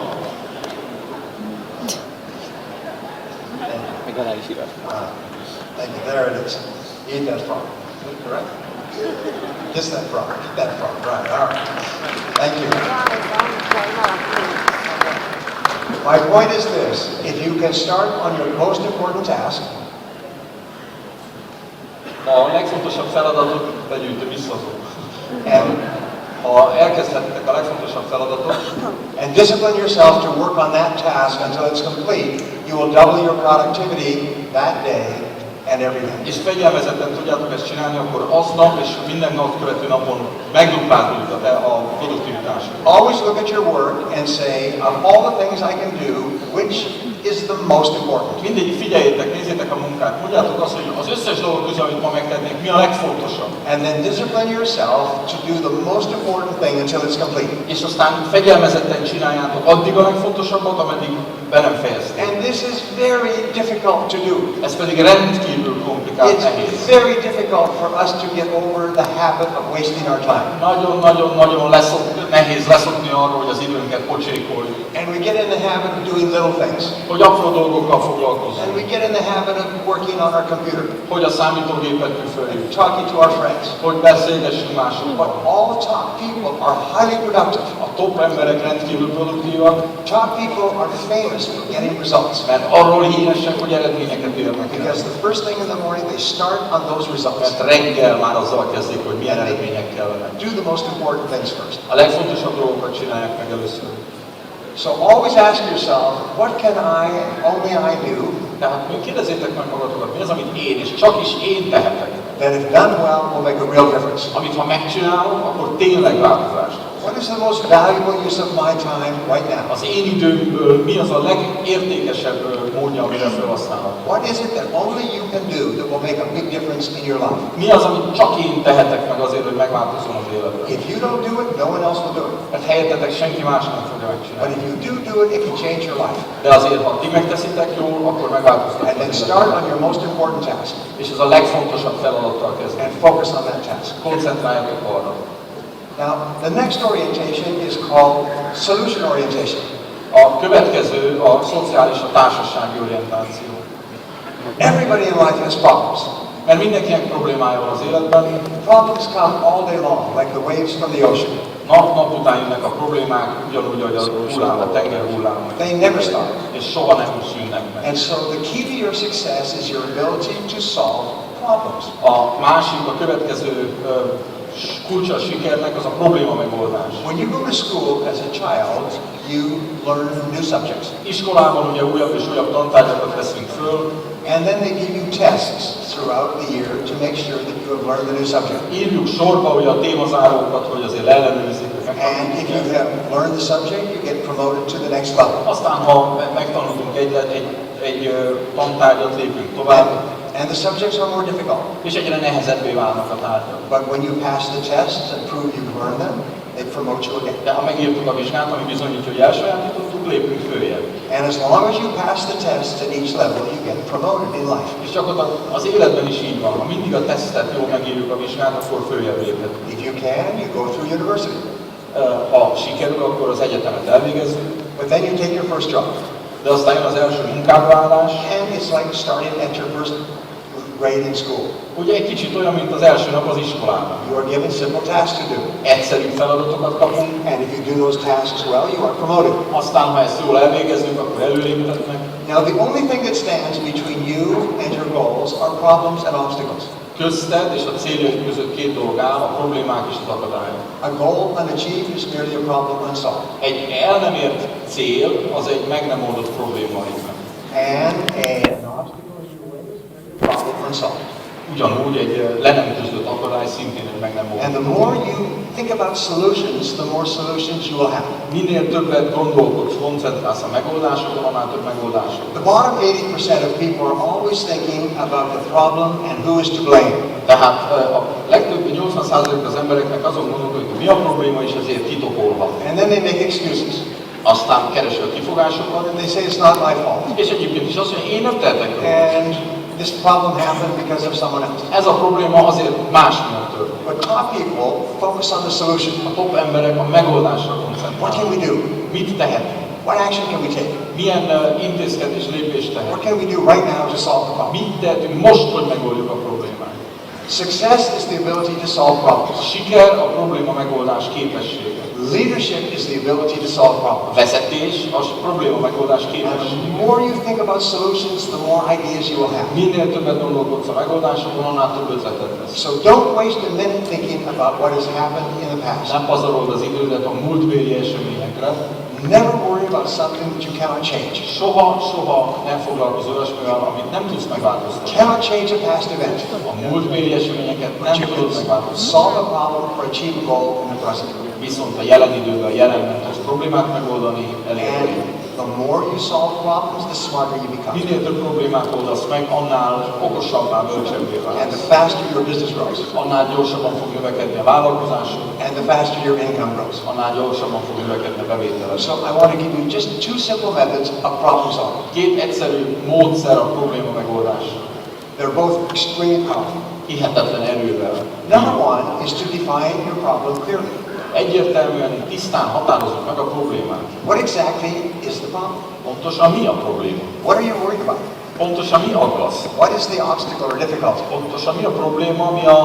Thank you. There it is. Eat that frog. Is that correct? Kiss that frog. Eat that frog. Right. All right. Thank you. My point is this: if you can start on your most important task, A legfontosabb feladatot begyűjtő visszazó. Ha elkezdhetitek a legfontosabb feladatot, and discipline yourself to work on that task until it's complete, you will double your productivity that day and every day. És fegyelmezetten tudjátok ezt csinálni, akkor aznap és minden nap követő napon megduplázódik a produktivitás. Always look at your work and say, of all the things I can do, which is the most important? Mindig figyeljétek, nézzétek a munkát, mondjátok azt, hogy az összes dolog közül, amit ma megtennék, mi a legfontosabb. And then discipline yourself to do the most important thing until it's complete. És aztán fegyelmezetten csináljátok addig a legfontosabbat, ameddig be nem fejezték. And this is very difficult to do. Ez pedig rendkívül komplikált, nehéz. It's very difficult for us to get over the habit of wasting our time. Nagyon nehéz leszokni arról, hogy az időnket pocsékoljuk. And we get in the habit of doing little things. Hogy apró dolgokkal foglalkozunk. And we get in the habit of working on our computer. Hogy a számítógépet műföljük. Talking to our friends. Hogy beszélgessünk másokkal. But all top people are highly productive. A top emberek rendkívül produktívak. Top people are famous for getting results. Mert arról híresek, hogy eredményeket érnek. Because the first thing in the morning they start on those results. Mert reggel már azzal kezdik, hogy milyen eredmények kellenek. Do the most important things first. A legfontosabb dolgokat csinálják meg először. So always ask yourself, what can only I do? Tehát kérdezzétek meg magatokat, mi az, amit én és csak is én tehetek. That if done well will make a real difference. Amit ha megcsinálom, akkor tényleg változást. What is the most valuable use of my time right now? Az én időmből mi az a legértékesebb módja, amire felhasználhatom? What is it that only you can do that will make a big difference in your life? Mi az, amit csak én tehetek meg azért, hogy megváltozzon az életben? If you don't do it, no one else will do it. Mert helyettetek senki más nem fogja But megcsinálni. if you do it, it can change your life. De azért, ha ti megteszitek jól, akkor megváltoztatja. And then start on your most important task. És ez a legfontosabb feladattal kezdve. And focus on that task. Koncentráljatok arra. Now, the next orientation is called solution orientation. A következő a szociális, a társasági orientáció. Everybody in life has problems. Mert mindenkinek problémája van az életben. Problems come all day long, like the waves from the ocean. Nap után jönnek a problémák, ugyanúgy, ahogy a hullám, a tenger hullám. They never stop. És soha nem szűnnek meg. And so the key to your success is your ability to solve problems. A másik, a következő kulcsa a sikernek az a probléma megoldás. When you go to school as a child, you learn new subjects. Iskolában ugye újabb és újabb tantárgyakat veszünk föl. And then they give you tests throughout the year to make sure that you have learned the new subject. Írjuk sorba ugye a témazárókat, hogy azért ellenőrizzük. And if you have learned the subject, you get promoted to the next level. Aztán, ha megtanultunk egy tantárgyat, lépünk tovább. And the subjects are more difficult. És egyre nehezebbé válnak a tárgyak. But when you pass the tests and prove you've learned them, they promote you again. De ha megírtuk a vizsgát, ami bizonyítja, hogy elsajátítottuk, lépünk följebb. And as long as you pass the tests at each level, you get promoted in life. És csak az életben is így van. Ha mindig a tesztet jól megírjuk a vizsgát, akkor följebb léphetünk. If you can, you go through university. Ha sikerül, akkor az egyetemet elvégezzük. But then you take your first job. De aztán jön az első munkába-állás. And it's like starting at your first grade in school. Ugye egy kicsit olyan, mint az első nap az iskolában. You are given simple tasks to do. Egyszerű feladatokat kapunk. And if you do those tasks well, you are promoted. Aztán, ha ezt jól elvégezzük, akkor előléptetnek. Now, the only thing that stands between you and your goals are problems and obstacles. Közted és a céljaid között két dolog áll, a problémák és az akadályok. A goal unachieved is merely a problem unsolved. Egy el nem ért cél, az egy meg nem oldott probléma egyben. And an obstacle in your way is merely a problem unsolved. Ugyanúgy egy le nem küzdött akadály szintén egy meg nem And the oldott. more you think about solutions, the more solutions you will have. Minél többet gondolkodsz, koncentrálsz a megoldásokon, annál több megoldások. The bottom 80% of people are always thinking about the problem and who is to blame. Tehát a legtöbb 80% az embereknek azon gondolkodik, hogy mi a probléma, és ezért kitokolhat. And then they make excuses. Aztán kereső a kifogásokat, And they say it's not my fault. és egyébként is azt mondja, én nem tehetek róla. And this problem happened because of someone else. Ez a probléma azért más miatt történt. But top people focus on the solution. A top emberek a megoldásra What can koncentrálnak. we do? Mit tehetünk? What action can we take? Milyen intézkedés, lépést What tehetünk? can we do right now to solve the problem? Mit tehetünk most, hogy megoldjuk a problémát? Success is the ability to solve A problems. siker a probléma megoldás képessége. Leadership is the ability to solve A problems. vezetés a probléma megoldás And képessége. the more you think about solutions, the more ideas you will have. Minél többet gondolkodsz a megoldásokon, annál több ötleted lesz. So don't waste a minute thinking about what has happened in the past. Nem pazarold az idődet a múltbéli eseményekre. Never worry about something that you cannot change. Soha ne foglalkozz olyasmivel, amit nem tudsz megváltoztatni. Cannot change a past event. A múltbéli eseményeket But nem you tudod can megváltoztatni. solve a problem or achieve a goal in the present. Viszont a jelen időben, jelenben tudsz problémát megoldani, elérni. And the more you solve problems, the smarter you become. Minél több problémát oldasz meg, annál okosabbá, bölcsebbé And válsz. the faster your business grows. Annál gyorsabban fog növekedni a vállalkozásod, And the faster your income grows. annál gyorsabban fog növekedni a bevételed. So I want to give you just two simple methods of problem solving. Két egyszerű módszer a probléma megoldásra. They're both extremely powerful. Hihetetlen erővel. Number one is to define your problem clearly. Egyértelműen, tisztán határozzuk meg a problémát. What exactly is the problem? Pontosan mi a probléma? What are you worried about? Pontosan mi aggaszt? What is the obstacle or difficulty? Pontosan mi a probléma, mi a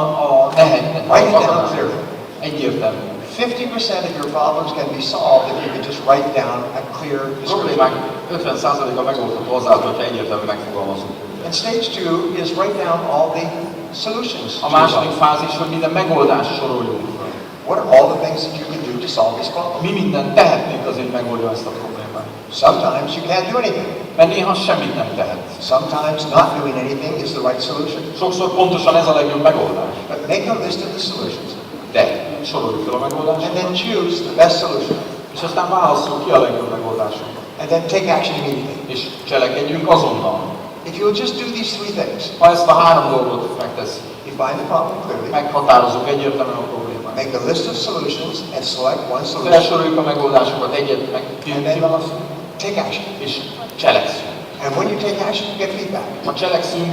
nehéz? Write it down clearly. Egyértelmű. 50% of your problems can be solved if you can just write down a clear description. Problémák 50%-a megoldható azáltal, hogyha egyértelműen megfogalmazunk. And stage two is write down all the solutions. A második fázis, hogy minden megoldást soroljunk fel. What are all the things that you can do to solve this problem? Mi mindent tehetnénk azért, hogy megoldja ezt a problémát? Sometimes you can't do anything. Mert néha semmit nem tehet. Sometimes not doing anything is the right solution. Sokszor pontosan ez a legjobb megoldás. But make a list of the solutions De soroljuk fel a megoldást, and then choose the best solution. és aztán válasszuk ki a legjobb megoldásokat. And then take action immediately. És cselekedjünk azonnal. If you'll just do these three things, Ha ezt a három dolgot megteszik, define the problem clearly, meghatározunk egyértelműen a problémát. make a list of solutions and select one solution, Felsoroljuk a megoldásokat, egyet meg and then kiválasztjuk, take action. és cselekszünk. And when you take action, you get feedback, Ha cselekszünk,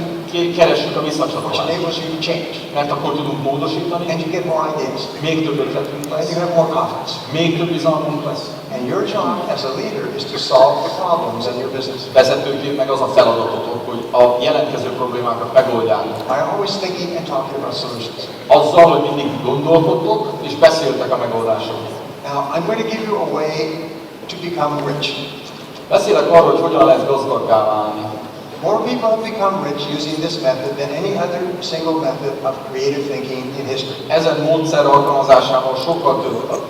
keressük a which visszacsatolást. enables you to change. Mert akkor tudunk módosítani, And you get more ideas. még több ötletünk And lesz, you have more confidence. még több bizalmunk lesz. And your job as a leader is to solve the problems in your business. Vezetőként meg az a feladatotok, hogy a jelentkező problémákat megoldjátok. By always thinking and talking about solutions. Azzal, hogy mindig gondolkodtok és beszéltek a megoldásokról. Now, I'm going to give you a way to become rich. Beszélek arról, hogy hogyan lehet gazdaggá válni. More people have become rich using this method than any other single method of creative thinking in history. Ezen módszer alkalmazásával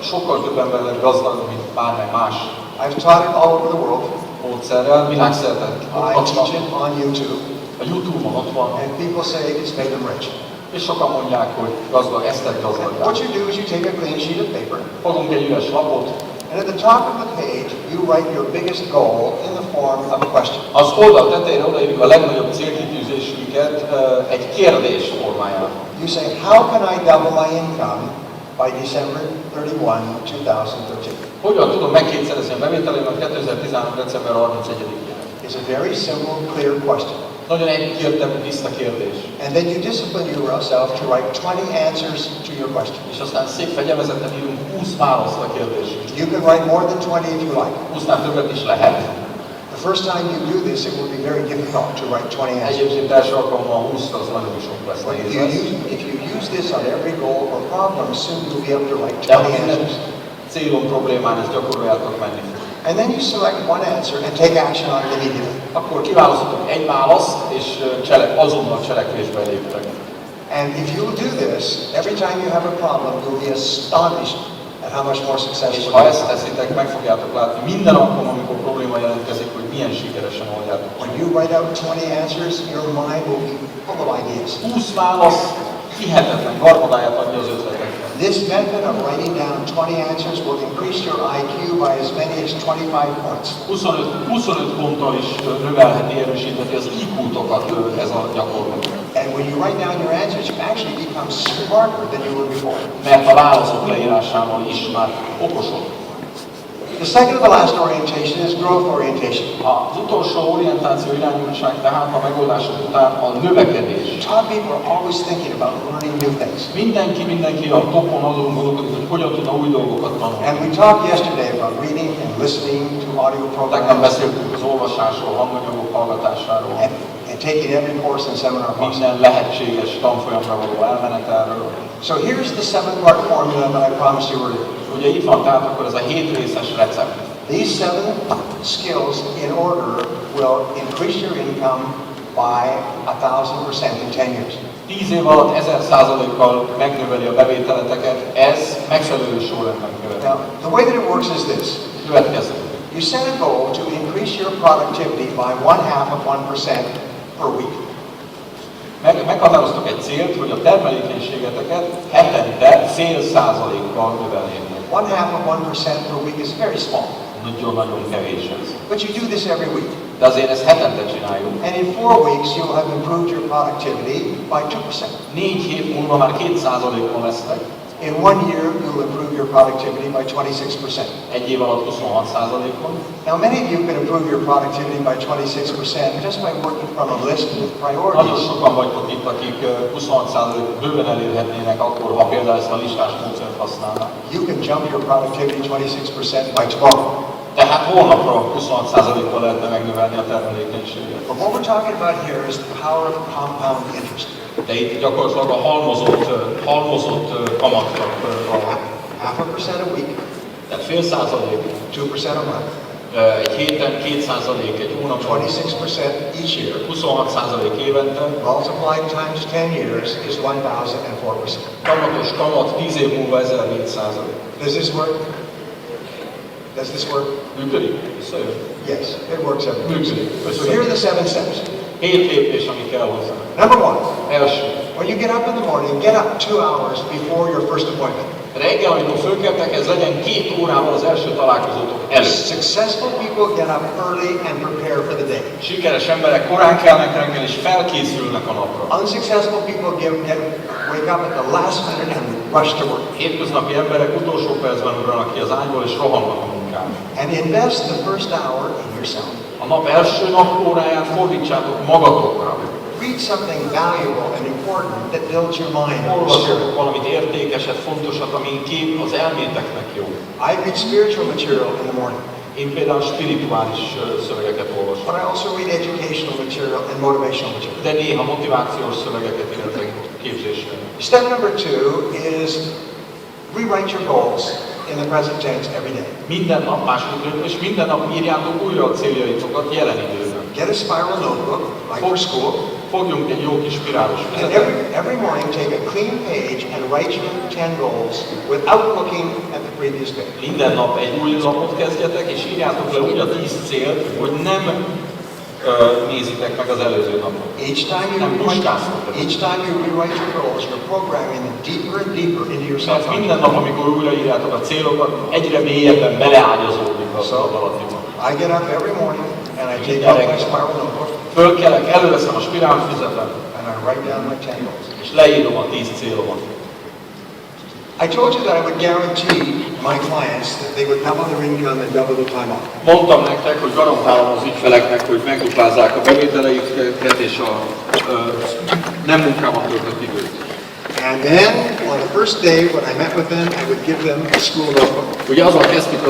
sokkal több ember lett gazdag, mint bármely más I've taught it all over the world. módszerrel, világszerte. I teach it on YouTube, A YouTube-on ott van, and people say it's made them rich. és sokan mondják, hogy gazdag, ezt tett What gazdaggá. you do is you take a clean sheet of paper, Fogunk egy üres lapot, and at the top of the page, you write your biggest goal in the form of a question. az oldal tetejére odaírjuk a legnagyobb célkitűzésünket egy kérdés formájában. You say, how can I double my income by December 31, 2013? Hogyan tudom megkétszerezni a bevételeimet 2013. december 31-én? It's a very simple, clear question. Nagyon egyértelmű, tiszta kérdés. And then you discipline yourself to write 20 answers to your question. És aztán szép fegyelmezetten írunk 20 választ a kérdésre. You can write more than 20 if you like. 20-nál többet is lehet. The first time you do this, it will be very difficult to write 20 answers. Egyébként első alkalommal 20 az nagyon sok lesz. But nehéz lesz. if you use this on every goal or problem, soon you'll be able to write De ha 20 minden answers. célon, problémán ezt gyakoroljátok menni fog. And then you select one answer and take action on it immediately. Akkor kiválasztotok egy választ, és azonnal cselekvésbe léptek. And if you do this, every time you have a problem, you'll be astonished at and how much more És successful ha you ezt are. teszitek, meg fogjátok látni minden alkalommal, amikor probléma jelentkezik, hogy milyen sikeresen oldjátok. When you write out 20 answers, your mind will be full of ideas. 20 válasz hihetetlen garmadáját adja az ötleteknek. This method of writing down 20 answers will increase your IQ by as many as 25 points. 25 ponttal is növelheti, erősítheti az IQ-tokat ez a gyakorlat. And when you write down your answers, you actually become smarter than you were before. Mert a válaszok leírásával is már okosod. The second to the last orientation is growth orientation. Az utolsó orientáció irányultság tehát a megoldások után a növekedés. Top people are always thinking about learning new things. Mindenki a topon azon gondolkodik, hogy hogyan tudna új dolgokat tanulni. And we talked yesterday about reading and listening to audio Tegnap programs beszéltünk az olvasásról, hanganyagok hallgatásáról, and taking every course and seminar possible. minden lehetséges tanfolyamra való elmenetelről. So here's the 7-part formula that I promised you earlier. Ugye itt van tehát akkor ez a 7 részes recept. These 7 skills in order will increase your income by 1000% in 10 years. 10 év alatt 1000%-kal megnöveli a bevételeteket, ez megfelelő sorrendben következik. Now, the way that it works is this. Következő. You set a goal to increase your productivity by 1/2% per week. Meghatároztok egy célt, hogy a termelékenységeteket hetente 0,5%-kal növelnétek. 1/2% per week is very small. Nagyon-nagyon kevés ez. But you do this every week. De azért ezt hetente csináljuk. And in 4 weeks, you'll have improved your productivity by 2%. 4 hét múlva már 2%-on lesztek. In 1 year, you'll improve your productivity by 26%. Egy év alatt 26%-on. Now, many of you can improve your productivity by 26% just by working from a list with Nagyon priorities. sokan vagytok itt, akik 26%-ot bőven elérhetnének akkor, ha például ezt a listás módszert használnák. You can jump your productivity 26% by tomorrow. Tehát holnapra 26%-kal lehetne megnövelni a termelékenységet. But what we're talking about here is the power of compound interest. De itt gyakorlatilag a halmozott kamatnak van. 0.5% a week, Tehát 0,5%, 2% a month, egy héten 2%, egy hónapban 26% each year. 26% évente, Multiplied times 10 years is 1,004%. kamatos kamat 10 év múlva 1400%. Does this work? Does this work? Működik? Visszajön? Yes, it works every week. Működik. So here are the 7 steps. 7 lépés, ami kell hozzá. Number 1, Első. when you get up in the morning, get up 2 hours before your first appointment. Reggel, amikor fölkeltek, ez legyen 2 órával az első találkozótok előtt. Successful people get up early and prepare for the day. Sikeres emberek korán kelnek reggel és felkészülnek a napra. Unsuccessful people wake up at the last minute and rush to work. Hétköznapi emberek utolsó percben ugranak ki az ágyból és rohannak a munkába. And invest the first hour in yourself. A nap első óráját fordítsátok magatokra. Read something valuable and important that builds your mind. Olvassatok valamit értékeset, fontosat, ami kép az elméteknek jó. I read spiritual material in the morning, Én például spirituális szövegeket but olvasok. I also read educational material and motivational material. De néha motivációs szövegeket, illetve képzésre. Step number 2 is rewrite your goals in the present tense every day. Minden nap második lépés, minden nap írjátok újra a céljaitokat jelen időben. Get a spiral notebook, like for school, Fogjunk egy jó kis spirálos and füzetet, every morning take a clean page and write your 10 goals without looking at the previous page. minden nap egy új lapot kezdjetek, és írjátok le úgy a 10 célt, hogy nem nézitek meg az előző napot. Each time you rewrite your goals, you're programming them deeper and deeper into your Mert minden subconscious. nap, amikor újraírjátok a célokat, egyre mélyebben beleágyazódik az alattiba. I get up every morning and I take out my spiral notebook Fölkelek, előveszem a spirálfüzetet, and I write down my 10 goals. és leírom a 10 célomat. I told you that I would guarantee my clients that they would double their income and double the time off. Mondtam nektek, hogy garantálom az ügyfeleknek, hogy megduplázzák a bevételeiket és a nem munkában töltött időt. And then, on the first day when I met with them, I would give them a school notebook. Ugye azzal kezdtük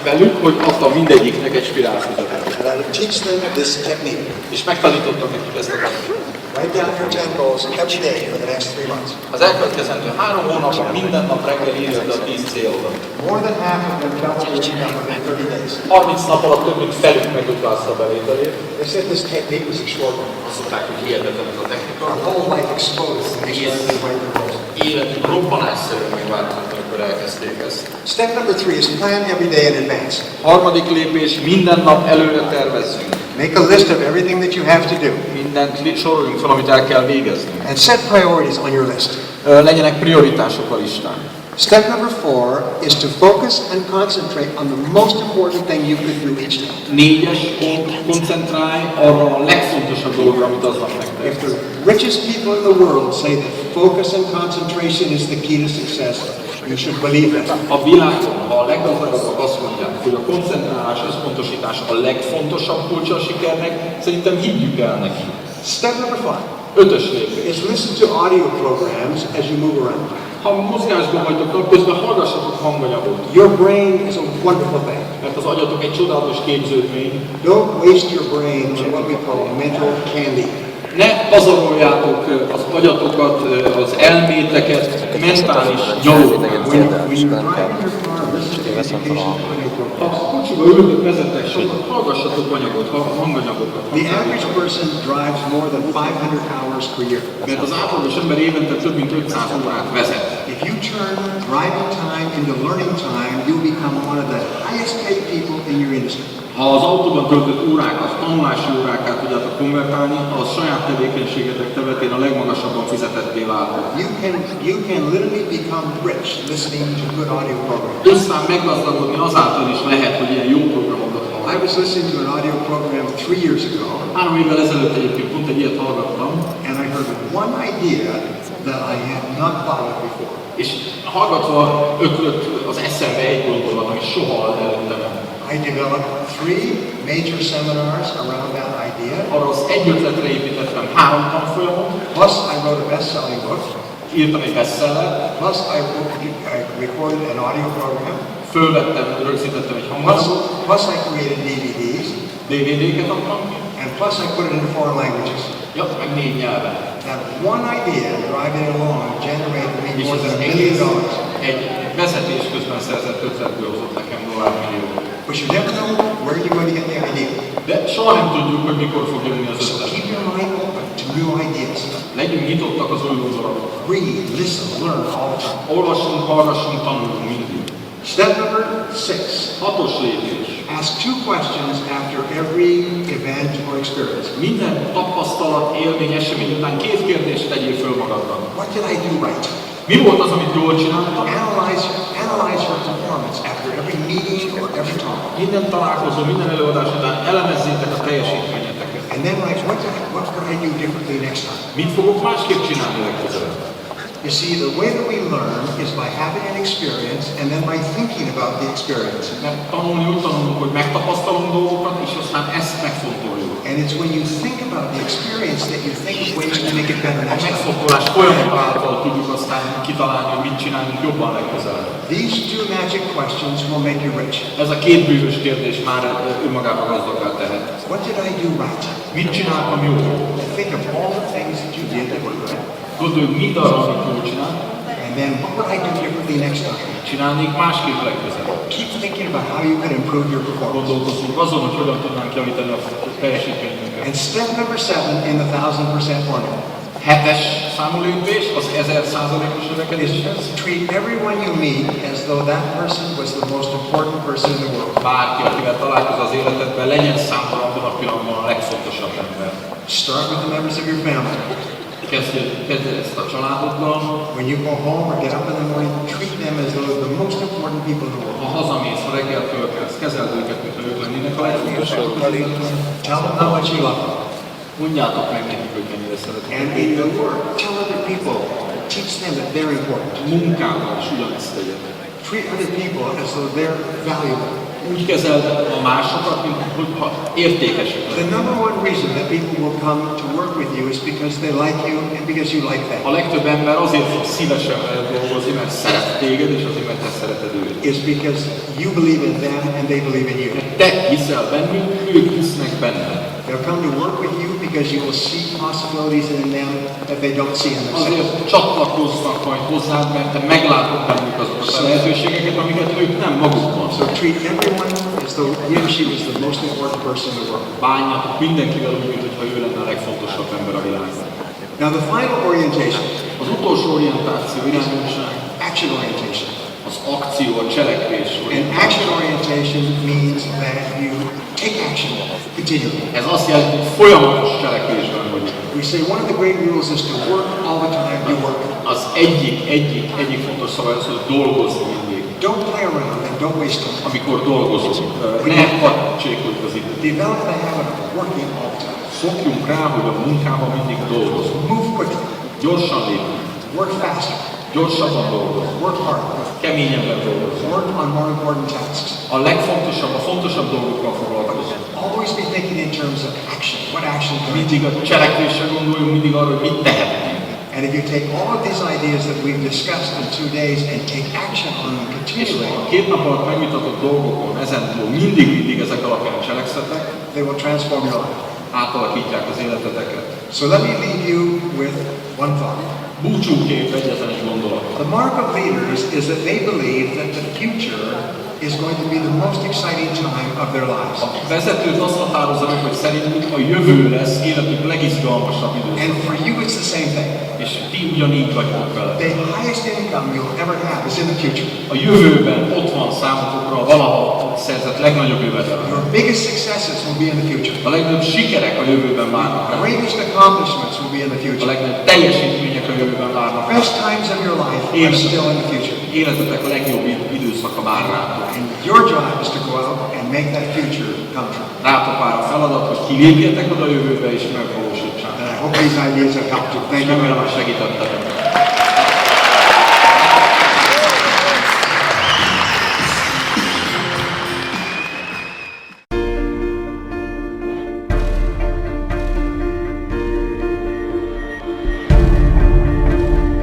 velük, hogy adtam mindegyiknek egy spirálfüzetet. And I would teach them this technique. És megtanítottam nekik ezt a technikát. Write down your 10 goals every day for the next 3 months. Az elkövetkezendő 3 hónapban minden nap reggel írjad le a 10 célodat. More than half of them double their income within 30 days. 30 nap alatt több mint felük megduplázta a bevételét. They said this technique was extraordinary. Azt mondták, hogy hihetetlen ez a technika. Our whole life exposed to these learning to write their goals. Életünk robbanásszerűen megváltozott, amikor elkezdték ezt. Step number 3 is plan every day in advance. Harmadik lépés, minden nap előre tervezzünk. Make a list of everything that you have to do. Mindent soroljunk fel, amit el kell végezni. And set priorities on your list. Legyenek prioritások a listán. Step number 4 is to focus and concentrate on the most important thing you could do each day. 4-es pont, koncentrálj arra a legfontosabb dologra, amit aznap If megtehetsz. the richest people in the world say that focus and concentration is the key to success, you should believe that. A világon, ha a leggazdagabbak azt mondják, hogy a koncentrálás, összpontosítás a legfontosabb kulcsa a sikernek, szerintem higgyük el neki. Step number 5. lépés. 5 is listen to audio programs as you move around. Ha mozgásban vagytok, napközben hallgassatok hanganyagot. Your brain is a wonderful thing. Mert az agyatok egy csodálatos képződmény. Don't waste your brain on what we call mental candy. Ne pazaroljátok az agyatokat, az elméteket mentális nyalóknak. Ha kocsiba ülök, vezetek sokat, hallgassatok hanganyagokat. The average person drives more than 500 hours per year. Mert az átlagos ember évente több mint 500 órát vezet. If you turn driving time into learning time, you'll become one of the highest paid people in your industry. Ha az autóban töltött órákat, tanulási órákat tudjátok konvertálni, az saját tevékenységetek területén a legmagasabban fizetetté váltok. You can literally become rich listening to good audio programs. Aztán meggazdagodni azáltal is lehet, hogy ilyen jó programokat hallgat. I was listening to an audio program 3 years ago, 3 évvel ezelőtt egyébként pont egy ilyet hallgattam, and I heard one idea that I had not thought of before. és hallgatva ötlött az eszembe egy gondolat, ami soha előtte nem. I developed 3 major seminars around that idea. Arra az egy ötletre építettem 3 tanfolyamot, Plus, I wrote a best-selling book. írtam egy bestseller, Plus, I recorded an audio program. fölvettem, rögzítettem egy hanganyagot, Plus, I created DVDs. DVD-ket adtam ki, And plus, I put it into foreign languages. ja, meg 4 nyelven. That one idea, driving along, generated me És more az than $1 egész million. egy vezetés közben szerzett ötletből hozott nekem $1 But you never know where you're going to get the idea. De soha nem tudjuk, hogy mikor fog jönni az So ötlet. keep your mind open to new ideas. Legyünk nyitottak az új gondolatokra. Read, listen, learn all the time. Olvassunk, hallgassunk, tanulunk mindig. Step number 6. 6. lépés. Ask 2 questions after every event or experience. Minden tapasztalat, élmény, esemény után 2 kérdést tegyél föl magadnak. What did I do right? Mi volt az, amit jól csináltam? Analyze your performance after every meeting or every talk. Minden találkozó, minden előadás után elemezzétek a teljesítményeteket. And then write, what could I do differently next time? Mit fogok másképp csinálni legközelebb? You see, the way that we learn is by having an experience and then by thinking about the experience. Mert tanulni úgy tanulunk, hogy megtapasztalunk dolgokat, és aztán ezt megfontoljuk. And it's when you think about the experience that you think of ways to make it better A next time. megfontolás folyamata által tudjuk aztán kitalálni, hogy mit csinálunk jobban legközelebb. These 2 magic questions will make you rich. Ez a 2 bűvös kérdés már önmagában gazdaggá tehet. What did I do right? Mit csináltam jól? Think of all the things that you did that were good. Gondoljuk mind arra, amit jól csináltam. And then what would I do differently next time? Csinálnék másképp legközelebb. Keep thinking about how you can improve your performance. Gondolkozunk azon, hogy hogyan tudnánk javítani a teljesítményünket. And step number 7 in the 1000% formula 7-es számú lépés az 1000%-os növekedéshez. is treat everyone you meet as though that person was the most important person in the world. Bárki, akivel találkoz az életedben, legyen számomra abban a pillanatban a legfontosabb ember. Start with the members of your family. Kezdj ezt a családoddal. When you go home or get up in the morning, treat them as though the most important people in the world. Ha hazamész, ha reggel fölkelsz, kezeld őket, mint ők lennének a legfontosabbak az életben. Tell them how much you love them. Mondjátok meg nekik, hogy mennyire szeretik. And in your work, tell other people, teach them that they're important. Munkával is ugyanezt tegyetek. Treat other people as though they're valuable. Úgy kezeld a másokat, mint hogyha értékesek. The number 1 reason that people will come to work with you is because they like you and because you like them. A legtöbb ember azért fog szívesen veled dolgozni, mert szeret téged, és azért, mert te szereted őt. Is because you believe in them and they believe in you. Te hiszel bennük, ők hisznek benned. They'll come to work with you because you will see possibilities in them that they don't see in themselves. Azért csatlakoznak majd hozzád, mert te meglátod bennük azokat a lehetőségeket, amiket ők nem magukban. So treat everyone as though he or she was the most important person in the world. Bánjatok mindenkivel úgy, mintha ő lenne a legfontosabb ember a világon. Now the final orientation, Az utolsó orientáció, irányultság, action orientation. az az akció, a cselekvés. And action orientation means that you take action continually. Ez azt jelenti, hogy folyamatos cselekvésben vagyunk. We say one of the great rules is to work all the time. You work. Az egyik fontos szabály az, hogy dolgozni mindig. Don't play around and don't waste time. Amikor dolgozunk, ne hadsékoljuk az időt. Develop the habit of working all the time. Szokjunk rá, hogy a munkában mindig dolgozunk. Move quickly. Gyorsan lépünk. Work faster. Gyorsabban dolgozunk. Work hard. Keményebben dolgozunk. Work on more important tasks. A fontosabb dolgokkal foglalkozunk. Always be thinking in terms of action. What action can we do? Mindig a cselekvésre gondoljunk, mindig arra, hogy mit tehetünk. And if you take all of these ideas that we've discussed in 2 days and take action on them continually, A 2 nap alatt megvitatott dolgokon, ezen túl mindig ezek alapján cselekszetek, they will transform your life. átalakítják az életeteket. So let me leave you with one thought. Búcsúként egyetlen egy gondolat. The mark of leaders is that they believe that the future is going to be the most exciting time of their lives. A vezetőt azt határozza meg, hogy szerintük a jövő lesz életük legizgalmasabb időszak. And for you it's the same thing. És ti ugyanígy vagytok vele. The highest income you'll ever have is in the future. A jövőben ott van számotokra valaha szerzett legnagyobb jövedelem. Your biggest successes will be in the future. A legnagyobb sikerek a jövőben várnak The rá. greatest accomplishments will be in the A future. legnagyobb teljesítmények a jövőben várnak The rá. best times of your life are still in the future. Életetek legjobb időszaka vár rátok. And your job is to go out and make that future come true. Rátok vár a feladat, hogy kilépjetek oda a jövőbe és megvalósítsátok. And I hope these ideas have helped you. Thank you very Remélem, much. hogy segítettetek.